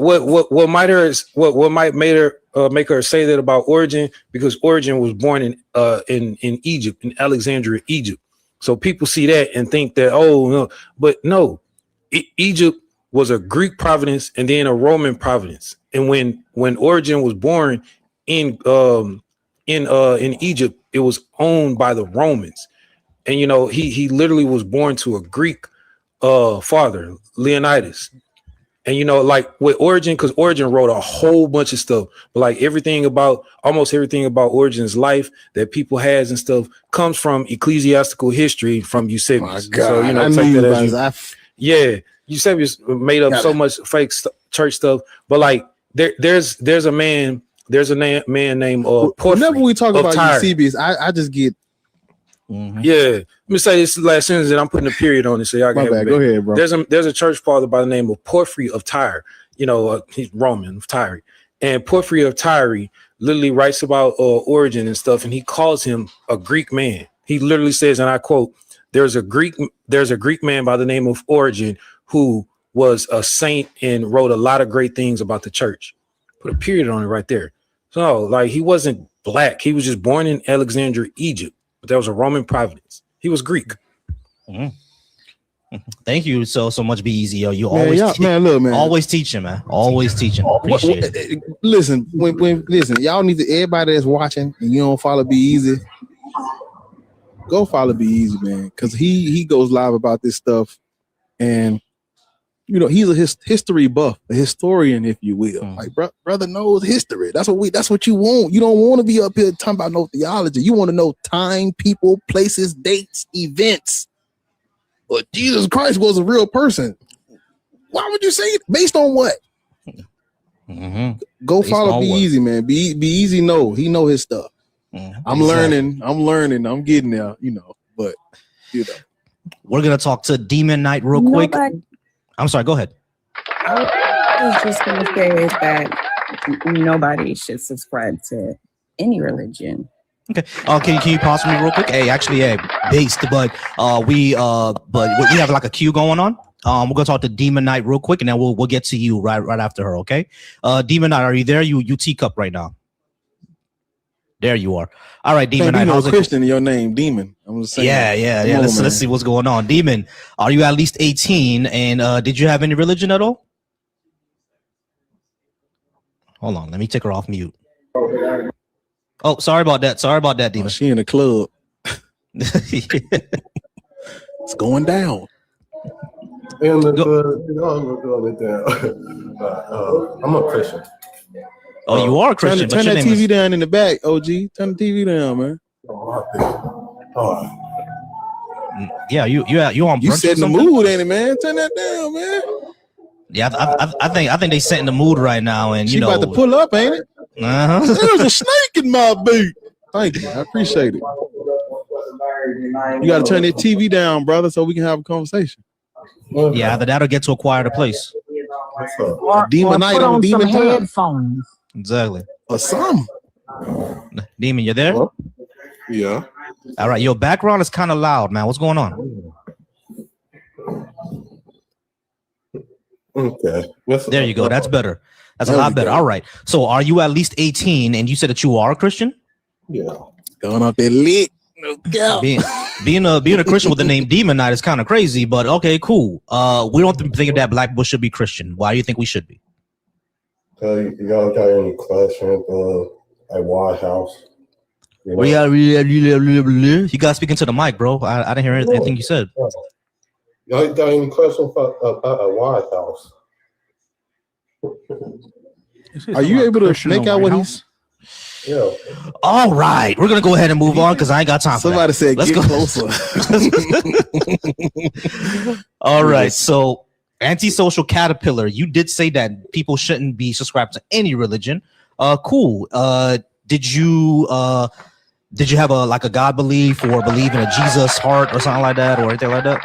might make her say that about Origin? Because Origin was born in Egypt, in Alexandria, Egypt. So people see that and think that but no, Egypt was a Greek province and then a Roman province. And when Origin was born in Egypt, it was owned by the Romans. And he literally was born to a Greek father, Leonidas. And like with Origin, because Origin wrote a whole bunch of stuff, but like almost everything about Origin's life that people has and stuff comes from ecclesiastical history from Eusebius. So take that as Eusebius made up so much fake church stuff. But like there's a man named Porphyry. Whenever we talk about Tyre. Eusebius, I just get. Yeah, let me say this last sentence, and I'm putting a period on it so y'all can have it. Go ahead, bro. There's a church father by the name of Porphyry of Tyre. He's Roman of Tyre, and Porphyry of Tyre literally writes about Origin and stuff, and he calls him a Greek man. He literally says, and I quote, "There's a Greek man by the name of Origin who was a saint and wrote a lot of great things about the church." Put a period on it right there. So like he wasn't black; he was just born in Alexandria, Egypt. But that was a Roman province. He was Greek. Thank you so much, B.A.S.H. Yo, you Man, always look, man. Always teaching, man. Always teaching. Appreciate it. Listen, listen, y'all need to, everybody that's watching and you don't follow B.A.S.H, go follow B.A.S.H, man, because he goes live about this stuff, and he's a history buff, a historian, if you will. Like brother knows history. That's what you want. You don't want to be up here talking about no theology. You want to know time, people, places, dates, events. But Jesus Christ was a real person. Why would you say it? Based on what? Go Based follow on B.A.S.H, man. B.A.S.H he know his stuff. I'm learning. I'm getting there, but we're gonna talk to Demon Knight real quick. I'm sorry, go ahead. I was just going to say that nobody should subscribe to any religion. Okay. Can you pause for me real quick? Based, but we have like a queue going on. We're gonna talk to Demon Knight real quick, and then we'll get to you right after her. Okay. Demon Knight, are you there? You teacup right now. There you are. All right, Demon Knight. How's Christian in your name, Demon? I'm just saying. Yeah. Let's see what's going on. Demon, are you at least 18? And did you have any religion at all? Hold on, let me take her off mute. Oh, sorry about that, Demon. She in the club. It's going down. I'm a Christian. Oh, you are a Christian. Turn that TV down in the back, OG. Turn the TV down, man. Yeah, you on brunch? You setting the mood, ain't it, man? Turn that down, man. Yeah, I think they setting the mood right now, and she about to pull up, ain't it? There's a snake in my boot. Thank you, I appreciate it. You got to turn that TV down, brother, so we can have a conversation. Okay. Yeah, either that or get to acquire the place. Or Demonite put on on some demon time. headphones. Exactly. Or some. Demon, you there? Yeah. All right, your background is kind of loud, man. What's going on? Okay. There you go. That's better. That's a There lot we better. go. All right. So are you at least 18? And you said that you are a Christian? Yeah. Going up there lit. No doubt. Being a Christian with the name Demonite is kind of crazy, but okay, cool. We don't think that black people should be Christian. Why do you think we should be? Y'all got any questions at White House? You know? You got speaking to the mic, bro. I didn't hear anything you said. Y'all got any questions about a White House? Are you able to make out what he's? Yeah. All right, we're gonna go ahead and move on because I ain't got time for that. Somebody said, Let's "Get go closer." All right, so antisocial caterpillar, you did say that people shouldn't be subscribed to any religion. Cool. Did you have a God belief or believe in a Jesus heart or something like that or anything like that?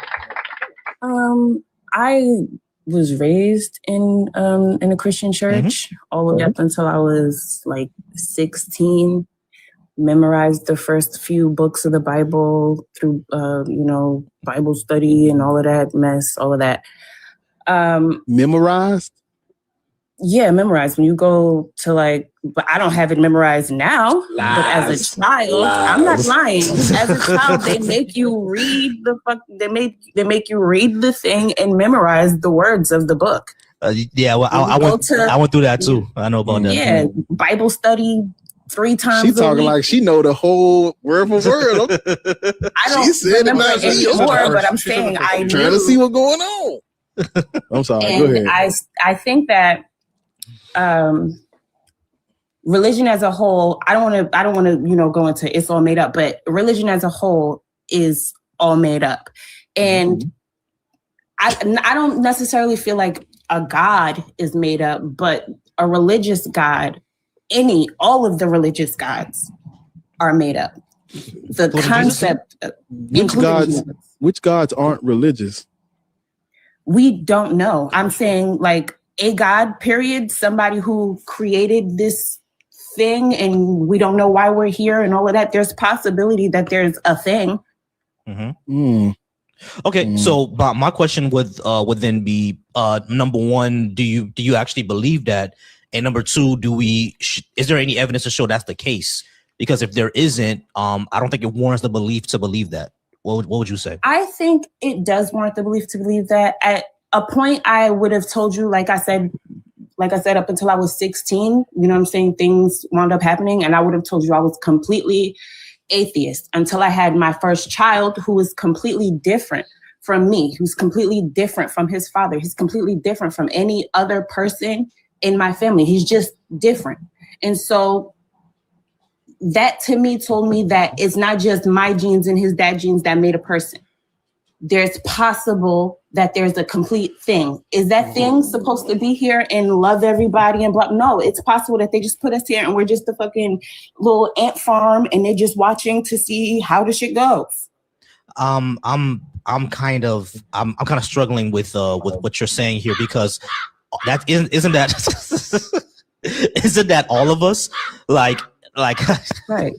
I was raised in a Christian church all the way up until I was like 16. Memorized the first few books of the Bible through Bible study and all of that mess, all of that. Memorized? Yeah, memorized. When you go to but I don't have it memorized now. But as a child, I'm not lying. As a child, they make you read they make you read the thing and memorize the words of the book. Yeah, well, I went through that too. I know about that. Yeah, Bible study 3 times. She talking like she know the whole word for word. I don't remember it anymore, but I'm saying I knew. Trying to see what's going on. I'm sorry. And Go ahead. I think that religion as a whole, I don't want to go into it's all made up, but religion as a whole is all made up. And I don't necessarily feel like a God is made up, but a religious God, all of the religious gods are made up. The concept, which gods aren't religious? We don't know. I'm saying like a God, period, somebody who created this thing and we don't know why we're here and all of that. There's possibility that there's a thing. Okay, so but my question would then be number one, do you actually believe that? And number two, is there any evidence to show that's the case? Because if there isn't, I don't think it warrants the belief to believe that. What would you say? I think it does warrant the belief to believe that. At a point, I would have told you, like I said, up until I was 16, you know what I'm saying? Things wound up happening. And I would have told you I was completely atheist until I had my first child who was completely different from me, who's completely different from his father. He's completely different from any other person in my family. He's just different. And so that to me told me that it's not just my genes and his dad genes that made a person. There's possible that there's a complete thing. Is that thing supposed to be here and love everybody and blah? No, it's possible that they just put us here and we're just a fucking little ant farm and they're just watching to see how the shit goes. I'm kind of struggling with what you're saying here, because that isn't that all of us? Like right.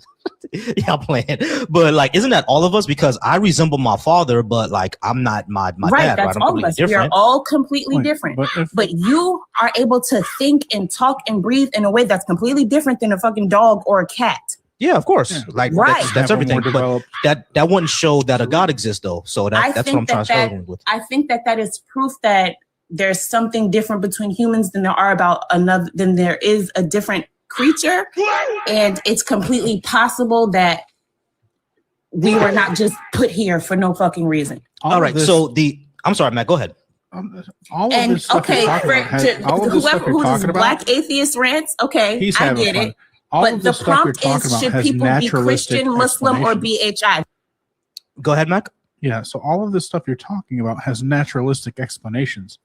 Yeah, I'm playing. But like, isn't that all of us? Because I resemble my father, but like I'm not my right, dad. That's right? all of us. We are all completely different. But you are able to think and talk and breathe in a way that's completely different than a fucking dog or a cat. Yeah, of course. Yeah. Like right. That's everything. But that wouldn't show that a God exists though. So that's what I'm trying to struggle with. I think that is proof that there's something different between humans than there is a different creature, and it's completely possible that we were not just put here for no fucking reason. All right. So I'm sorry, Matt. Go ahead. All of this stuff you're talking about whoever who's black atheist rants, okay, I get it. But the prompt is, should people be Christian, Muslim, or B.A.H.I? Go ahead, Mac. Yeah. So all of this stuff you're talking about has naturalistic explanations.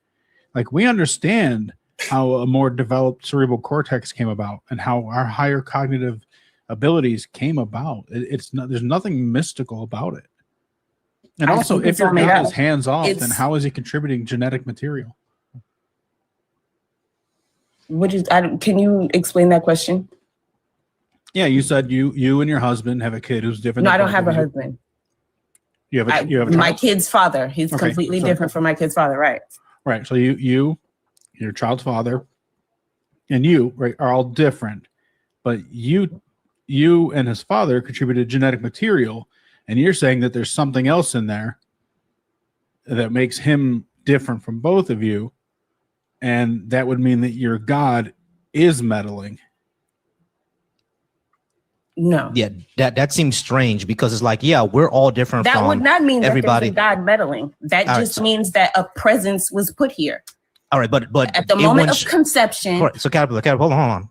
Like, we understand how a more developed cerebral cortex came about and how our higher cognitive abilities came about. There's nothing mystical about it. And also, if your God is hands off, It's- then how is he contributing genetic material? Can you explain that question? Yeah, you said you and your husband have a kid who's different. No, than I don't both have of a you. husband. You have a my child? kid's father. He's Okay, completely so- different from my kid's father, right? Right. So your child's father, and you, right, are all different, but you and his father contributed genetic material, and you're saying that there's something else in there that makes him different from both of you, and that would mean that your God is meddling. No. Yeah, that seems strange because it's like, yeah, we're all different That from would not mean everybody. that there's a God meddling. That All right, just so- means that a presence was put here. All right, but At the it moment wouldn't of conception. Correct. So Caterpillar, hold on.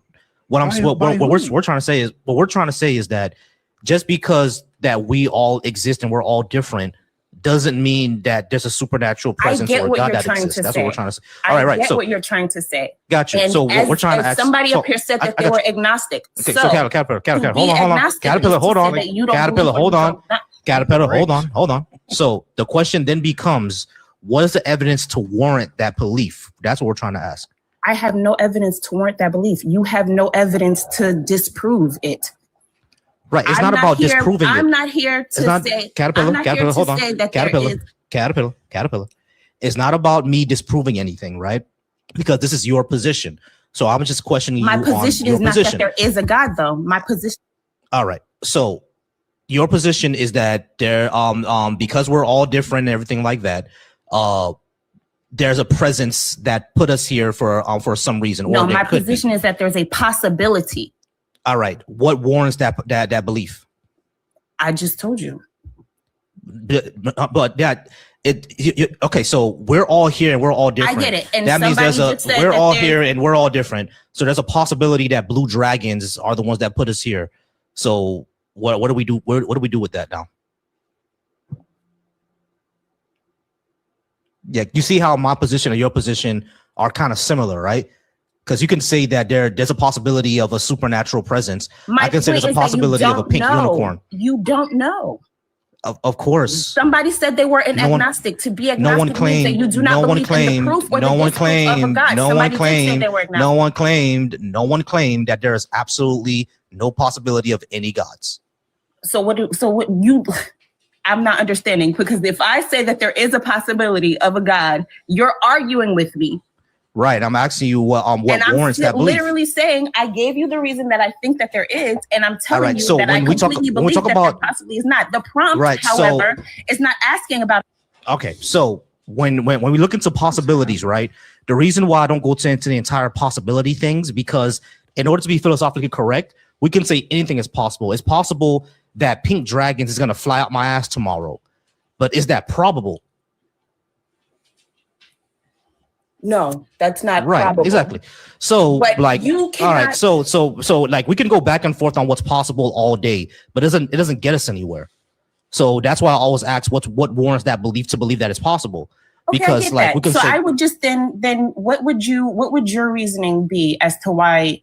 What we're trying to say is that just because that we all exist and we're all different doesn't mean that there's a supernatural presence I get or what God you're that trying exists. to That's say. what we're trying to say. All right, I right. get So what you're trying to say. got you. And So what we're trying to ask. somebody so up here said that I they got were you. agnostic. Okay, so Caterpillar, to hold be on. agnostic Caterpillar, is to hold say on. that you don't Caterpillar, believe or hold you on. don't not. Caterpillar, hold on. So the question then becomes, what is the evidence to warrant that belief? That's what we're trying to ask. I have no evidence to warrant that belief. You have no evidence to disprove it. Right. It's I'm not about here, disproving I'm it. not here It's to not say. Caterpillar. I'm not here to Hold on. say that there is. Caterpillar. It's not about me disproving anything, right? Because this is your position. So I'm just questioning My you position on your is not position. that there is a God, though. My position. All right. So your position is that there, because we're all different and everything like that, there's a presence that put us here for some reason. No, or there my could be. position is that there's a possibility. All right. What warrants that belief? I just told you. But that okay. So we're all here and we're all different. I get it. And that means there's somebody just said we're that all there's- here and we're all different. So there's a possibility that blue dragons are the ones that put us here. So what do we do? What do we do with that now? Yeah, you see how my position and your position are kind of similar, right? Because you can say that there's a possibility of a supernatural presence. I can say there's a possibility of a pink unicorn. You don't know. Of course. Somebody said they were an No one- agnostic. To be agnostic No one means claimed. that you do not believe in the proof or the disproof of a God. Somebody did say they were agnostic. No one claimed that there is absolutely no possibility of any gods. So what you I'm not understanding, because if I say that there is a possibility of a God, you're arguing with me. Right. I'm asking you what And I'm warrants that belief. literally saying I gave you the reason that I think that there is, and I'm telling right, you so that I when we talk- completely when we believe talk that about- there possibly is not. The prompt, Right, so- however, is not asking about. Okay, so when we look into possibilities, right? The reason why I don't go into the entire possibility things, because in order to be philosophically correct, we can say anything is possible. It's possible that pink dragons is gonna fly out my ass tomorrow, but is that probable? No, that's not Right, probable. exactly. So But like, you all cannot- right, so like we can go back and forth on what's possible all day, but it doesn't get us anywhere. So that's why I always ask what warrants that belief to believe that it's possible. Okay, Because I get like that. we can So say, I would just then what would your reasoning be as to why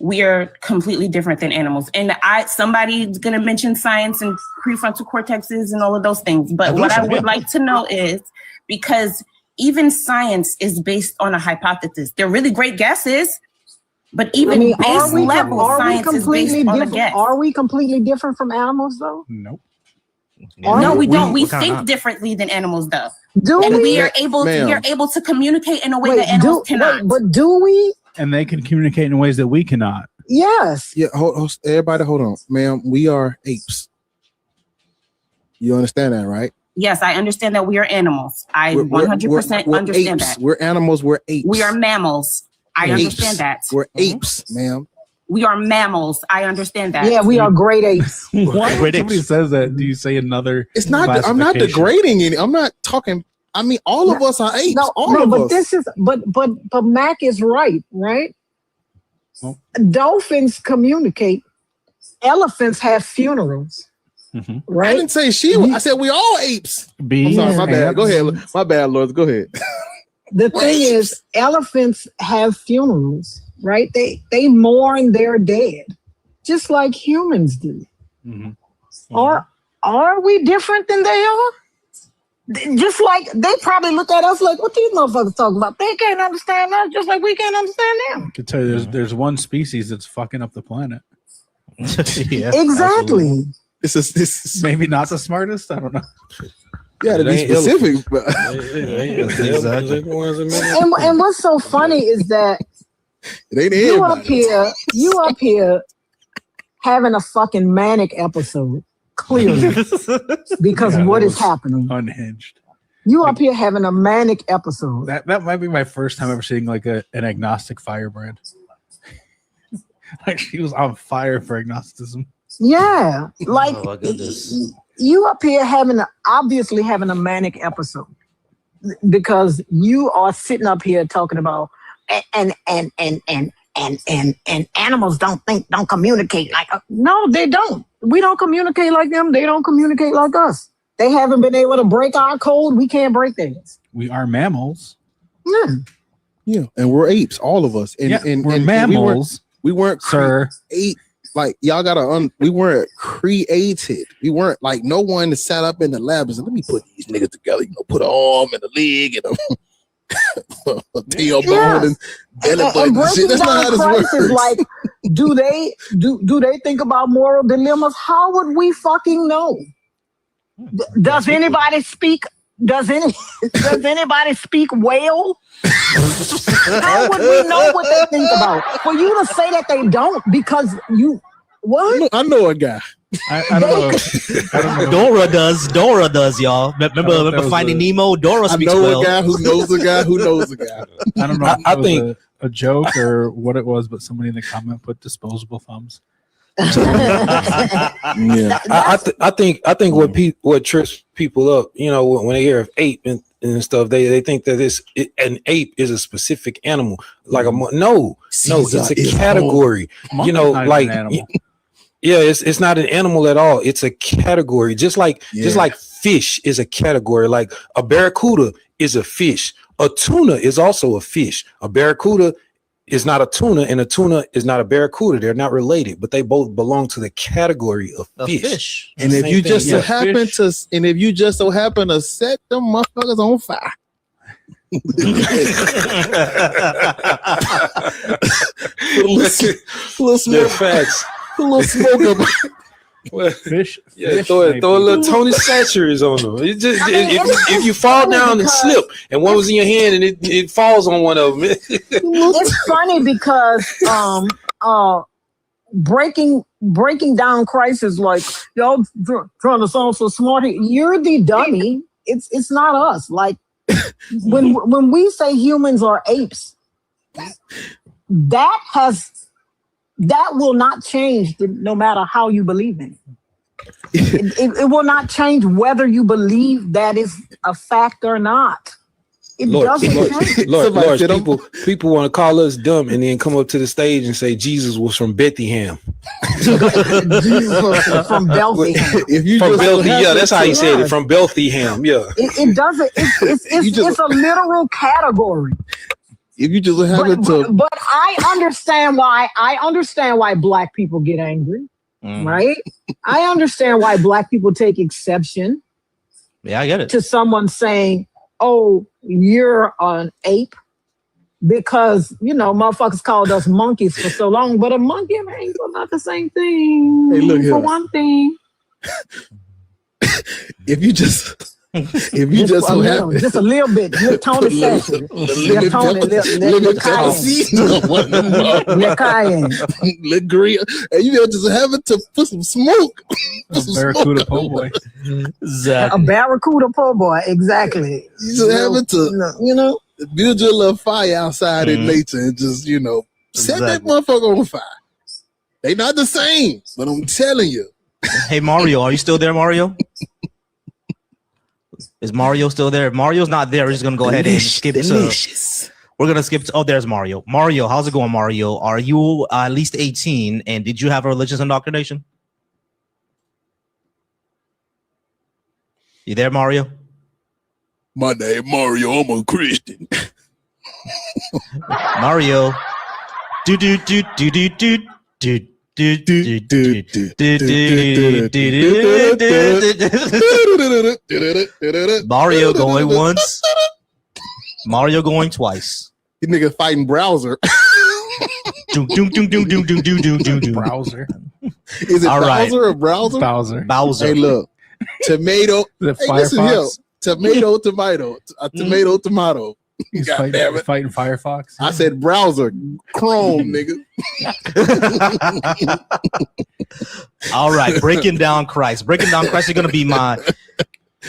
we are completely different than animals? And somebody's gonna mention science and prefrontal cortexes and all of those things. But what I would like to know is, because even science is based on a hypothesis. They're really great guesses, but even base level science is based on a guess. Are we completely different from animals, though? Nope. No, we don't. We What kind think of- differently than animals, though. Do and we? we are able Ma'am. we are able to communicate in a way Wait, that animals cannot. but do we? And they can communicate in ways that we cannot. Yes. Yeah, everybody hold on. Ma'am, we are apes. You understand that, right? Yes, I understand that we are animals. I We're 100% understand apes. that. We're animals, we're apes. We are mammals. I Apes. understand that. We're apes, ma'am. We are mammals. I understand that. Yeah, we are great apes. What? When somebody says that, do you say another? It's not I'm not classification? degrading any. I'm not talking. I mean, all of us are apes. all of but us. this is but Mac is right? Dolphins communicate. Elephants have funerals. Right? I didn't say she. I said we all apes. I'm sorry, my bad. Go ahead. My bad, Lord. Go ahead. The thing is, elephants have funerals, right? They mourn their dead, just like humans do. Are we different than they are? Just like they probably look at us like, what these motherfuckers talking about? They can't understand us just like we can't understand them. I can tell you there's one species that's fucking up the planet. Yeah, exactly. It's maybe not the smartest. I don't know. Yeah, to be specific, but exactly. And what's so funny is that you up here having a fucking manic episode, clearly, because what is happening? Unhinged. You up here having a manic episode. That might be my first time ever seeing like an agnostic firebrand. Like she was on fire for agnosticism. Yeah, like Oh my goodness. you up here obviously having a manic episode because you are sitting up here talking about and animals don't communicate like no, they don't. We don't communicate like them. They don't communicate like us. They haven't been able to break our code. We can't break theirs. We are mammals. Yeah, and we're apes, all of us. And we're mammals. We weren't sir. Like y'all gotta we weren't created. We weren't like no one sat up in the lab and said, let me put these niggas together. Put an arm and a leg and a tailbone and belly button. That's not how this works. Is like, do they think about moral dilemmas? How would we fucking know? Does anybody speak? Does anybody speak whale? How would we know what they think about? For you to say that they don't because you what? I know a guy. I don't know. Dora does, y'all. Remember Finding Nemo? Dora speaks I know well. a guy who knows a guy who knows a guy. I don't know. I think a joke or what it was, but somebody in the comment put disposable thumbs. Yeah, I think what trips people up, when they hear of ape and stuff, they think that an ape is a specific animal. Like no, it's a category. It's not an animal at all. It's a category. Just like fish is a category. Like a barracuda is a fish. A tuna is also a fish. A barracuda is not a tuna, and a tuna is not a barracuda. They're not related, but they both belong to the category of fish. And if you just so happen to set them motherfuckers on fire. Put a little smoke. Facts. Put a little smoke up. Fish. Yeah, throw a little Tony Satcheries on them. If you fall down and slip, and one was in your hand, and it falls on one of them. It's funny because breaking down Christ is like y'all trying to sound so smart. You're the dummy. It's not us. Like when we say humans are apes, that will not change no matter how you believe in it. It will not change whether you believe that is a fact or not. It doesn't change. Lord, people want to call us dumb and then come up to the stage and say Jesus was from Bethlehem. Jesus was from Bethlehem. That's how he said it, from Bethlehem. Yeah. It doesn't. It's a literal category. If you just happen to, but I understand why Black people get angry, right? I understand why Black people take exception. Yeah, I get it. To someone saying, "Oh, you're an ape," because motherfuckers called us monkeys for so long, but a monkey and an ape are not the same thing. Hey, look here. For one thing, if you just so happen, just a little bit, just Tony Satcher, Let green, and you just having to put some smoke. Barracuda po' boy. Exactly. A barracuda po' boy, exactly. You just having to, build your little fire outside in nature and just, set that motherfucker on fire. They not the same, but I'm telling you. Hey Mario, are you still there, Mario? Is Mario still there? If Mario's not there, we're just gonna go ahead and skip to. We're gonna skip to. Oh, there's Mario. Mario, how's it going, Mario? Are you at least 18? And did you have a religious indoctrination? You there, Mario? My name Mario. I'm a Christian. Mario. Do. Mario going once. Mario going twice. You nigga fighting browser. Browser. Is it All right. Bowser or browser? Bowser. Hey, look. Tomato. The Hey, listen here. Firefox. Tomato. Tomato. He's God fighting, damn it. fighting Firefox. I said browser. Chrome, nigga. All right, breaking down Christ. Breaking down Christ is gonna be my.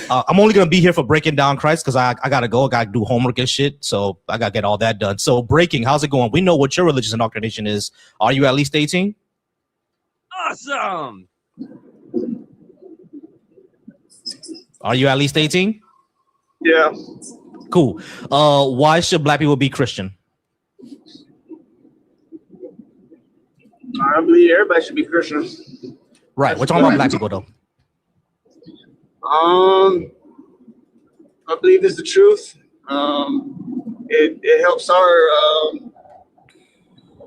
I'm only gonna be here for breaking down Christ because I gotta go. I gotta do homework and shit. So I gotta get all that done. So breaking, how's it going? We know what your religious indoctrination is. Are you at least 18? Awesome. Are you at least 18? Yeah. Cool. Why should black people be Christian? I believe everybody should be Christian. Right. We're talking about black people though. I believe it's the truth. It helps our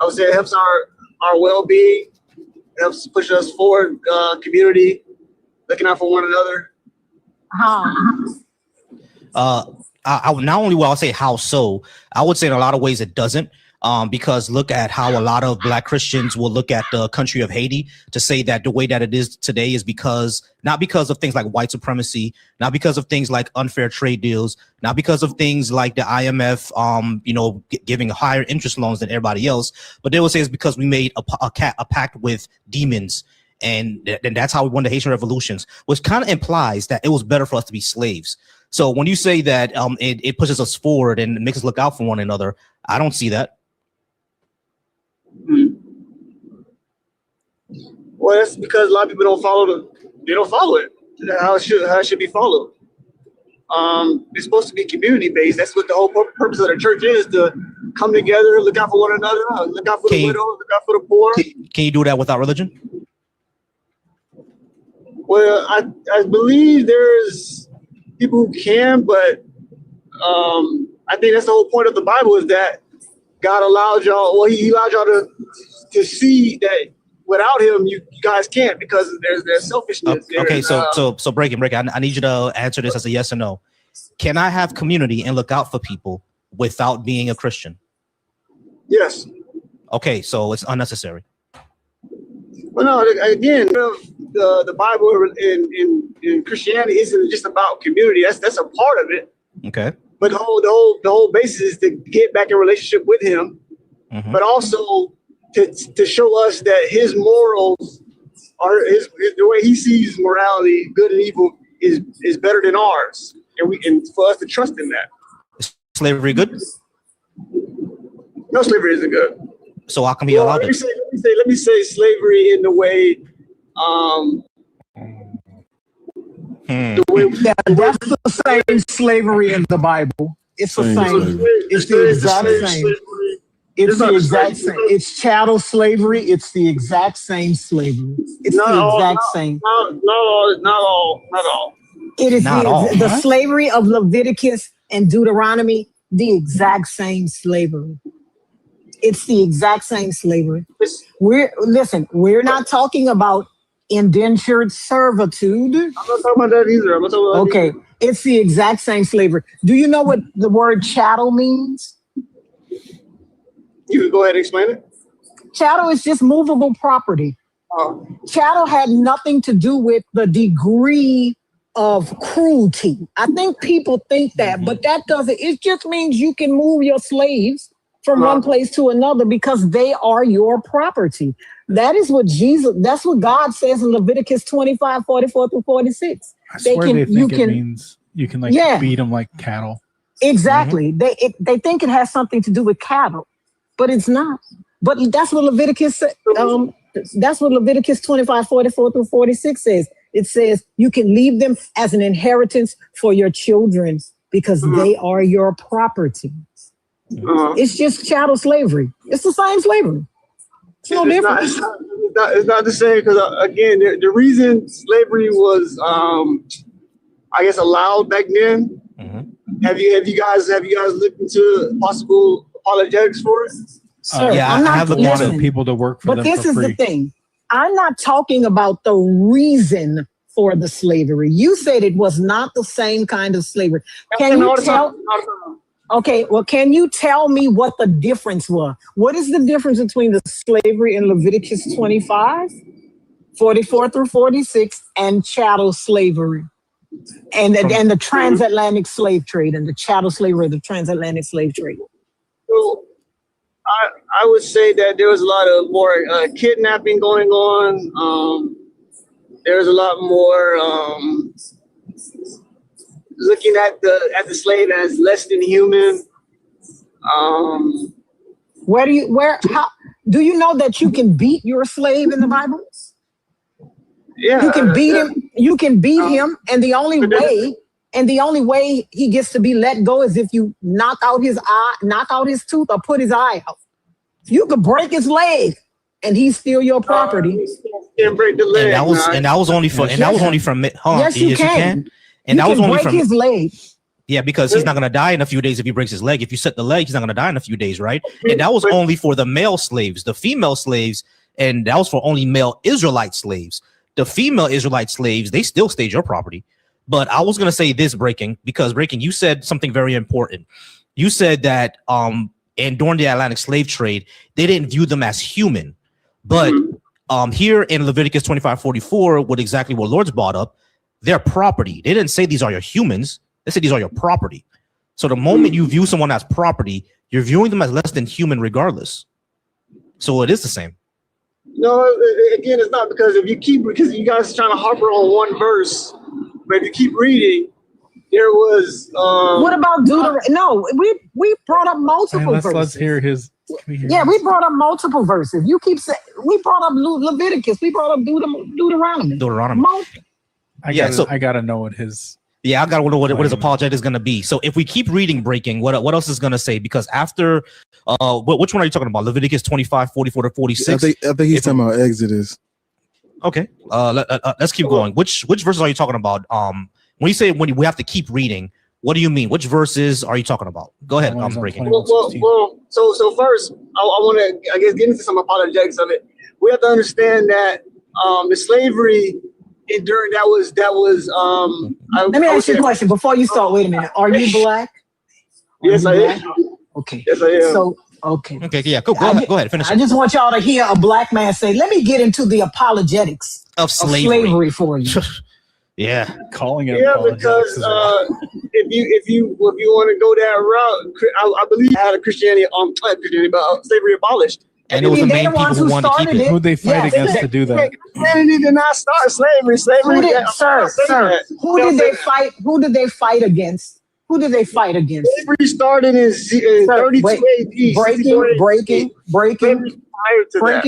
I would say it helps our well-being. It helps push us forward, community, looking out for one another. I not only will I say how so, I would say in a lot of ways it doesn't. Because look at how a lot of black Christians will look at the country of Haiti to say that the way that it is today is not because of things like white supremacy, not because of things like unfair trade deals, not because of things like the IMF, giving higher interest loans than everybody else, but they will say it's because we made a pact with demons. And that's how we won the Haitian revolutions, which kind of implies that it was better for us to be slaves. So when you say that it pushes us forward and makes us look out for one another, I don't see that. Well, that's because a lot of people don't follow it how it should be followed. It's supposed to be community based. That's what the whole purpose of the church is, to come together, look out for one another, look out for the widows, look out for the poor. Can you do that without religion? Well, I believe there's people who can, but I think that's the whole point of the Bible, is that God allowed y'all. Well, He allowed y'all to see that without Him, you guys can't, because there's selfishness. Okay, so breaking. I need you to answer this as a yes or no. Can I have community and look out for people without being a Christian? Yes. Okay, so it's unnecessary. Well, no. Again, the Bible in Christianity isn't just about community. That's a part of it. Okay. But the whole basis is to get back in relationship with Him, but also to show us that His morals are the way He sees morality, good and evil, is better than ours, and for us to trust in that. Is slavery good? No, slavery isn't good. So how come He allowed it? Let me say slavery in the way. That's the same slavery in the Bible. It's the same. It's the exact same. It's the exact same. It's chattel slavery. It's the exact same slavery. It's the exact same. Not all. It is Not all. the slavery of Leviticus and Deuteronomy. The exact same slavery. It's the exact same slavery. We're not talking about indentured servitude. I'm not talking about that either. Okay, it's the exact same slavery. Do you know what the word chattel means? You can go ahead and explain it. Chattel is just movable property. Chattel had nothing to do with the degree of cruelty. I think people think that, but that doesn't. It just means you can move your slaves from one place to another because they are your property. That's what God says in Leviticus 25, 44 through 46. I swear they think it means you can beat them like cattle. Exactly. They think it has something to do with cattle, but it's not. But that's what Leviticus that's what Leviticus 25, 44 through 46 says. It says you can leave them as an inheritance for your children because they are your property. It's just chattel slavery. It's the same slavery. It's no different. It's not the same, because again, the reason slavery was, I guess, allowed back then. Have you guys looked into possible apologetics for it? Sir, yeah, I'm not, I have wanted people to work for them. But this for is free. the thing. I'm not talking about the reason for the slavery. You said it was not the same kind of slavery. Can you tell? Okay, well, can you tell me what the difference was? What is the difference between the slavery in Leviticus 25, 44 through 46, and chattel slavery, and the transatlantic slave trade, and the chattel slavery, the transatlantic slave trade? So I would say that there was a lot of more kidnapping going on. There's a lot more looking at the slave as less than human. How do you know that you can beat your slave in the Bible? Yeah, you can beat him. You can beat him, and the only way he gets to be let go is if you knock out his eye, knock out his tooth, or put his eye out. You could break his leg, and he's still your property. Can't break the leg. And that was only from. Yes, you can. And that was only from his leg. Yeah, because he's not going to die in a few days if he breaks his leg. If you set the leg, he's not going to die in a few days, right? And that was only for the male slaves. The female slaves, and that was for only male Israelite slaves. The female Israelite slaves, they still stayed your property. But I was going to say this, Breaking, you said something very important. You said that and during the Atlantic slave trade, they didn't view them as human. But here in Leviticus 25:44, what Lord's brought up, their property. They didn't say these are your humans. They said these are your property. So the moment you view someone as property, you're viewing them as less than human regardless. So it is the same. No, again, it's not, because because you guys are trying to harper on one verse, but if you keep reading, there was what about Deuteronomy? No, we brought up multiple verses. Let's hear his. Yeah, we brought up multiple verses. You keep saying we brought up Leviticus. We brought up Deuteronomy. I gotta know what his. Yeah, I gotta know what his apologetic is gonna be. So if we keep reading Breaking, what else is gonna say? Because after which one are you talking about? Leviticus 25:44 to 46. I think he's talking about Exodus. Okay, let's keep going. Which verses are you talking about? When you say when we have to keep reading, what do you mean? Which verses are you talking about? Go ahead. I'm Breaking. Well, so first, I want to, get into some apologetics of it. We have to understand that the slavery during that was. Let me ask you a question before you start. Wait a minute. Are you black? Yes, I am. Okay. Yes, I am. So okay. Okay. Yeah. Go ahead. Finish. I just want y'all to hear a black man say, "Let me get into the apologetics of slavery for you." Yeah, calling it. Yeah, because if you want to go that route, I believe I had a Christianity but slavery abolished. And it was the main people who wanted to keep it. Who'd they fight against to do that? Christianity did not start slavery. Sir, who did they fight? Who did they fight against? Who did they fight against? Slavery started in 32 AD. Breaking.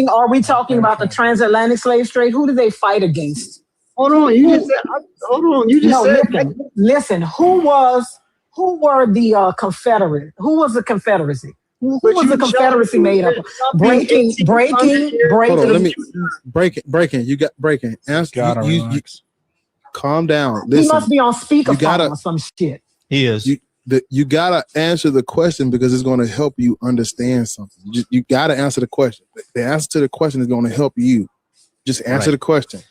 Are we talking about the transatlantic slave trade? Who did they fight against? Hold on, you just said. Listen. Who were the Confederate? Who was the Confederacy? Who was the Confederacy made up of? Breaking. Hold on, let me breaking. You got Breaking. Answer. You calm down. Listen, he must be on speakerphone or some shit. He is. You gotta answer the question because it's going to help you understand something. You gotta answer the question. The answer to the question is going to help you. Just answer the question.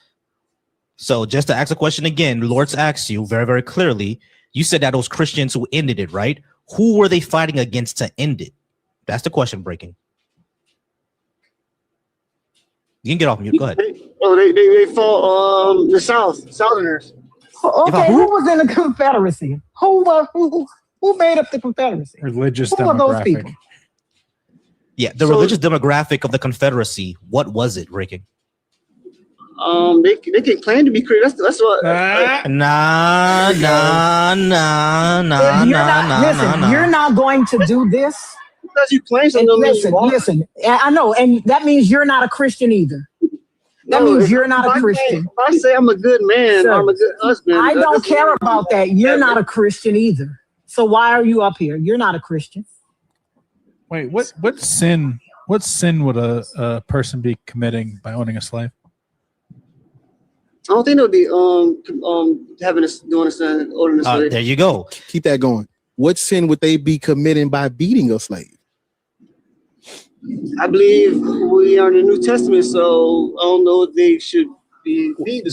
So just to ask the question again, Lord's asked you very, very clearly. You said that those Christians who ended it, right? Who were they fighting against to end it? That's the question, Breaking. You can get off mute. Go ahead. They fought the Southerners. Okay, who was in the Confederacy? Who made up the Confederacy? Religious who demographic. Were those people? Yeah, the religious demographic of the Confederacy. What was it, Breaking? They can claim to be Christian. That's what. Nah. You're not going to do this because you claim something. Listen. I know, and that means you're not a Christian either. That means you're not a Christian. If I say I'm a good man, Sir, I'm a good husband. I don't care about that. You're not a Christian either. So why are you up here? You're not a Christian. Wait, what sin would a person be committing by owning a slave? I don't think it would be doing a sin, owning a slave. There you go. Keep that going. What sin would they be committing by beating a slave? I believe we are in the New Testament, so I don't know if they should be the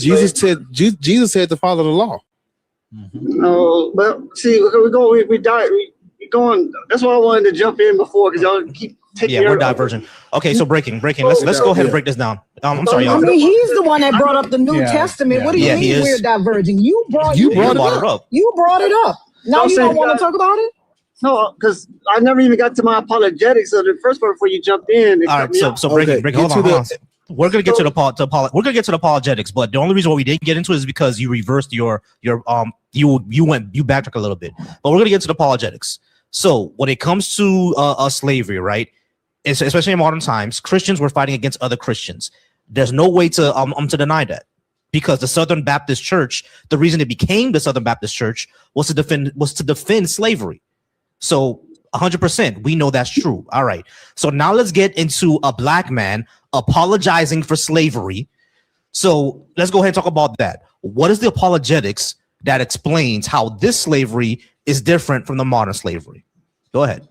Jesus said to follow the law. No, but see, we died. We going. That's why I wanted to jump in before because y'all keep taking. Yeah, we're diverging. Okay, so breaking. Let's go ahead and break this down. I'm sorry, y'all. I mean, he's the one that brought up the New Testament. What do you mean we're diverging? You brought it up. You brought it up. Now you don't want to talk about it? No, because I never even got to my apologetics. So the first part before you jumped in. All right, so breaking. Hold on. We're gonna get to the apologetics, but the only reason why we didn't get into it is because you reversed you backtrack a little bit. But we're gonna get to the apologetics. So when it comes to slavery, right? Especially in modern times, Christians were fighting against other Christians. There's no way to deny that, because the Southern Baptist Church, the reason it became the Southern Baptist Church was to defend slavery. So 100%, we know that's true. All right. So now let's get into a black man apologizing for slavery. So let's go ahead and talk about that. What is the apologetics that explains how this slavery is different from the modern slavery? Go ahead.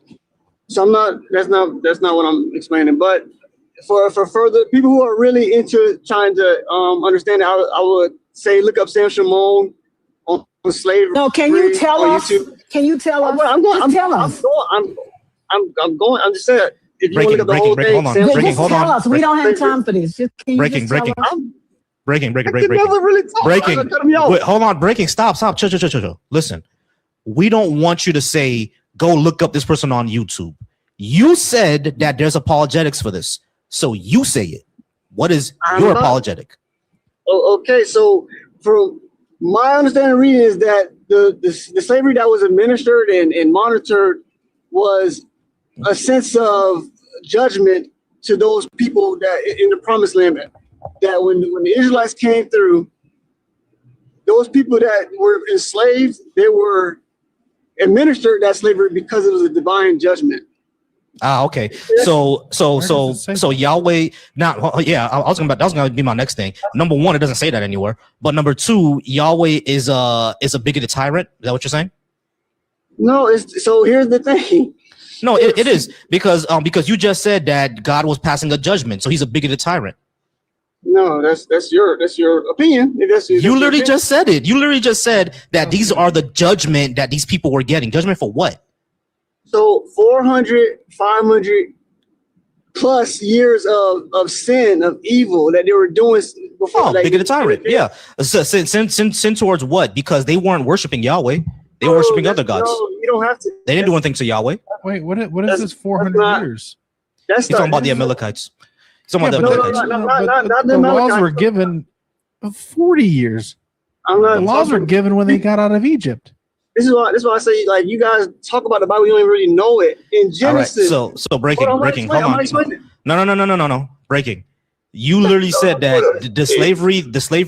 So that's not what I'm explaining, but for further people who are really into trying to understand it, I would say look up Sam Shimon on slavery. No, can you tell us? Can you tell us? I'm just saying. If you want to look at the whole thing, tell us. We don't have time for this. Just breaking. Wait, hold on. Breaking. Stop. Chill. Listen, we don't want you to say, go look up this person on YouTube. You said that there's apologetics for this, so you say it. What is your apologetic? Okay, so from my understanding reading is that the slavery that was administered and monitored was a sense of judgment to those people that in the promised land, that when the Israelites came through, those people that were enslaved, they were administered that slavery because it was a divine judgment. Okay. So Yahweh. Now, yeah, that was gonna be my next thing. Number one, it doesn't say that anywhere. But number two, Yahweh is a bigoted tyrant. Is that what you're saying? No, so here's the thing. No, it is because you just said that God was passing a judgment, so he's a bigoted tyrant. No, that's your opinion. You literally just said it. You literally just said that these are the judgment that these people were getting. Judgment for what? So 400, 500 plus years of sin, of evil that they were doing before. Oh, bigoted tyrant. Yeah. So, sin towards what? Because they weren't worshiping Yahweh. They were worshiping other gods. No, you don't have to. They didn't do anything to Yahweh. Wait, what is this 400 years? He's talking about the Amalekites. The laws were given 40 years. The laws were given when they got out of Egypt. This is why I say, like, you guys talk about the Bible, you don't even really know it. In Genesis. All right, so breaking. Hold on. No. Breaking. You literally said that the slavery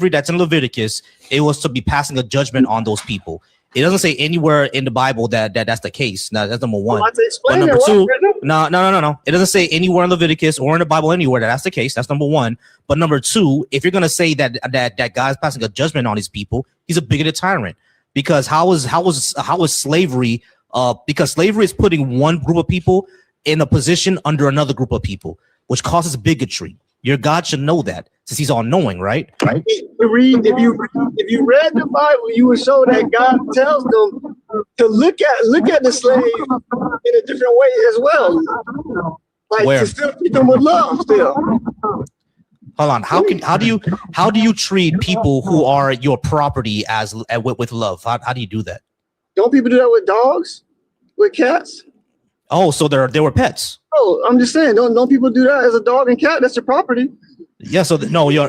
that's in Leviticus, it was to be passing a judgment on those people. It doesn't say anywhere in the Bible that's the case. Now, that's number one. But number two, no. It doesn't say anywhere in Leviticus or in the Bible anywhere that's the case. That's number one. But number two, if you're gonna say that God's passing a judgment on these people, he's a bigoted tyrant. Because how is slavery? Because slavery is putting one group of people in a position under another group of people, which causes bigotry. Your God should know that, since he's all knowing, right? If you read the Bible, you would show that God tells them to look at the slave in a different way as well. Like, to still treat them with love still. Hold on. How do you treat people who are your property with love? How do you do that? Don't people do that with dogs, with cats? Oh, so they were pets. Oh, I'm just saying, don't people do that as a dog and cat? That's your property. Yeah. So you're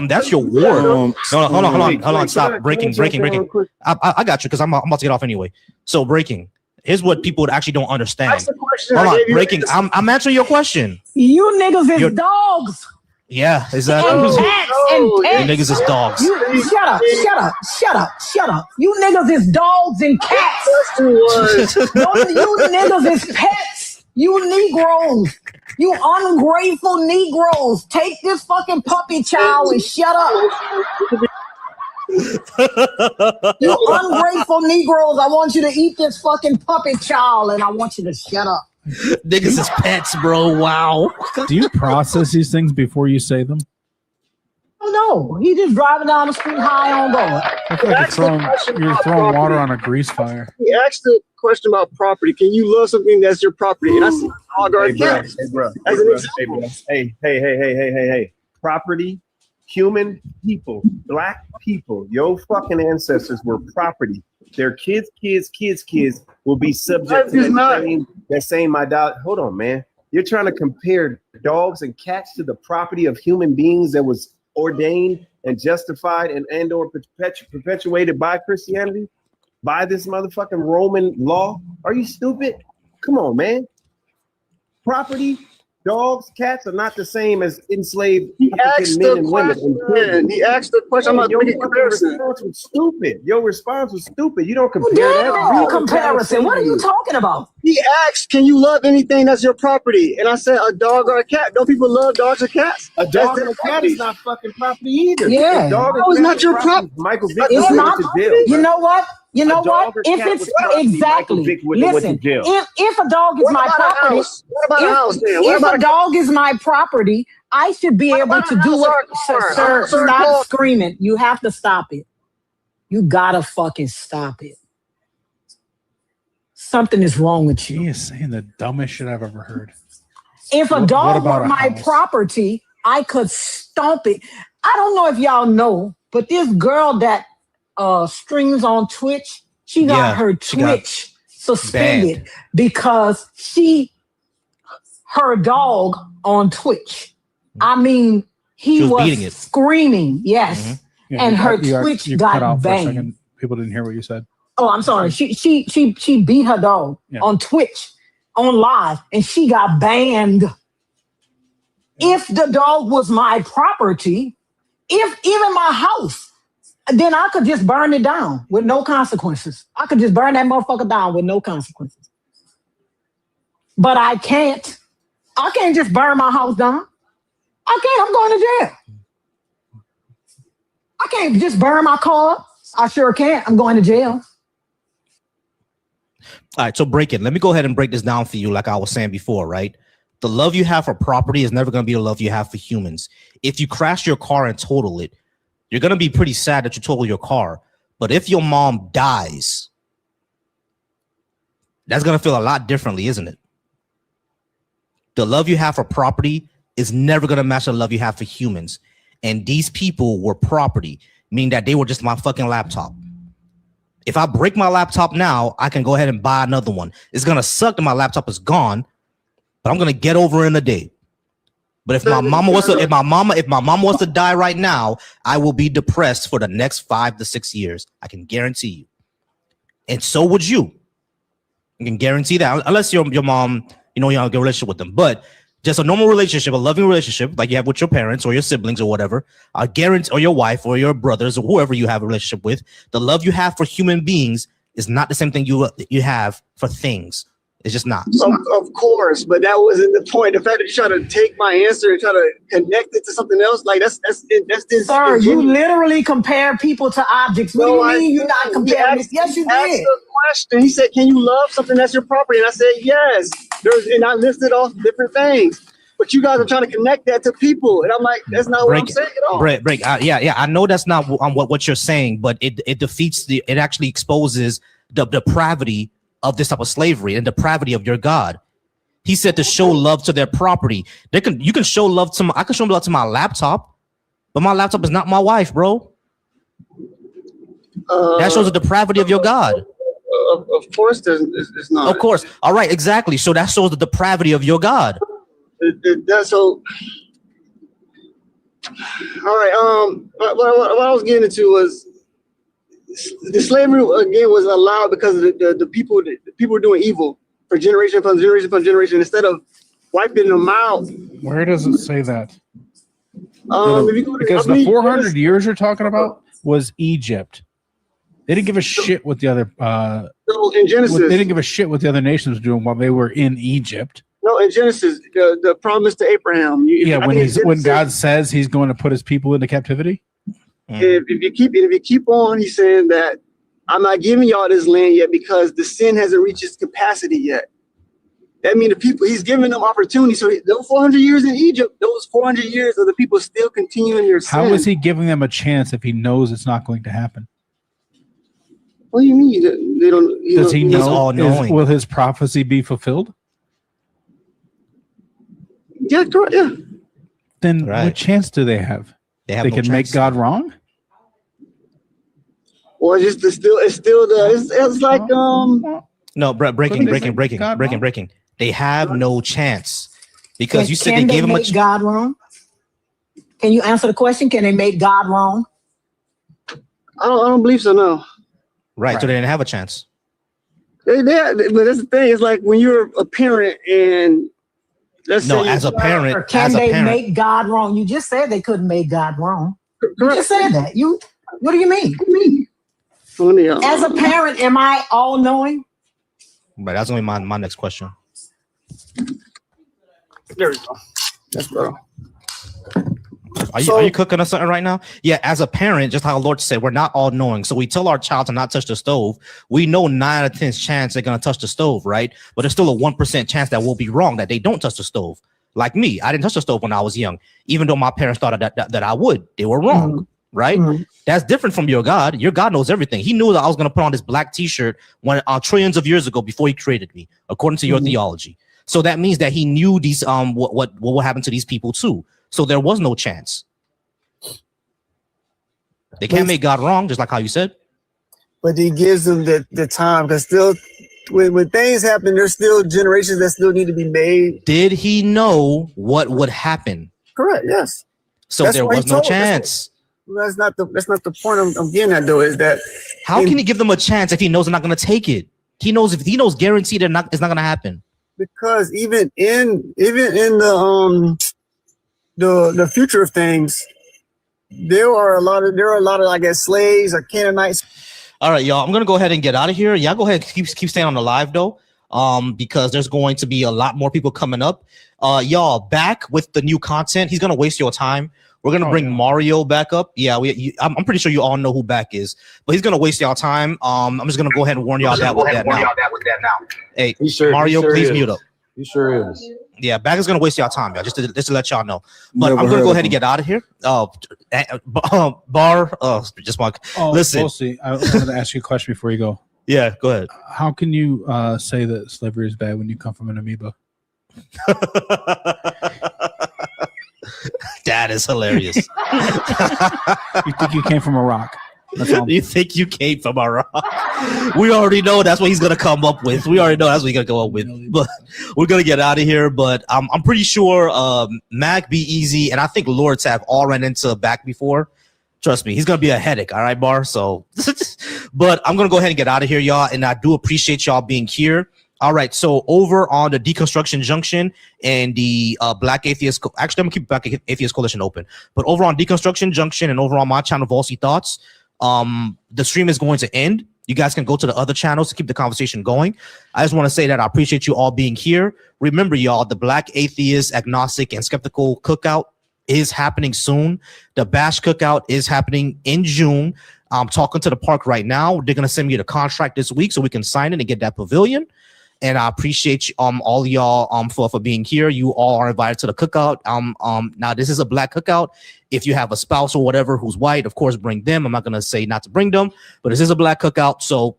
that's your ward. No, hold on. Stop. Breaking. I got you because I'm about to get off anyway. So breaking. Here's what people actually don't understand. Hold on. Breaking. I'm answering your question. You niggas is dogs. Yeah, exactly. And cats and pets. You niggas is dogs. Shut up. You niggas is dogs and cats. You niggas is pets. You Negroes. You ungrateful Negroes. Take this fucking puppy child and shut up. You ungrateful Negroes. I want you to eat this fucking puppy child and I want you to shut up. Niggas is pets, bro. Wow. Do you process these things before you say them? Oh no, he just driving down the street high on going. I feel like you're throwing water on a grease fire. He asked the question about property. Can you love something that's your property? And I said, dog or cat. Hey. Property, human people, black people, your fucking ancestors were property. Their kids will be subject to that same idolatry. Hold on, man. You're trying to compare dogs and cats to the property of human beings that was ordained and justified and or perpetuated by Christianity, by this motherfucking Roman law? Are you stupid? Come on, man. Property, dogs, cats are not the same as enslaved African men and women. He asked the question. I'm not making a comparison. Your response was stupid. You don't compare that. Comparison. What are you talking about? He asked, "Can you love anything that's your property?" And I said, "A dog or a cat." Don't people love dogs or cats? A dog and a cat is not fucking property either. Yeah, it's not your property. Michael Vick it's went not. to jail. You know what? You know what? or If cat it's was property, exactly, Michael Vick went to listen. jail. If a dog is What my about a property, house? What about a house then? What if about a dog is my property, I should be able to do what. Sir, stop screaming. You have to stop it. You gotta fucking stop it. Something is wrong with you. He is saying the dumbest shit I've ever heard. If a dog were my property, I could stomp it. I don't know if y'all know, but this girl that streams on Twitch, she got her Twitch suspended because her dog on Twitch. I mean, he was screaming, yes, Yeah, and her you Twitch cut out got for a banned. second. People didn't hear what you said. Oh, I'm sorry. She beat her dog on Twitch, on live, and she got banned. If the dog was my property, if even my house, then I could just burn it down with no consequences. I could just burn that motherfucker down with no consequences. But I can't. I can't just burn my house down. I can't. I'm going to jail. I can't just burn my car. I sure can't. I'm going to jail. All right, so break it. Let me go ahead and break this down for you like I was saying before, right? The love you have for property is never going to be the love you have for humans. If you crash your car and total it, you're going to be pretty sad that you total your car. But if your mom dies, that's going to feel a lot differently, isn't it? The love you have for property is never going to match the love you have for humans. And these people were property, meaning that they were just my fucking laptop. If I break my laptop now, I can go ahead and buy another one. It's going to suck that my laptop is gone, but I'm going to get over it in a day. But if my mama wants to die right now, I will be depressed for the next 5 to 6 years. I can guarantee you. And so would you. I can guarantee that, unless your mom, you have a good relationship with them. But just a normal relationship, a loving relationship, like you have with your parents or your siblings or whatever, I guarantee, or your wife or your brothers or whoever you have a relationship with, the love you have for human beings is not the same thing you have for things. It's just not. Of course, but that wasn't the point. The fact that you try to take my answer and try to connect it to something else, like that's this. Sir, you literally compare people to objects. What do you mean you're not comparing? Yes, you did. Asked the question. He said, "Can you love something that's your property?" And I said, "Yes." And I listed off different things. But you guys are trying to connect that to people, and I'm like, that's not what I'm saying at all. Break. Yeah. I know that's not what you're saying, but it defeats it actually exposes the depravity of this type of slavery and depravity of your God. He said to show love to their property. You can show love to I can show love to my laptop, but my laptop is not my wife, bro. That shows the depravity of your God. Of course, it's not. Of course. All right, exactly. So that shows the depravity of your God. That's so. All right. What I was getting into was the slavery again was allowed because of the people were doing evil for generation upon generation upon generation instead of wiping them out. Where does it say that? Because the 400 years you're talking about was Egypt. They didn't give a shit what the other in Genesis. They didn't give a shit what the other nations were doing while they were in Egypt. No, in Genesis, the promise to Abraham. When God says He's going to put His people into captivity. If you keep on, He's saying that I'm not giving y'all this land yet because the sin hasn't reached its capacity yet. That means the people, he's giving them opportunity. So those 400 years in Egypt, those 400 years of the people still continuing their sin. How is he giving them a chance if he knows it's not going to happen? What do you mean? They don't. Does he know? all knowing. Will his prophecy be fulfilled? Yeah, correct. Yeah. Then what chance do they have? They no can make chance. God wrong. Or it's like No, breaking. They have no chance because you said they gave him a make God wrong. Can you answer the question? Can they make God wrong? I don't believe so. No. Right, so they didn't have a chance. But that's the thing. It's like when you're a parent and let's say as a parent, can they make God wrong? You just said they couldn't make God wrong. You just said that. What do you mean? As a parent, am I all knowing? Right, that's gonna be my next question. There we go. That's bro. Are you cooking us something right now? Yeah, as a parent, just how the Lord said, we're not all knowing. So we tell our child to not touch the stove. We know 9 out of 10 chance they're gonna touch the stove, right? But there's still a 1% chance that we'll be wrong, that they don't touch the stove. Like me, I didn't touch the stove when I was young, even though my parents thought that I would. They were wrong, right? That's different from your God. Your God knows everything. He knew that I was gonna put on this black T-shirt when trillions of years ago before He created me, according to your theology. So that means that He knew these what will happen to these people too. So there was no chance. They can't make God wrong, just like how you said. But He gives them the time, because still, when things happen, there's still generations that still need to be made. Did He know what would happen? Correct. Yes. So there was no chance. That's not the point I'm getting at, though. Is that how can He give them a chance if He knows they're not going to take it? He knows guaranteed it's not going to happen. Because even in the future of things, there are a lot of I guess slaves or Canaanites. All right, y'all. I'm gonna go ahead and get out of here. Y'all go ahead, keep staying on the live though, because there's going to be a lot more people coming up. Y'all back with the new content. He's gonna waste your time. We're gonna bring Mario back up. Yeah, I'm pretty sure you all know who back is, but he's gonna waste y'all time. I'm just gonna go ahead and warn y'all that with that now. Hey, Mario, please mute up. He sure is. Yeah, back is gonna waste y'all time, y'all. Just to let y'all know. But I'm gonna go ahead and get out of here. Bar. Just want. Listen. Volcy, I wanted to ask you a question before you go. Yeah, go ahead. How can you say that slavery is bad when you come from an amoeba? That is hilarious. You think you came from a rock? You think you came from a rock? We already know that's what he's gonna come up with. We already know that's what he's gonna come up with. But we're gonna get out of here. But I'm pretty sure Mac, B.A.S.H, and I think Lords have all ran into back before. Trust me, he's gonna be a headache. All right, Bar. So, but I'm gonna go ahead and get out of here, y'all. And I do appreciate y'all being here. All right, so over on the Deconstruction Junction and the Black Atheist, actually, I'm gonna keep Black Atheist Coalition open. But over on Deconstruction Junction and over on my channel, Volcy Thoughts, the stream is going to end. You guys can go to the other channels to keep the conversation going. I just want to say that I appreciate you all being here. Remember, y'all, the Black Atheist, Agnostic, and Skeptical Cookout is happening soon. The B.A.A.S.H Cookout is happening in June. I'm talking to the park right now. They're gonna send me the contract this week so we can sign it and get that pavilion. And I appreciate you, all y'all for being here. You all are invited to the cookout. Now this is a black cookout. If you have a spouse or whatever who's white, of course, bring them. I'm not gonna say not to bring them, but this is a black cookout, so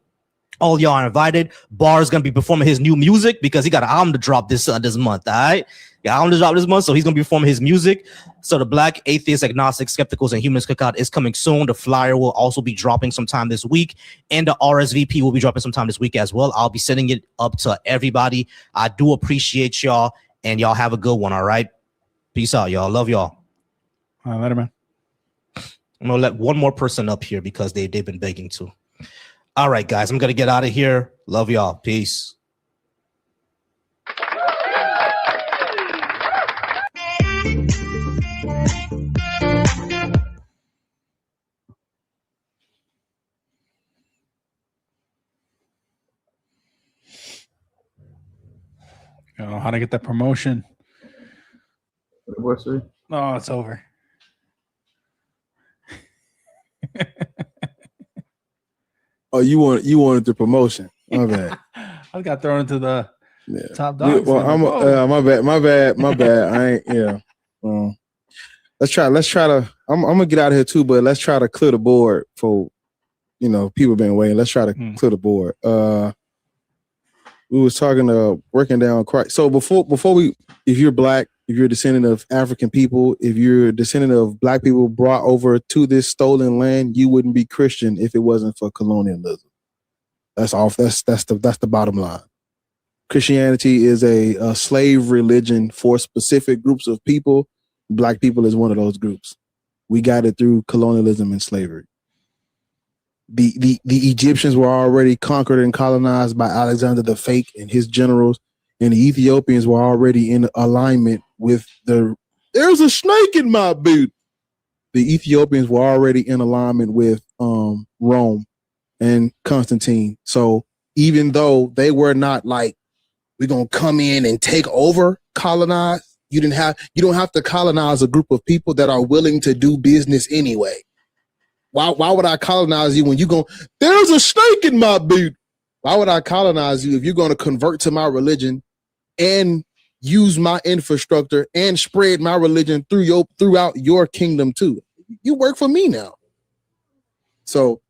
all y'all are invited. Bar is gonna be performing his new music because he got an album to drop this month. All right, got an album to drop this month, so he's gonna be performing his music. So the Black Atheist, Agnostic, Skepticals, and Humans Cookout is coming soon. The flyer will also be dropping sometime this week, and the RSVP will be dropping sometime this week as well. I'll be sending it up to everybody. I do appreciate y'all, and y'all have a good one. All right, peace out, y'all. Love y'all. Later, man. I'm gonna let one more person up here because they've been begging to. All right, guys, I'm gonna get out of here. Love y'all. Peace. I don't know how to get that promotion. What's it? Oh, it's over. Oh, you wanted the promotion. My bad. I got thrown into the Yeah. Top dog. Well, my bad. I ain't. Yeah. Let's try to. I'm gonna get out of here too, but let's try to clear the board for people been waiting. Let's try to clear the board. We was talking working down Christ. So before we, if you're black, if you're a descendant of African people, if you're a descendant of black people brought over to this stolen land, you wouldn't be Christian if it wasn't for colonialism. That's all. That's the bottom line. Christianity is a slave religion for specific groups of people. Black people is one of those groups. We got it through colonialism and slavery. The Egyptians were already conquered and colonized by Alexander the Fake and his generals, and the Ethiopians were already in alignment with there's a snake in my boot. The Ethiopians were already in alignment with Rome and Constantine. So even though they were not like, we're gonna come in and take over, colonize, you don't have to colonize a group of people that are willing to do business anyway. Why would I colonize you when there's a snake in my boot? Why would I colonize you if you're going to convert to my religion and use my infrastructure and spread my religion throughout your kingdom too? You work for me now. So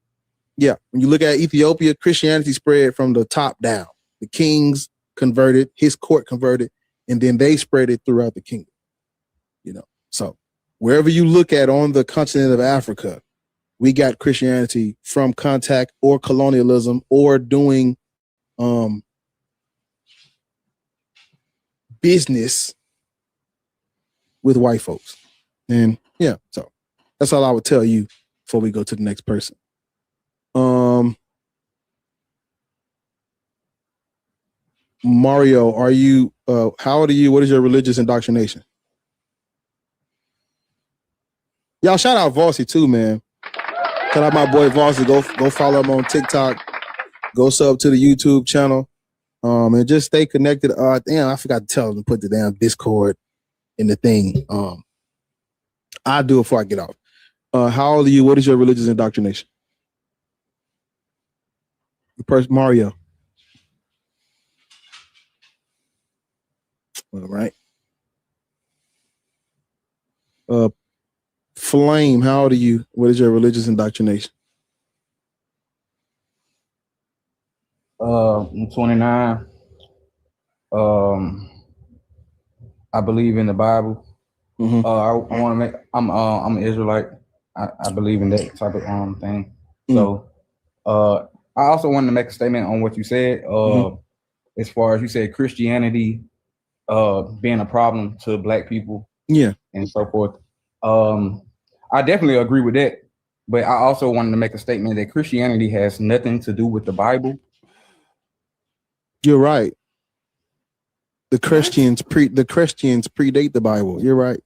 yeah, when you look at Ethiopia, Christianity spread from the top down. The kings converted, his court converted, and then they spread it throughout the kingdom. So wherever you look at on the continent of Africa, we got Christianity from contact or colonialism or doing business with white folks. And yeah, so that's all I would tell you before we go to the next person. Mario, are you how old are you? What is your religious indoctrination? Y'all shout out Volcy too, man. Shout out my boy Volcy. Go follow him on TikTok. Go sub to the YouTube channel. And just stay connected. Damn, I forgot to tell him to put the damn Discord in the thing. I'll do it before I get off. How old are you? What is your religious indoctrination? The person Mario. All right. Flame, how old are you? What is your religious indoctrination? I'm 29. I believe in the Bible. Mm-hmm. I want to make. I'm an Israelite. I believe in that type of thing. So, I also wanted to make a statement on what you said. As far as you said, Christianity, being a problem to Black people. Yeah, and so forth. I definitely agree with that. But I also wanted to make a statement that Christianity has nothing to do with the Bible. You're right. The Christians predate the Bible. You're right.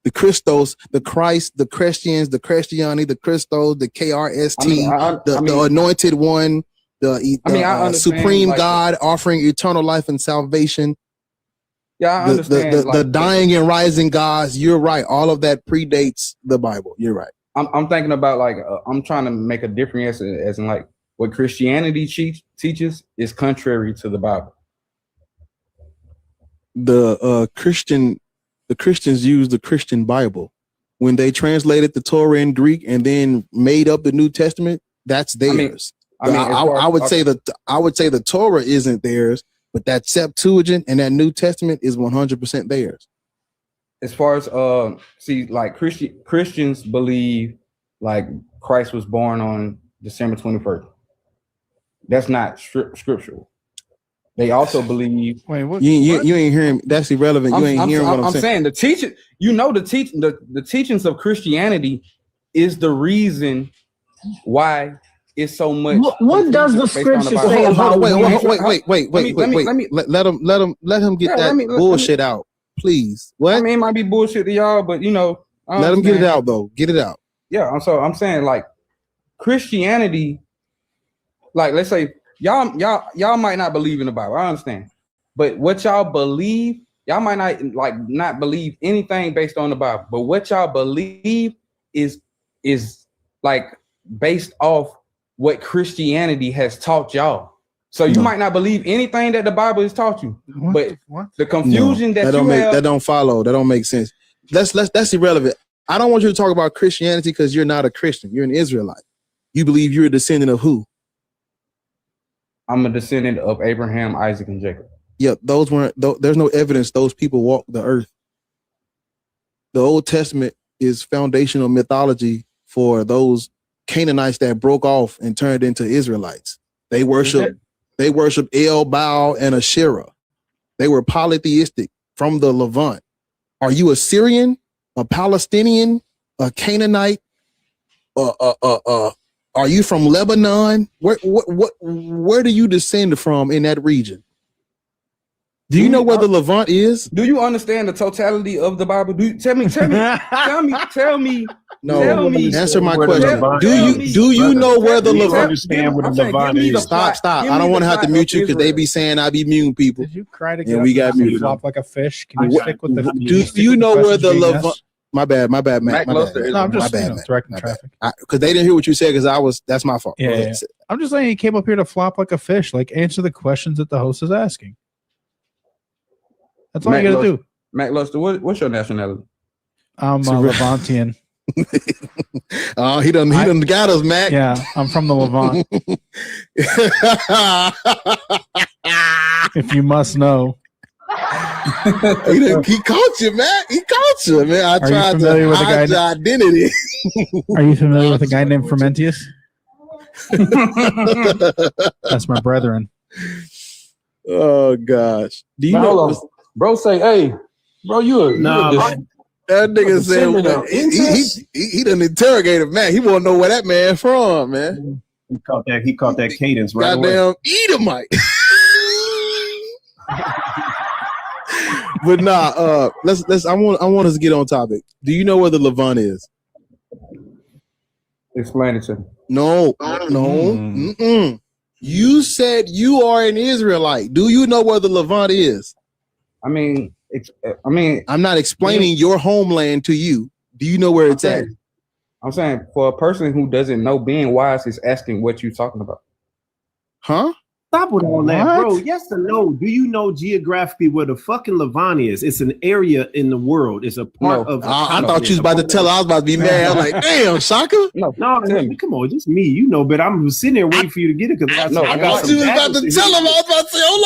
The Christos, the Christ, the Christians, the Christiani, the Christos, the KRST, the anointed one, the supreme God offering eternal life and salvation. Yeah, I understand. The dying and rising gods. You're right. All of that predates the Bible. You're right. I'm thinking about I'm trying to make a difference as in like what Christianity teaches is contrary to the Bible. The Christians use the Christian Bible when they translated the Torah in Greek and then made up the New Testament. That's theirs. I would say the Torah isn't theirs, but that Septuagint and that New Testament is 100% theirs. As far as Christians believe like Christ was born on December 21st. That's not scriptural. They also believe. Wait, what? You ain't hearing. That's irrelevant. You ain't hearing what I'm saying. I'm saying the teaching. The teachings of Christianity is the reason why it's so much. What does the scripture say about? Wait. Let him get that bullshit out, please. What? I mean, it might be bullshit to y'all, but let him get it out though. Get it out. Yeah, I'm saying like Christianity. Like, let's say y'all might not believe in the Bible. I understand, but what y'all believe, y'all might not believe anything based on the Bible. But what y'all believe is like based off what Christianity has taught y'all. So you might not believe anything that the Bible has taught you, but the confusion that don't you have, that don't follow. That don't make sense. That's irrelevant. I don't want you to talk about Christianity because you're not a Christian. You're an Israelite. You believe you're a descendant of who? I'm a descendant of Abraham, Isaac, and Jacob. Yeah, those weren't. There's no evidence those people walked the earth. The Old Testament is foundational mythology for those Canaanites that broke off and turned into Israelites. They worship El, Baal, and Asherah. They were polytheistic from the Levant. Are you a Syrian, a Palestinian, a Canaanite? Are you from Lebanon? Where do you descend from in that region? Do you know where the Levant is? Do you understand the totality of the Bible? Tell me. No, answer my question. Do you know where the Levant? Understand where the Levant is? Stop. I don't want to have to mute you because they be saying I be muting people. Did you cry to get And we got muted. flop like a fish? Can you stick with the? Do you know where the Levant? My bad, Matt. No, I'm just Matt. directing traffic. Because they didn't hear what you said because that's my fault. Yeah. I'm just saying he came up here to flop like a fish. Like answer the questions that the host is asking. That's all you gotta do. Matt Luster, what's your nationality? I'm Levantian. Oh, he done got us, Mac. Yeah, I'm from the Levant. If you must know. He caught you, man. He caught you, man. I tried to hide your identity. Are you familiar with a guy named Fermentius? That's my brethren. Oh gosh. Do you know? Bro, say, hey, bro, that nigga said he done interrogated man. He want to know where that man from, man. He caught that cadence right away. Goddamn Edomite. But nah, let's I want us to get on topic. Do you know where the Levant is? Explain it to me. No. Mm-mm. You said you are an Israelite. Do you know where the Levant is? I mean, I'm not explaining your homeland to you. Do you know where it's at? I'm saying for a person who doesn't know, being wise is asking what you're talking about. Huh? Stop with all that, bro. Yes or no? Do you know geographically where the fucking Levant is? It's an area in the world. It's a part of. I thought you was about to tell. I was about to be mad. I'm like, damn, Shaka. No, come on, just me. You know, but I'm sitting there waiting for you to get it because I got you was about to tell him. I was about to say, hold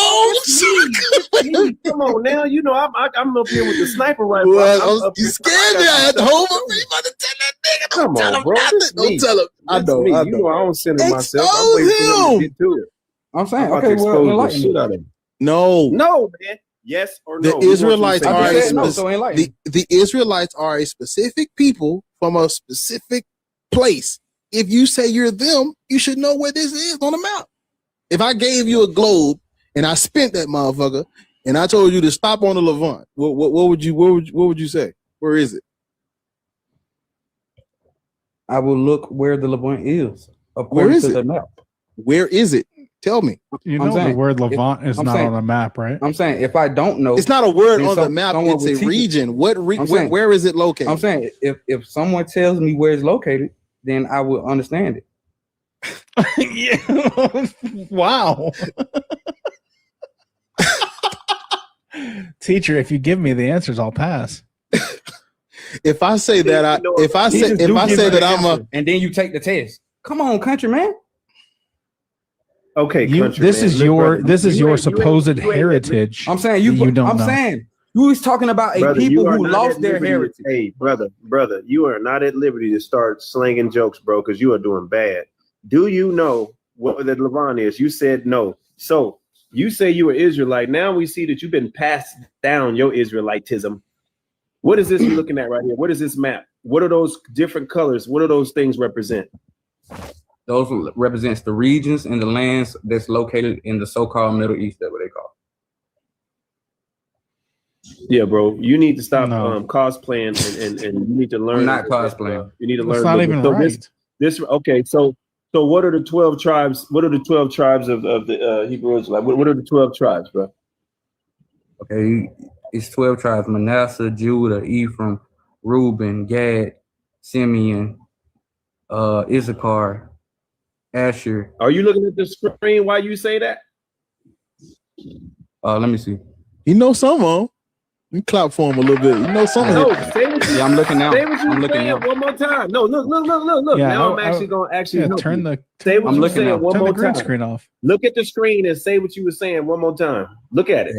on. Come on now. You know, I'm up here with the sniper rifle. Well, you scared me. I had to hold him. You about to tell that nigga? Come on, bro. Don't tell him. I know. You know, I don't censor myself. I'm waiting for him to get to it. I'm saying, okay, well, enlighten me. No, man. Yes or no? The Israelites are the Israelites are a specific people from a specific place. If you say you're them, you should know where this is on the map. If I gave you a globe and I spent that motherfucker and I told you to stop on the Levant, what would you say? Where is it? I will look where the Levant is. Where is the map. Where is it? Tell me. You know the word Levant is not on a map, right? I'm saying if I don't know, it's not a word on the map. It's a region. Where is it located? I'm saying if someone tells me where it's located, then I will understand it. Yeah. Wow. Teacher, if you give me the answers, I'll pass. If I say that and then you take the test. Come on, country man. Okay, this is your supposed heritage. I'm saying you don't know. Saying you was talking about people who lost their heritage. Hey, brother, you are not at liberty to start slanging jokes, bro, because you are doing bad. Do you know what the Levant is? You said no. So you say you were Israelite. Now we see that you've been passed down your Israelitism. What is this you're looking at right here? What is this map? What are those different colors? What do those things represent? Those represents the regions and the lands that's located in the so-called Middle East. That's what they call it. Yeah, bro. You need to stop cosplaying and you need to learn. I'm not cosplaying. You need to learn. It's not even right. This okay. So what are the 12 tribes? What are the 12 tribes of the Hebrew Israelite? What are the 12 tribes, bro? Okay, it's 12 tribes: Manasseh, Judah, Ephraim, Reuben, Gad, Simeon, Issachar, Asher. Are you looking at the screen while you say that? Let me see. You know some of them. You clap for him a little bit. You know some of No, them. say what you, Yeah, I'm looking now. Say what you I'm looking saying now. one more time. No, look. Yeah, now I'm actually gonna help turn you. the Say what I'm you looking saying now. one turn more the green time. screen off. Look at the screen and say what you were saying one more time. Look at it.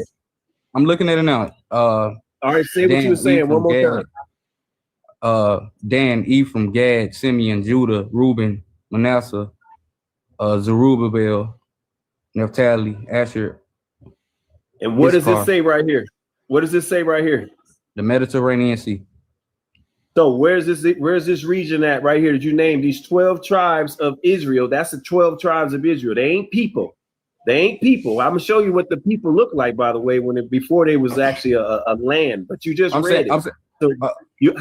I'm looking at it now. All right, say what you were Dan, saying one more Gad, time. Dan, Ephraim, Gad, Simeon, Judah, Reuben, Manasseh, Zerubbabel, Naphtali, Asher. And what does it Issachar, say right here? What does it say right here? the Mediterranean Sea. So where's this region at right here? Did you name these 12 tribes of Israel? That's the 12 tribes of Israel. They ain't people. They ain't people. I'm gonna show you what the people look like, by the way, before they was actually a land. But you just read it. So you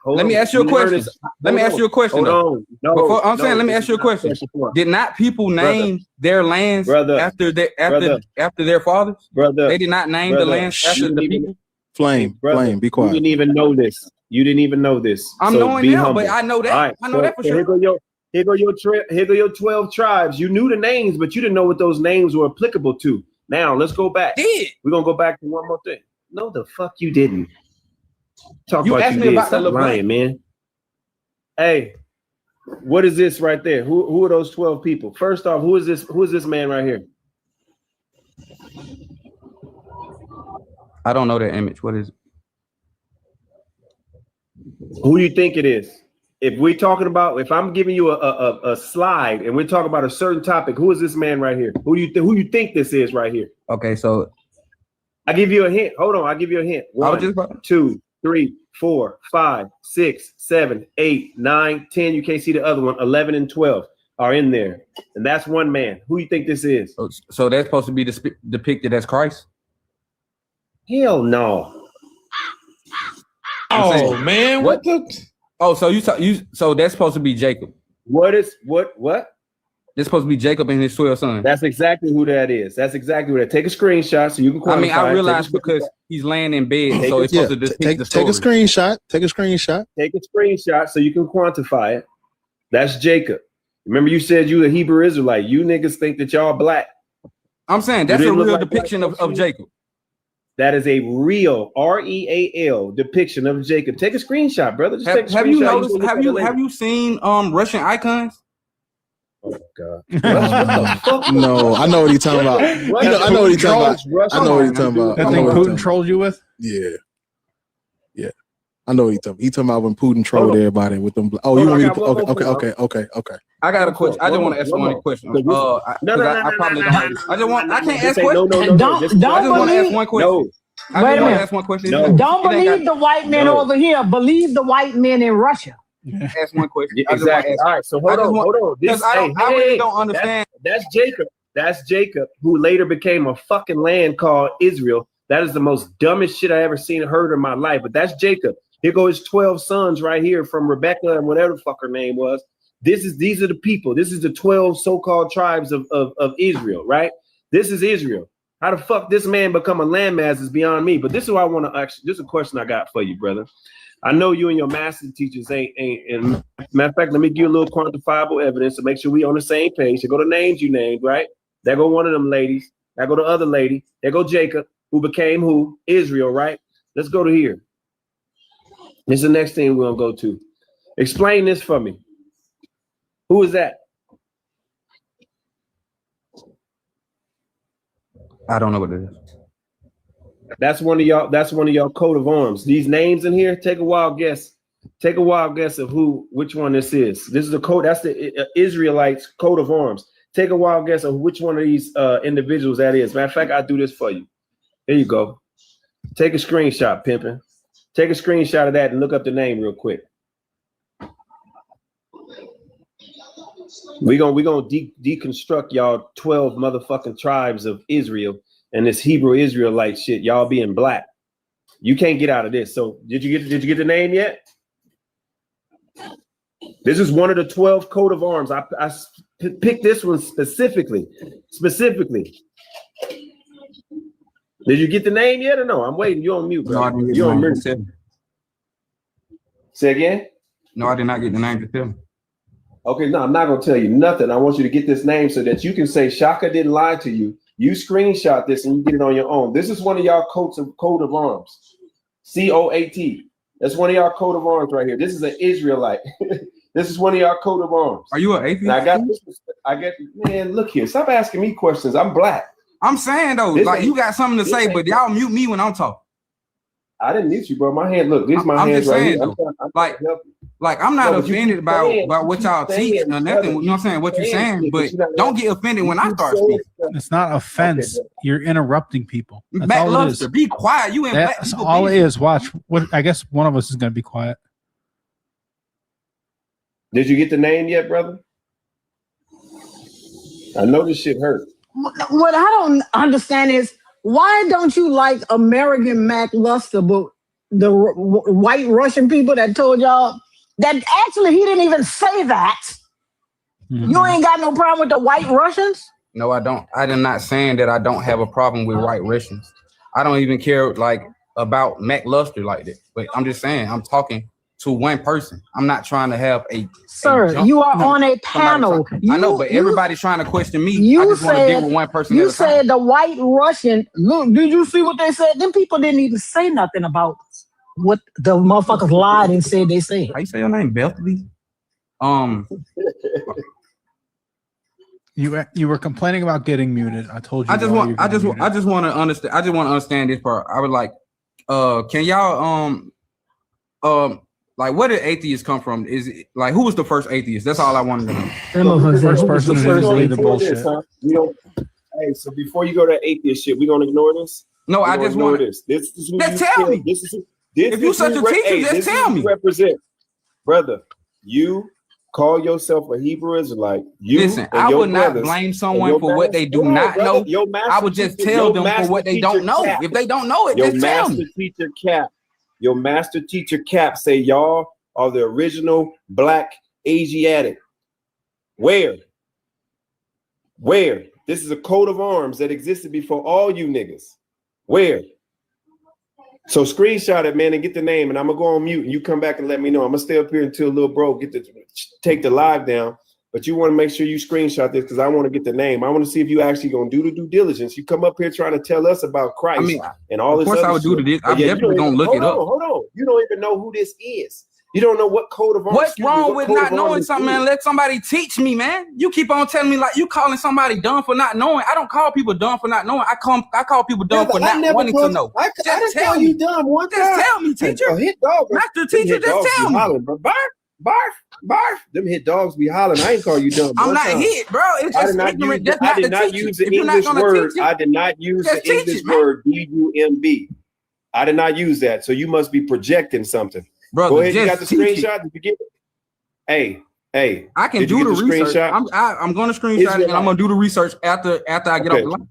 let me ask you a question. Let me ask you a question. Hold on. No, Before, I'm saying, let me this ask you a is not question. before. Did not people name their lands after their fathers? Brother, They did not name the lands after the people. Flame, Flame, be quiet. You didn't even know this. You didn't even know this. I'm so knowing be now, humble. but I know that. All right, I know that for sure. Here go your 12 tribes. You knew the names, but you didn't know what those names were applicable to. Now let's go back. We're gonna go back to one more thing. No, the fuck you didn't. Talk You about asked you me did. about that Stop little lying, man. Hey, what is this right there? Who are those 12 people? First off, who is this? Who is this man right here? I don't know that image. What is it? Who do you think it is? If we're talking about, if I'm giving you a slide and we're talking about a certain topic, who is this man right here? Who you think this is right here? Okay, so I give you a hint. Hold on, I'll give you a hint. 1, 2, 3, 4, 5, 6, 7, 8, 9, 10. You can't see the other one. 11 and 12 are in there, and that's one man. Who you think this is? So that's supposed to be depicted as Christ? Hell no. Oh man, what the? Oh, so so that's supposed to be Jacob. What? That's supposed to be Jacob and his 12 sons. That's exactly who that is. That's exactly who that. Take a screenshot so you can quantify. I mean, I realize because he's laying in bed, so it's supposed to depict the story. Take a screenshot. Take a screenshot. Take a screenshot so you can quantify it. That's Jacob. Remember, you said you a Hebrew Israelite. You niggas think that y'all black. I'm saying that's a real depiction of Jacob. That is a real REAL depiction of Jacob. Take a screenshot, brother. Just take a screenshot. Have you noticed? Have you seen Russian icons? Oh God! What the fuck? No, I know what he's talking about. I know what he's talking about. I know what he's talking about. That thing Putin trolled you with? Yeah. I know what he's talking about. He's talking about when Putin trolled everybody with them. Oh, you want me to? Okay. I got a question. I just want to ask one question. I probably don't know this. I can't ask questions. Don't I just want to ask one question. Wait a minute. Ask one question. Don't believe the white men over here. Believe the white men in Russia. Ask one question. Exactly. All right. So hold on. Because I really don't understand. That's Jacob. That's Jacob, who later became a fucking land called Israel. That is the most dumbest shit I ever seen or heard in my life. But that's Jacob. Here go his 12 sons right here from Rebecca and whatever the fuck her name was. These are the people. This is the 12 so-called tribes of Israel, right? This is Israel. How the fuck this man become a landmass is beyond me. But this is what I want to actually, this is a question I got for you, brother. I know you and your master teachers ain't and matter of fact, let me give you a little quantifiable evidence to make sure we on the same page. So go to names you named, right? There go one of them ladies. There go the other lady. There go Jacob, who became who? Israel, right? Let's go to here. This is the next thing we're gonna go to. Explain this for me. Who is that? I don't know what it is. That's one of y'all coat of arms. These names in here, take a wild guess. Take a wild guess of which one this is. This is the code. That's the Israelites' coat of arms. Take a wild guess of which one of these individuals that is. Matter of fact, I'll do this for you. Here you go. Take a screenshot, pimpin'. Take a screenshot of that and look up the name real quick. We're gonna deconstruct y'all 12 motherfucking tribes of Israel and this Hebrew Israelite shit. Y'all being black. You can't get out of this. So did you get the name yet? This is one of the 12 coat of arms. I picked this one specifically. Did you get the name yet or no? I'm waiting. You're on mute, bro. No, You're on mute. Say again? No, I did not get the name to tell me. Okay, no, I'm not gonna tell you nothing. I want you to get this name so that you can say Shaka didn't lie to you You screenshot this and you get it on your own. This is one of y'all coat of arms. COAT. That's one of y'all coat of arms right here. This is an Israelite. This is one of y'all coat of arms. Are you an atheist? And I got this. Man, look here. Stop asking me questions. I'm black. I'm saying though, like you got something to say, but y'all mute me when I'm talking. I didn't mute you, bro. My hand, look, this is my hands right here. I'm not offended about what y'all teach or nothing. You know what I'm saying? What you're saying, but don't get offended when I start speaking. It's not offense. You're interrupting people. That's all it is. Be quiet. You ain't That's all it is. Watch. What? I guess one of us is going to be quiet. Did you get the name yet, brother? I know this shit hurt. What I don't understand is why don't you like American McLuster, but the white Russian people that told y'all that actually he didn't even say that. Mm-hmm. You ain't got no problem with the white Russians? No, I don't. I am not saying that I don't have a problem with white Russians. I don't even care like about McLuster like that. But I'm just saying I'm talking to one person. I'm not trying to have a sir. You are on a panel. I know, but everybody's trying to question me. I just want to deal with one person. You said the white Russian. Look, did you see what they said? Them people didn't even say nothing about what the motherfuckers lied and said they said. How you say your name, Bethany? You were complaining about getting muted. I told you. I just want to understand. I just want to understand this part. I would like. Can y'all like where did atheists come from? Is it like who was the first atheist? That's all I wanted to know. The first person to believe the bullshit. Hey, so before you go to atheist shit, we gonna ignore this? No, I just want this. This is who just tell me. If you such a teacher, just tell me. Represent, brother. You call yourself a Hebrew Israelite. Listen, I would not blame someone for what they do not know. I would just tell them for what they don't know. If they don't know it, just tell me. Your master teacher Cap say y'all are the original black Asiatic. Where? This is a coat of arms that existed before all you niggas. Where? So screenshot it, man, and get the name, and I'm gonna go on mute, and you come back and let me know. I'm gonna stay up here until little bro take the live down. But you want to make sure you screenshot this because I want to get the name. I want to see if you actually gonna do the due diligence. You come up here trying to tell us about Christ and all this. Of course, I would do this. I'm definitely gonna look it up. Hold on. You don't even know who this is. You don't know what code of arms. What's wrong with not knowing something, man? Let somebody teach me, man. You keep on telling me like you calling somebody dumb for not knowing. I don't call people dumb for not knowing. I call people dumb for not wanting to know. I didn't tell you dumb one time. Just tell me, teacher. Hit dog. Master teacher, just tell me. Barf. Them hit dogs be hollering. I ain't call you dumb. I'm not hit, bro. It's just ignorant. I did not use the English word. I did not use the English word DUMB. I did not use that. So you must be projecting something. Brother, go ahead. You got the screenshot. Did you get it? Hey. I can do the research. I'm going to screenshot it, and I'm going to do the research after I get off the line.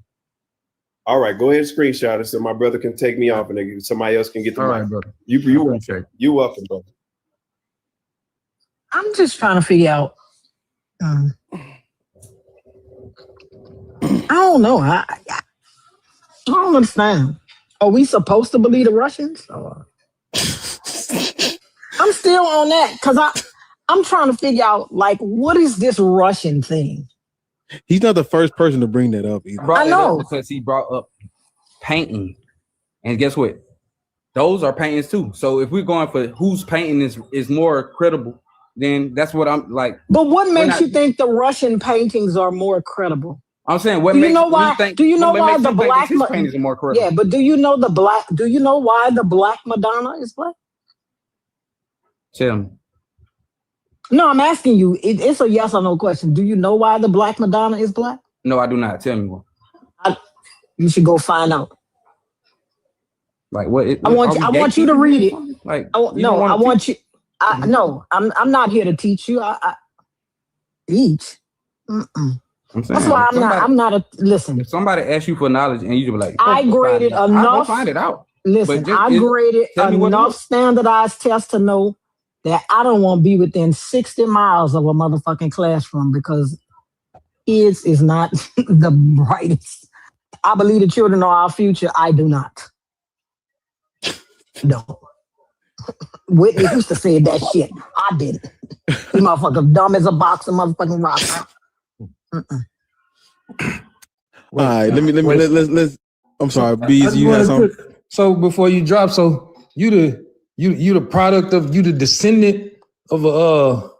All right, go ahead and screenshot it so my brother can take me off, and somebody else can get the mic. Right, brother. You welcome, brother. I'm just trying to figure out. I don't know. I don't understand. Are we supposed to believe the Russians? I'm still on that because I'm trying to figure out like what is this Russian thing? He's not the first person to bring that up either. I know because he brought up painting, and guess what? Those are paintings too. So if we're going for whose painting is more credible, then that's what I'm like. But what makes you think the Russian paintings are more credible? I'm saying what do makes you know why? Think, do you know why the black paintings are more credible? Yeah, but do you know why the black Madonna is black? Tell me. No, I'm asking you. It's a yes or no question. Do you know why the black Madonna is black? No, I do not. Tell me what. You should go find out. Like what? I want you to read it. Like I want you. No, I'm not here to teach you. I teach. That's why I'm not a listen. If somebody asks you for knowledge and you just be like, I graded enough. I'll find it out. Listen, I graded enough standardized tests to know that I don't want to be within 60 miles of a motherfucking classroom because kids is not the brightest. I believe the children are our future. I do not. No. Whitney used to say that shit. I didn't. You motherfucker dumb as a box of motherfucking rock. right, let's. I'm sorry, Bees. You had something. So before you drop, so you the product of the descendant of a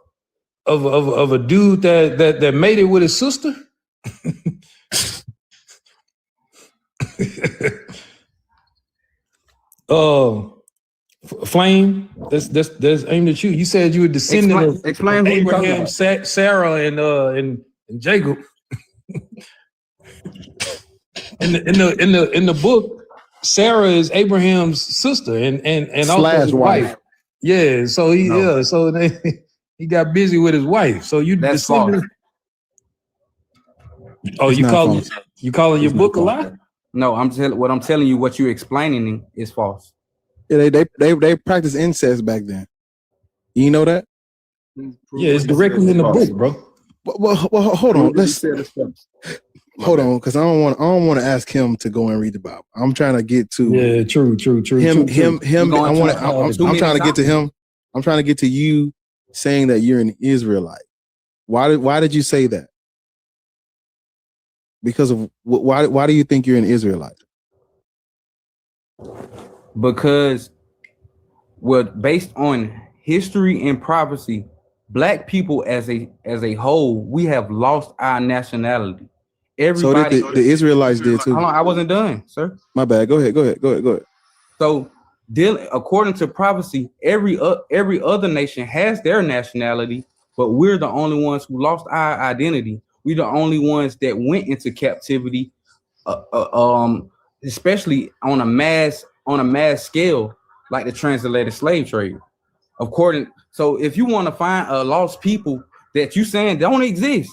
dude that made it with his sister. Flame. That's aimed at you. You said you were descendant of who Abraham, Sarah, and Jacob. In the book, Sarah is Abraham's sister and also his wife. Yeah, so he he got busy with his wife. So you descendant. Oh, It's you not calling your book a lie? No, I'm telling you. What you're explaining is false. Yeah, they practiced incest back then. You know that? Yeah, it's directly in the book, bro. Well, hold on. Hold on, because I don't want to ask him to go and read the Bible. I'm trying to get to true. Him. I'm trying to get to him. I'm trying to get to you saying that you're an Israelite. Why did you say that? Because of why do you think you're an Israelite? Because based on history and prophecy, black people as a whole, we have lost our nationality. Everybody, so did the Israelites did too. Hold on, I wasn't done, sir. My bad. Go ahead. So, according to prophecy, every other nation has their nationality, but we're the only ones who lost our identity. We're the only ones that went into captivity, especially on a mass scale, like the transatlantic slave trade. So if you want to find a lost people that you saying don't exist,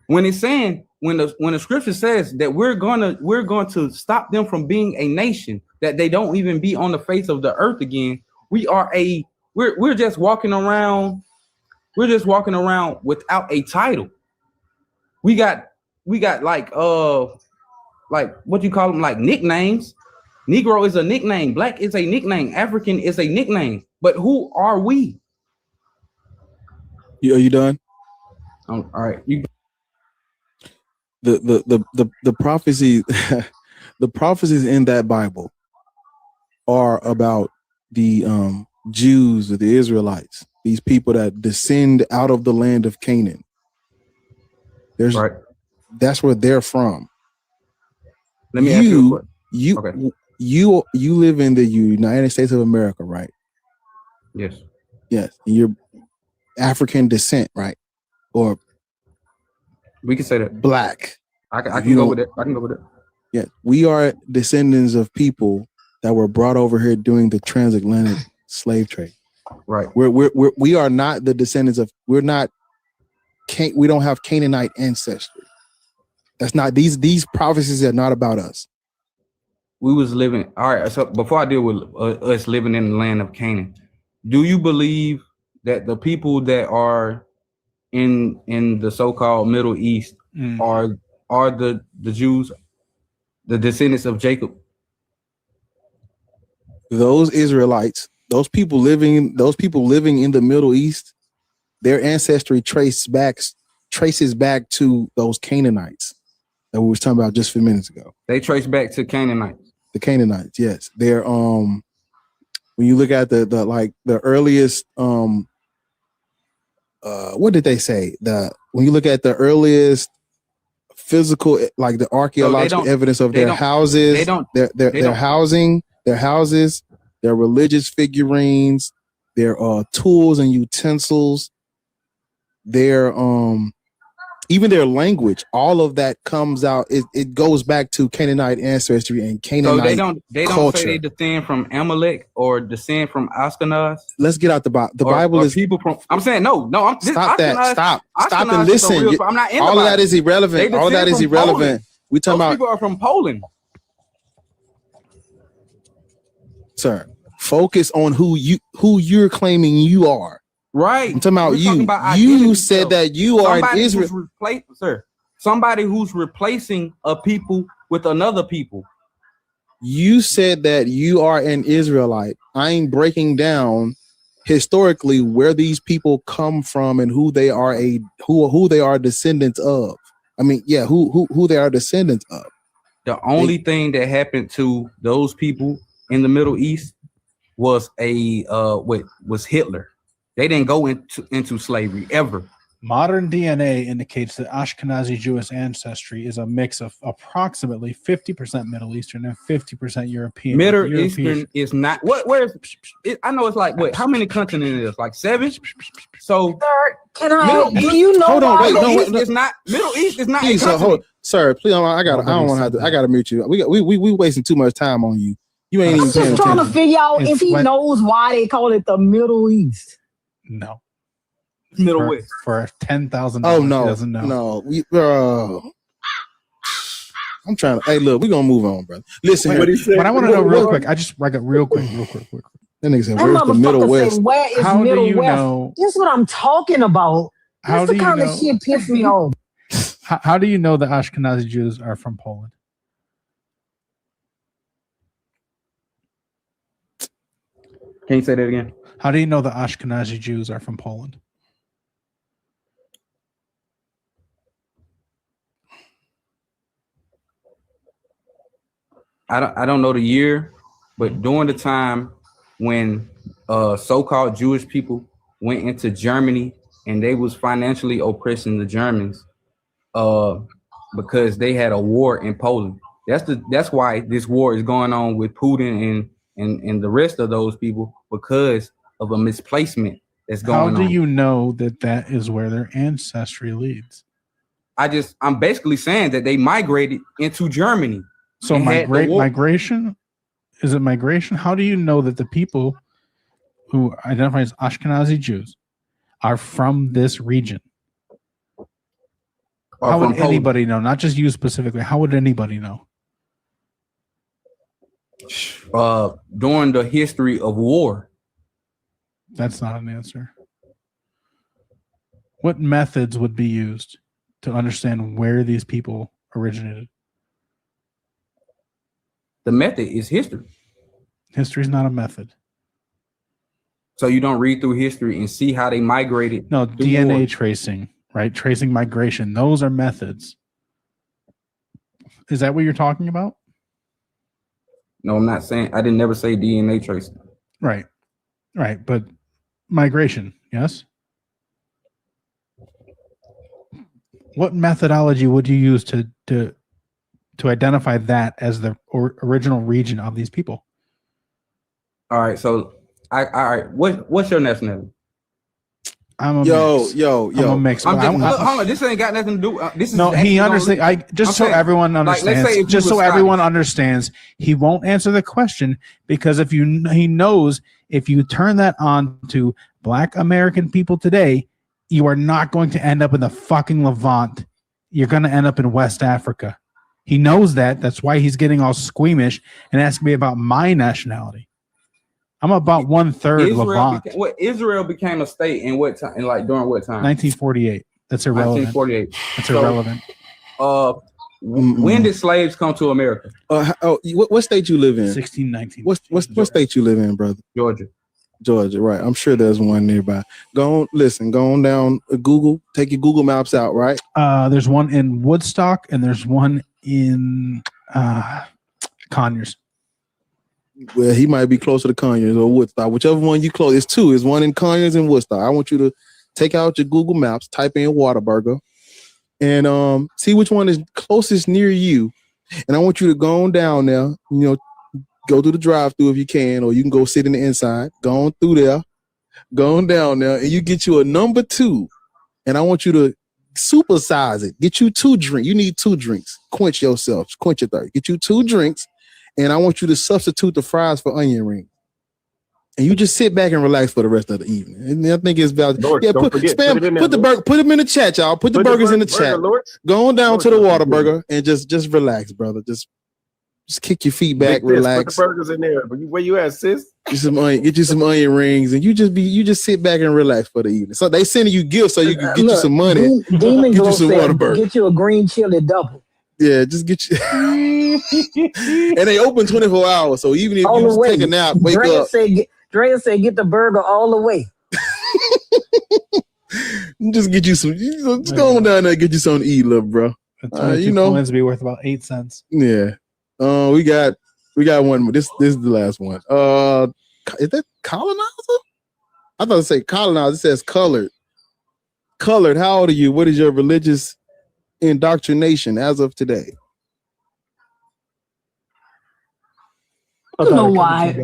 when it's saying when the scripture says that we're going to stop them from being a nation, that they don't even be on the face of the earth again, we're just walking around without a title. We got like what you call them, like nicknames. Negro is a nickname, black is a nickname, African is a nickname, but who are we? Are you done? All right. The prophecy, the prophecies in that Bible are about the Jews or the Israelites, these people that descend out of the land of Canaan. That's where they're from. Let me ask you a question. You live in the United States of America, right? Yes. Yes. And you're African descent, right? Or we can say that. Black. I can go with it. I can go with it. Yeah. We are descendants of people that were brought over here during the transatlantic slave trade. Right. We are not the descendants of, we don't have Canaanite ancestry. That's not, these prophecies are not about us. We was living, all right, so before I deal with us living in the land of Canaan, do you believe that the people that are in the so-called Middle East are the Jews, the descendants of Jacob? Those Israelites, those people living in the Middle East, their ancestry traces back to those Canaanites that we were talking about just a few minutes ago. They trace back to Canaanites. The Canaanites, yes. They're when you look at the earliest what did they say? When you look at the earliest physical, like the archaeological evidence of their houses, their houses, their religious figurines, their tools and utensils, their even their language, all of that comes out. It goes back to Canaanite ancestry and Canaanite So they don't culture. say they descend from Amalek or descend from Ashkenaz. Let's get out the Bible. The Bible is people from. I'm saying no. Stop that. Stop and listen. I'm not in all the of that is irrelevant. All of that is irrelevant. Poland. We talking about people are from Poland. Sir, focus on who you're claiming you are. Right. I'm talking about you said that you are an Israel. Sir, somebody who's replacing a people with another people. You said that you are an Israelite. I'm breaking down historically where these people come from and who they are who they are descendants of. I mean, yeah, who they are descendants of. The only thing that happened to those people in the Middle East was was Hitler. They didn't go into slavery ever. Modern DNA indicates that Ashkenazi Jewish ancestry is a mix of approximately 50% Middle Eastern and 50% European. Middle Eastern is not where is it? I know it's like what? How many continents is like 7? So can I? Do you know? Hold on, wait, no, wait, it's not Middle East is not. Please, sir, please, I gotta mute you. We wasting too much time on you. You ain't I'm even just trying to figure out if he knows why they call it the Middle East. No. Middle West for $10,000. Oh no, he doesn't know. No. I'm trying to. Hey, look, we're gonna move on, brother. Listen, but I want to know real quick. I got real quick. That nigga said, "Where's the Middle West?" Say, where is How Middle do you West? know? This is what I'm talking about. How That's do the you kind of know? shit piss me off. How do you know the Ashkenazi Jews are from Poland? Can you say that again? How do you know the Ashkenazi Jews are from Poland? I don't know the year, but during the time when so-called Jewish people went into Germany and they was financially oppressing the Germans because they had a war in Poland. That's why this war is going on with Putin and the rest of those people, because of a misplacement that's going on. How do you know that is where their ancestry leads? I'm basically saying that they migrated into Germany. So migration? Is it migration? How do you know that the people who identify as Ashkenazi Jews are from this region? How would anybody know? Not just you specifically. How would anybody know? During the history of war. That's not an answer. What methods would be used to understand where these people originated? The method is history. History is not a method. So you don't read through history and see how they migrated? No, DNA tracing, right? Tracing migration. Those are methods. Is that what you're talking about? No, I'm not saying. I didn't never say DNA tracing. Right. Right. But migration, yes? What methodology would you use to identify that as the original region of these people? All right. So, all right. What's your nationality? I'm a mix. I'm a mix. Hold on. This ain't got nothing to do. This is no. He understands. So everyone understands. Just so everyone understands, he won't answer the question because he knows if you turn that on to Black American people today, you are not going to end up in the fucking Levant. You're going to end up in West Africa. He knows that. That's why he's getting all squeamish and asking me about my nationality. I'm about 1/3 Levant. Israel became a state in what time? During what time? 1948. That's irrelevant. 1948. That's irrelevant. When did slaves come to America? What state you live in? 1619. What state you live in, brother? Georgia, right. I'm sure there's one nearby. Go on down Google. Take your Google Maps out, right? There's one in Woodstock and there's one in Conyers. Well, he might be closer to Conyers or Woodstock, whichever one you close. It's two. It's one in Conyers and Woodstock. I want you to take out your Google Maps, type in Whataburger, and see which one is closest near you. And I want you to go on down there, go through the drive-thru if you can, or you can go sit in the inside. Go on through there, go on down there, and you get you a number 2. And I want you to supersize it. Get you 2 drinks. You need 2 drinks. Quench yourself. Quench your thirst. Get you 2 drinks. And I want you to substitute the fries for onion rings. And you just sit back and relax for the rest of the evening. And I think it's about Lord, put them in the chat, y'all. Put the burgers in the chat. Go on down to the Whataburger and just relax, brother. Just kick your feet back, relax. Put the burgers in there. Where you at, sis? Get you some onion rings, and you just sit back and relax for the evening. So they sending you gifts so you can get you some money. Demon get you some Whataburger. Get you a green chili double. Yeah, just get you. And they open 24 hours, so even if all you take a nap, wake up. Drea said, "Get the burger all the way." Just get you some. Just go on down there and get you something to eat, little bro. 22 coins would be worth about 8 cents. Yeah. We got one more. This is the last one. Is that colonizer? I thought it said colonizer. It says colored. Colored. How old are you? What is your religious indoctrination as of today? I don't know why.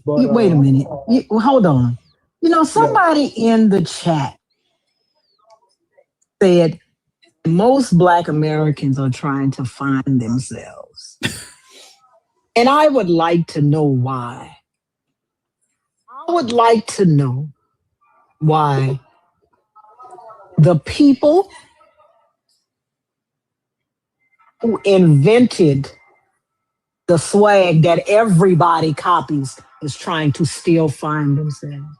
Wait a minute. Hold on. Somebody in the chat said most Black Americans are trying to find themselves. And I would like to know why. I would like to know why the people who invented the swag that everybody copies is trying to still find themselves.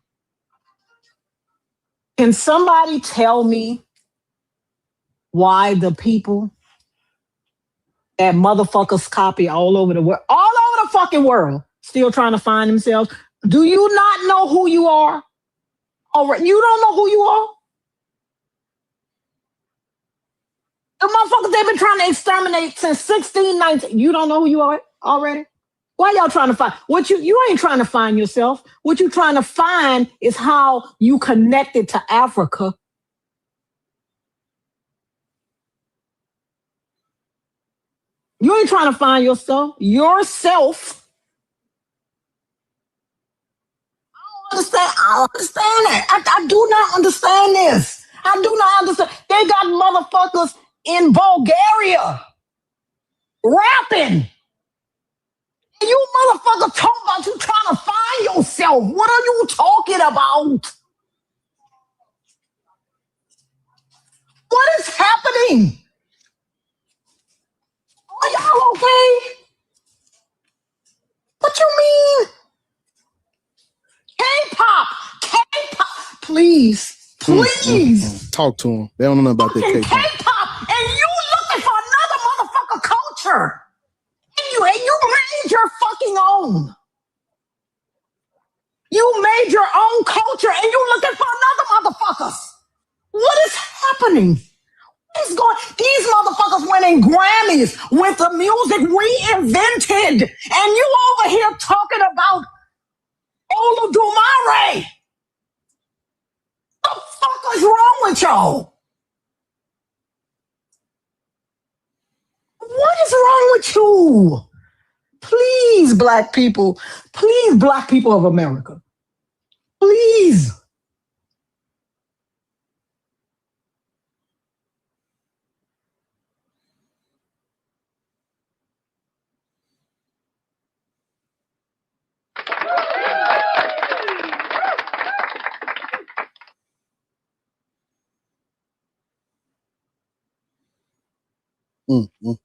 Can somebody tell me why the people that motherfuckers copy all over the world, all over the fucking world, still trying to find themselves? Do you not know who you are? All right, you don't know who you are? The motherfuckers they've been trying to exterminate since 1619. You don't know who you are already? Why y'all trying to find? You ain't trying to find yourself. What you trying to find is how you connected to Africa. You ain't trying to find yourself. Yourself. I don't understand that. I do not understand this. I do not understand. They got motherfuckers in Bulgaria rapping. And you motherfuckers talk about you trying to find yourself. What are you talking about? What is happening? Are y'all okay? What you mean? K-pop. Please. Talk to them. They don't know about that K-pop. K-pop. And you looking for another motherfucker culture. And you made your fucking own. You made your own culture and you looking for another motherfuckers. What is happening? What is going? These motherfuckers winning Grammys with the music we invented. And you over here talking about Olodumare. What the fuck is wrong with y'all? What is wrong with you? Please, Black people. Please, Black people of America. Please.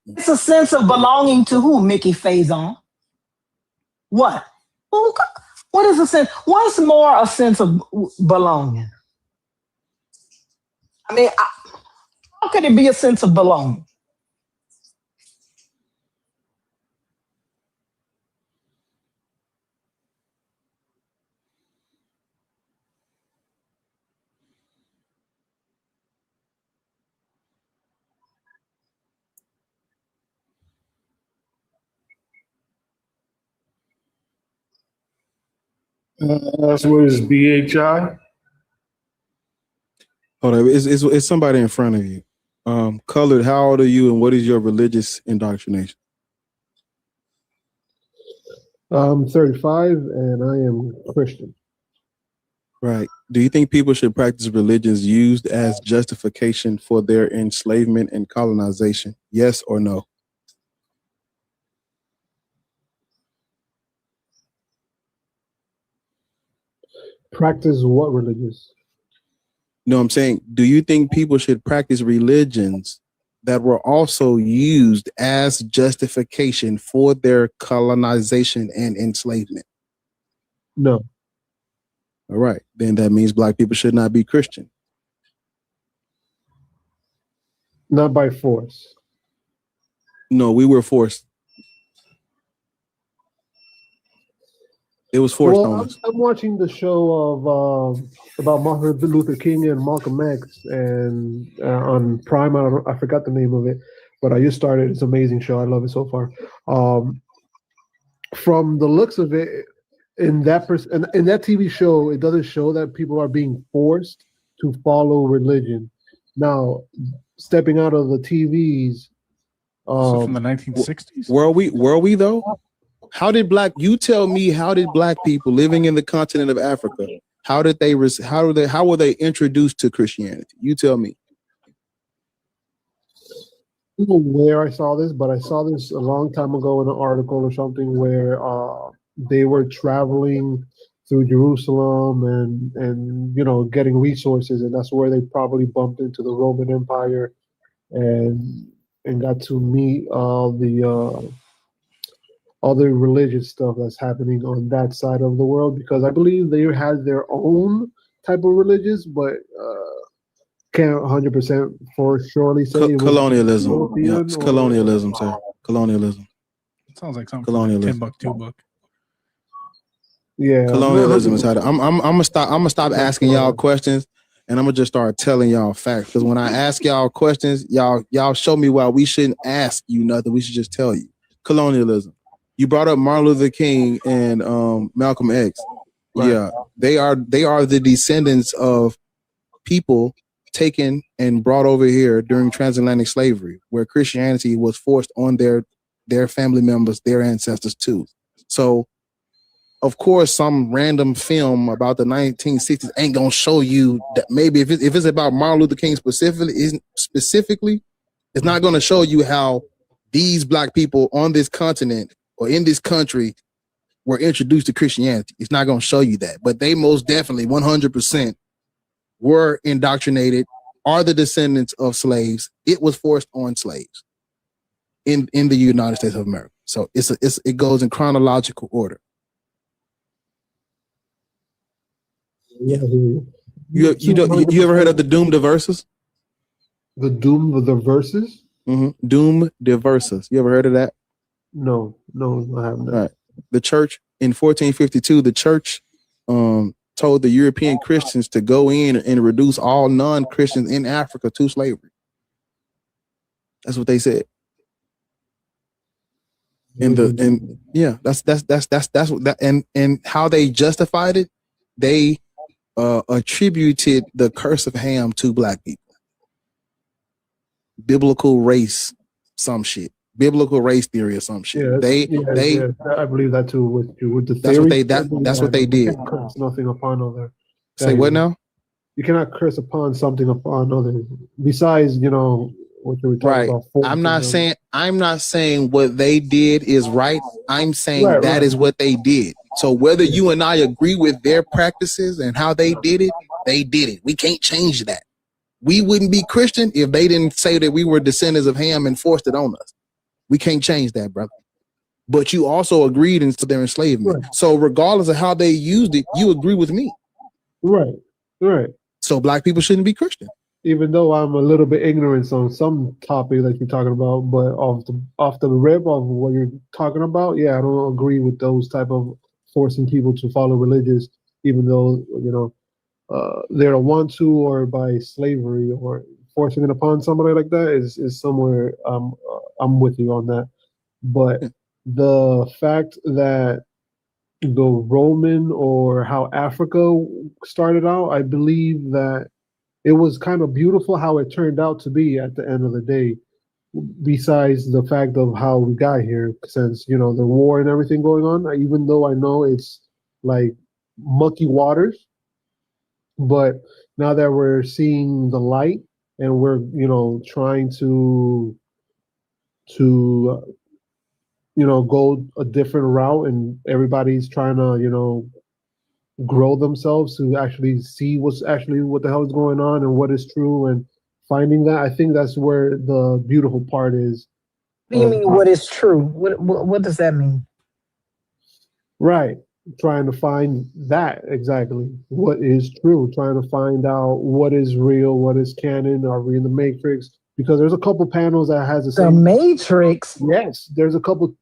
It's a sense of belonging to who, Mickey Faison? What? What is a sense? What's more a sense of belonging? I mean, how could it be a sense of belonging? That's what is B.A.H.I. Hold on, it's somebody in front of you. Colored, how old are you and what is your religious indoctrination? I'm 35 and I am Christian. Right. Do you think people should practice religions used as justification for their enslavement and colonization? Yes or no? Practice what religious? No, I'm saying, do you think people should practice religions that were also used as justification for their colonization and enslavement? No. All right. Then that means Black people should not be Christian. Not by force. No, we were forced. It was forced on us. I'm watching the show of about Martin Luther King and Malcolm X, and on Prime, I forgot the name of it. but I just started. It's an amazing show. I love it so far. From the looks of it, in that in that TV show, it doesn't show that people are being forced to follow religion. Now, stepping out of the TVs. So from the 1960s? Were we though? How did you tell me, how did black people living in the continent of Africa, how were they introduced to Christianity? You tell me. I don't know where I saw this, but I saw this a long time ago in an article or something where they were traveling through Jerusalem and getting resources, and that's where they probably bumped into the Roman Empire and got to meet all the other religious stuff that's happening on that side of the world, because I believe they had their own type of religious, but can't 100% for surely say colonialism. Yeah, it's colonialism, sir. Colonialism. It sounds like something from like Timbuktu book. Yeah, colonialism is how to. I'm gonna stop asking y'all questions, and I'm gonna just start telling y'all facts. Because when I ask y'all questions, y'all show me why we shouldn't ask you nothing. We should just tell you. Colonialism. You brought up Martin Luther King and Malcolm X. Right. Yeah, they are the descendants of people taken and brought over here during transatlantic slavery, where Christianity was forced on their family members, their ancestors too. So, of course, some random film about the 1960s ain't gonna show you that. Maybe if it's about Martin Luther King specifically, it's not gonna show you how these black people on this continent or in this country were introduced to Christianity. It's not gonna show you that, but they most definitely 100% were indoctrinated, are the descendants of slaves. It was forced on slaves in the United States of America. So it goes in chronological order. Yeah. You ever heard of the Doom Diverses? The Doom of the Verses? Mm-hmm. Doom Diverses. You ever heard of that? No, I haven't. All right. The church in 1452, the church told the European Christians to go in and reduce all non-Christians in Africa to slavery. That's what they said. And how they justified it, they attributed the curse of Ham to black people. Biblical race, some shit. Biblical race theory or some shit. Yeah, I believe that too with the theory. That's what they did. You can't curse nothing upon other. Say what now? You cannot curse upon something upon other. Besides, what you were talking about. I'm not saying what they did is right. I'm saying that is what they did. So whether you and I agree with their practices and how they did it, they did it. We can't change that. We wouldn't be Christian if they didn't say that we were descendants of Ham and forced it on us. We can't change that, brother. But you also agreed into their enslavement. Right. So regardless of how they used it, you agree with me. Right. So black people shouldn't be Christian. Even though I'm a little bit ignorant on some topic that you're talking about, but off the rip of what you're talking about, yeah, I don't agree with those type of forcing people to follow religious, even though they're a want to or by slavery or forcing it upon somebody like that is somewhere I'm with you on that. But the fact that the Roman or how Africa started out, I believe that it was kind of beautiful how it turned out to be at the end of the day, besides the fact of how we got here, since, the war and everything going on, even though I know it's like mucky waters, but now that we're seeing the light and we're, trying to go a different route, and everybody's trying to, grow themselves to actually see what the hell is going on and what is true, and finding that. I think that's where the beautiful part is. What do you mean what is true? What does that mean? Right. Trying to find that exactly. What is true. Trying to find out what is real, what is canon. Are we in the Matrix? Because there's a couple panels that has the same. Matrix? Yes. There's a couple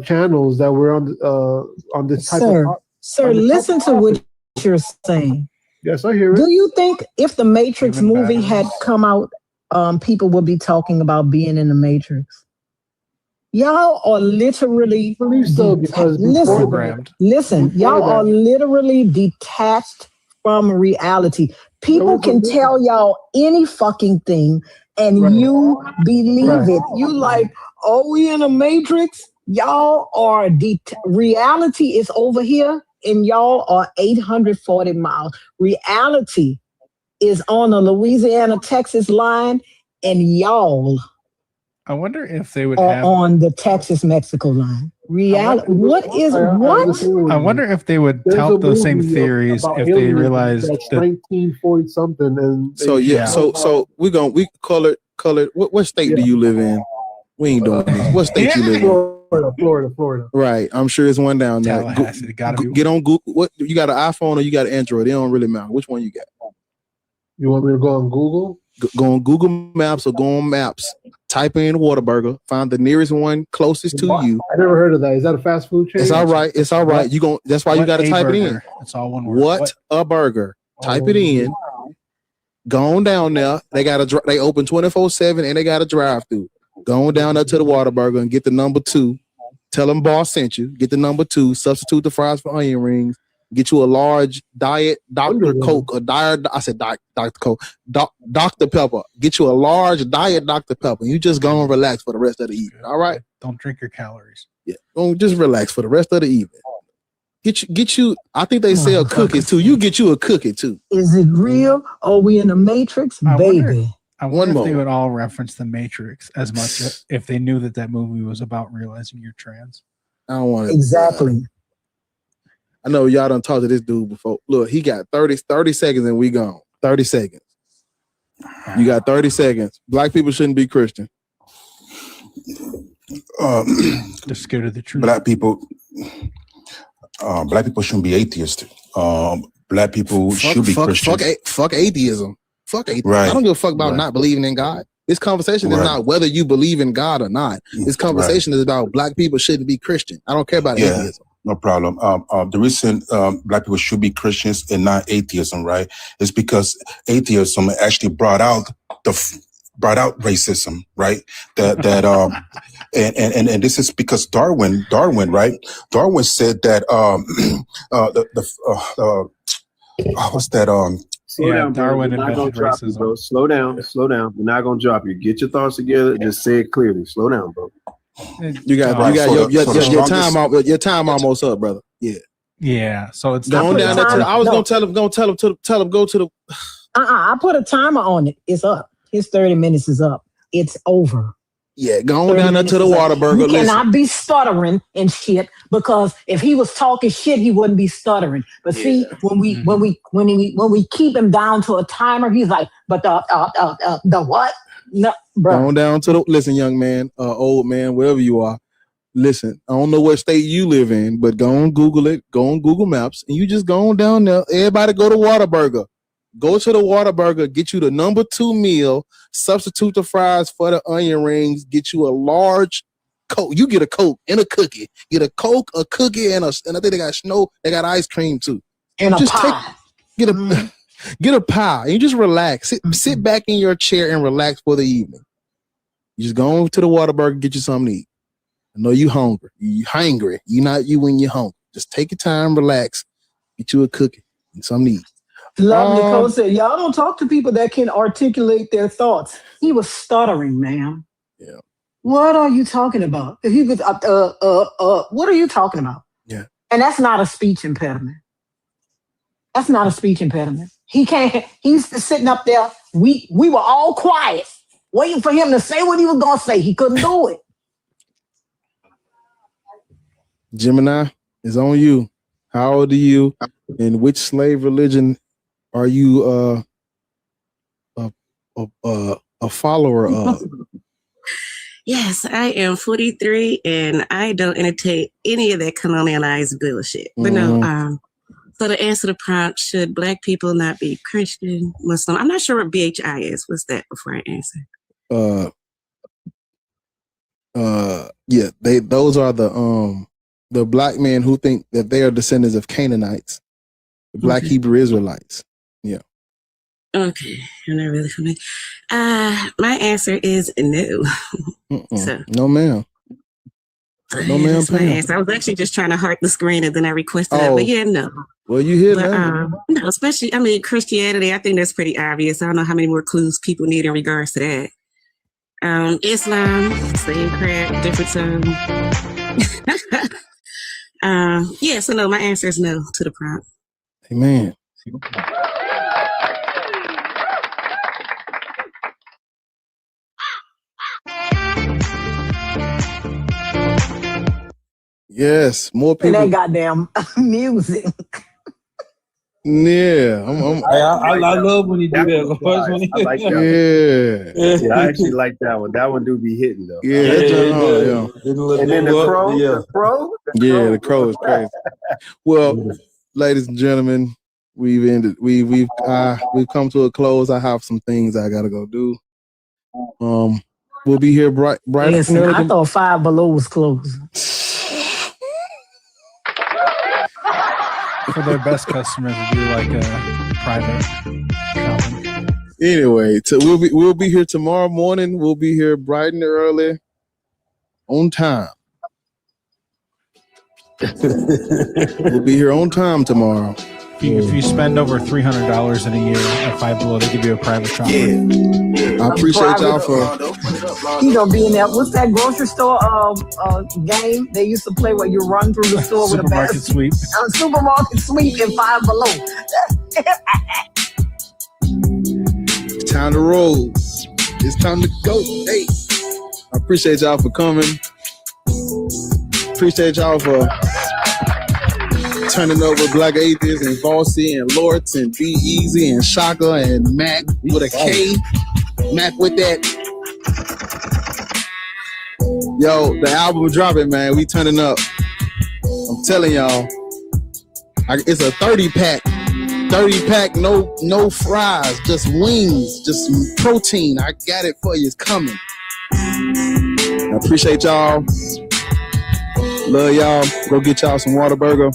channels that were on this type of. Sir, listen to what you're saying. Yes, I hear it. Do you think if the Matrix movie had come out people will be talking about being in the Matrix. Y'all are literally listen, y'all are literally detached from reality. People can tell y'all any fucking thing and you believe it. You like, oh, we in a Matrix? Y'all are reality is over here and y'all are 840 miles. Reality is on the Louisiana-Texas line and y'all I wonder if they would are have on the Texas-Mexico line. Reality. What? I wonder if they would tout those same theories if they realized that's that. 1940 something. And So we colored. What state do you live in? We ain't doing this. What state you live in? Florida. Right. I'm sure it's one down there. Tallahassee. Gotta be. Get on Google. What you got, an iPhone or you got an Android? It don't really matter. Which one you got? You want me to go on Google? Go on Google Maps or go on Maps. Type in Whataburger. Find the nearest one closest to you. I never heard of that. Is that a fast food chain? It's all right. It's all right. That's why you got to type it in. It's all one word. What a burger. Type it in. Go on down there. They open 24/7 and they got a drive-through. Go on down there to the Whataburger and get the number 2. Tell them boss sent you. Get the number 2. Substitute the fries for onion rings. Get you a large diet Dr. Coke or Dr. Coke, Dr. Pepper. Get you a large diet Dr. Pepper. You just go and relax for the rest of the evening. All right. Don't drink your calories. Yeah. Don't just relax for the rest of the evening. Get you. I think they sell cookies too. You get you a cookie too. Is it real? Are we in the Matrix, baby? I wonder if they would all reference the Matrix as much if they knew that movie was about realizing you're trans. I don't want to. Exactly. I know y'all done talked to this dude before. Look, he got 30 seconds and we gone. 30 seconds. You got 30 seconds. Black people shouldn't be Christian. They're scared of the truth. Black people shouldn't be atheists. Black people should be Christians. Fuck atheism. Fuck atheism. Right. I don't give a fuck about not believing in God. This conversation is not whether you believe in God or not. This conversation is about black people shouldn't be Christian. I don't care about atheism. No problem. The reason black people should be Christians and not atheism, right, is because atheism actually brought out racism, right? And this is because Darwin, right? Darwin said that what's that? Slow down, Darwin. We're not gonna drop you, bro. Slow down. We're not gonna drop you. Get your thoughts together. Just say it clearly. Slow down, bro. You got your time. Your time almost up, brother. Yeah. Yeah. So it's going down there. I was gonna tell him go to the. I put a timer on it. It's up. His 30 minutes is up. It's over. Yeah, go on down there to the Whataburger. You cannot be stuttering and shit because if he was talking shit, he wouldn't be stuttering. But see, when we keep him down to a timer, he's like, but the what? No, bro. Go on down to the listen, young man, old man, wherever you are. Listen, I don't know what state you live in, but go on Google it. Go on Google Maps, and you just go on down there. Everybody go to Whataburger. Go to the Whataburger, get you the number 2 meal, substitute the fries for the onion rings, get you a large Coke. You get a Coke and a cookie. Get a Coke, a cookie, and I think they got ice cream too. And a pie. Get a pie. And you just relax. Sit back in your chair and relax for the evening. You just go on to the Whataburger, get you something to eat. I know you hungry. You hungry. You not you when you're hungry. Just take your time, relax, get you a cookie and something to eat. Love Nicole said, y'all don't talk to people that can articulate their thoughts. He was stuttering, man. Yeah. What are you talking about? He was what are you talking about? Yeah. And that's not a speech impediment. That's not a speech impediment. He can't, he's sitting up there. We were all quiet, waiting for him to say what he was gonna say. He couldn't do it. Gemini, it's on you. How old are you? And which slave religion are you a follower of? Yes, I am 43 and I don't entertain any of that colonialized bullshit. But no, so to answer the prompt, should Black people not be Christian, Muslim? I'm not sure what B.A.H.I is. What's that before I answer? Yeah, those are the Black men who think that they are descendants of Canaanites, the Black Hebrew Israelites. Yeah. Okay, you're not really for me. My answer is no. So no, ma'am. No, ma'am. that's my answer. I was actually just trying to heart the screen and then I requested that, but yeah, no. Well, you hear But now. no, especially Christianity. I think that's pretty obvious. I don't know how many more clues people need in regards to that. Islam, same crap, different time. Yeah, so no, my answer is no to the prompt. Amen. Yes, more And people. that goddamn music. Yeah, I love when you do that. I like that Yeah. one. Yeah, I actually like that one. That one do be hitting though. Yeah, that's yeah. And then the crow, Yeah, the crow is crazy. Well, ladies and gentlemen, we've ended. We've come to a close. I have some things I gotta go do. We'll be here bright Listen, and early. I thought Five Below was closed. For their best customers to do like a private shopping. Anyway, so we'll be here tomorrow morning. We'll be here bright and early, on time. We'll be here on time tomorrow. If you spend over $300 in a year at Five Below, they give you a private shopper. I appreciate y'all for. You gonna be in that? What's that grocery store game they used to play where you run through the store with a Supermarket sweep. Supermarket sweep in Five Below. It's time to roll. It's time to go. Hey, I appreciate y'all for coming. Appreciate y'all for turning over Black Atheists and Volcy and Lords and Be Easy and Shaka and Mac with a K. Mac with that. Yo, the album dropping, man. We turning up. I'm telling y'all. It's a 30-pack. 30-pack, no fries, just wings, just protein. I got it for you. It's coming. I appreciate y'all. Love y'all. Go get y'all some Whataburger.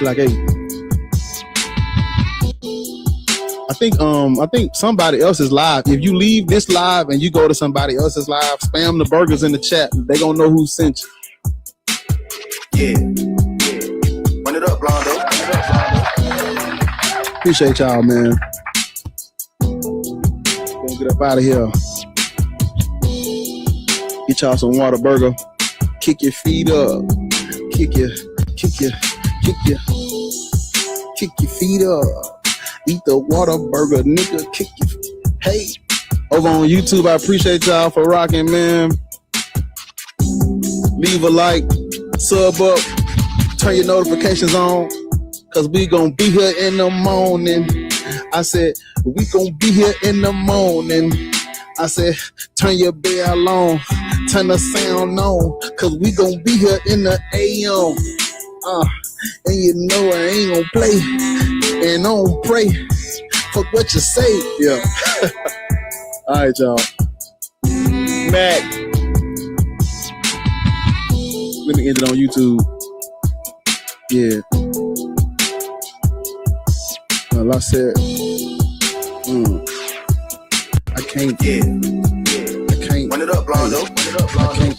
Like, hey, I think somebody else is live. If you leave this live and you go to somebody else's live, spam the burgers in the chat. They gonna know who sent you. Yeah. Run it up, Blondo. Appreciate y'all, man. Gonna get up out of here. Get y'all some Whataburger. Kick your feet up. Kick your feet up. Eat the Whataburger, nigga. Kick your hey. Over on YouTube, I appreciate y'all for rocking, man. Leave a like, sub up, turn your notifications on, cause we gonna be here in the morning. I said, we gonna be here in the morning. I said, turn your bell on, turn the sound on, cause we gonna be here in the AM. And you know I ain't gonna play and I don't pray. Fuck what you say, yeah. All right, y'all. Mac. Let me end it on YouTube. Yeah. Well, I said, I can't. I can't. Run it up, Blondo. I can't.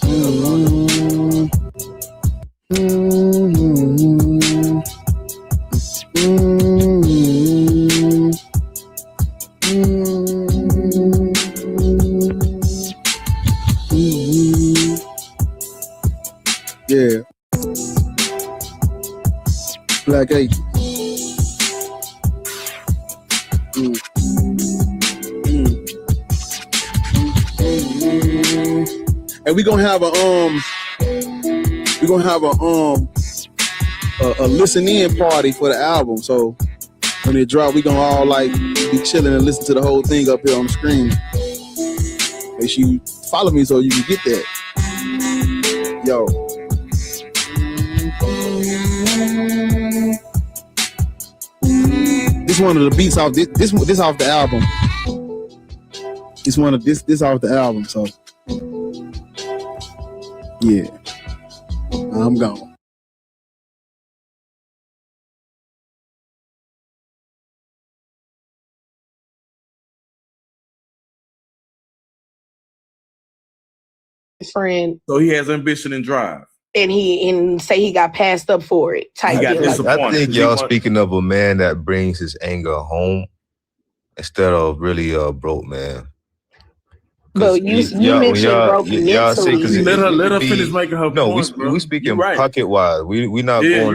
Yeah. Black Atheists. And we're gonna have a listen in party for the album. So when it drop, we gonna all like be chilling and listen to the whole thing up here on the screen. Make sure you follow me so you can get that. Yo. This one of the beats off this off the album. It's one of this off the album. So yeah, I'm gone. friend. So he has ambition and drive. And say he got passed up for it. Type deal. I think y'all speaking of a man that brings his anger home instead of really a broke man. But you mentioned broke mentally. Let her finish making her point, bro. We speaking pocket wise. We not going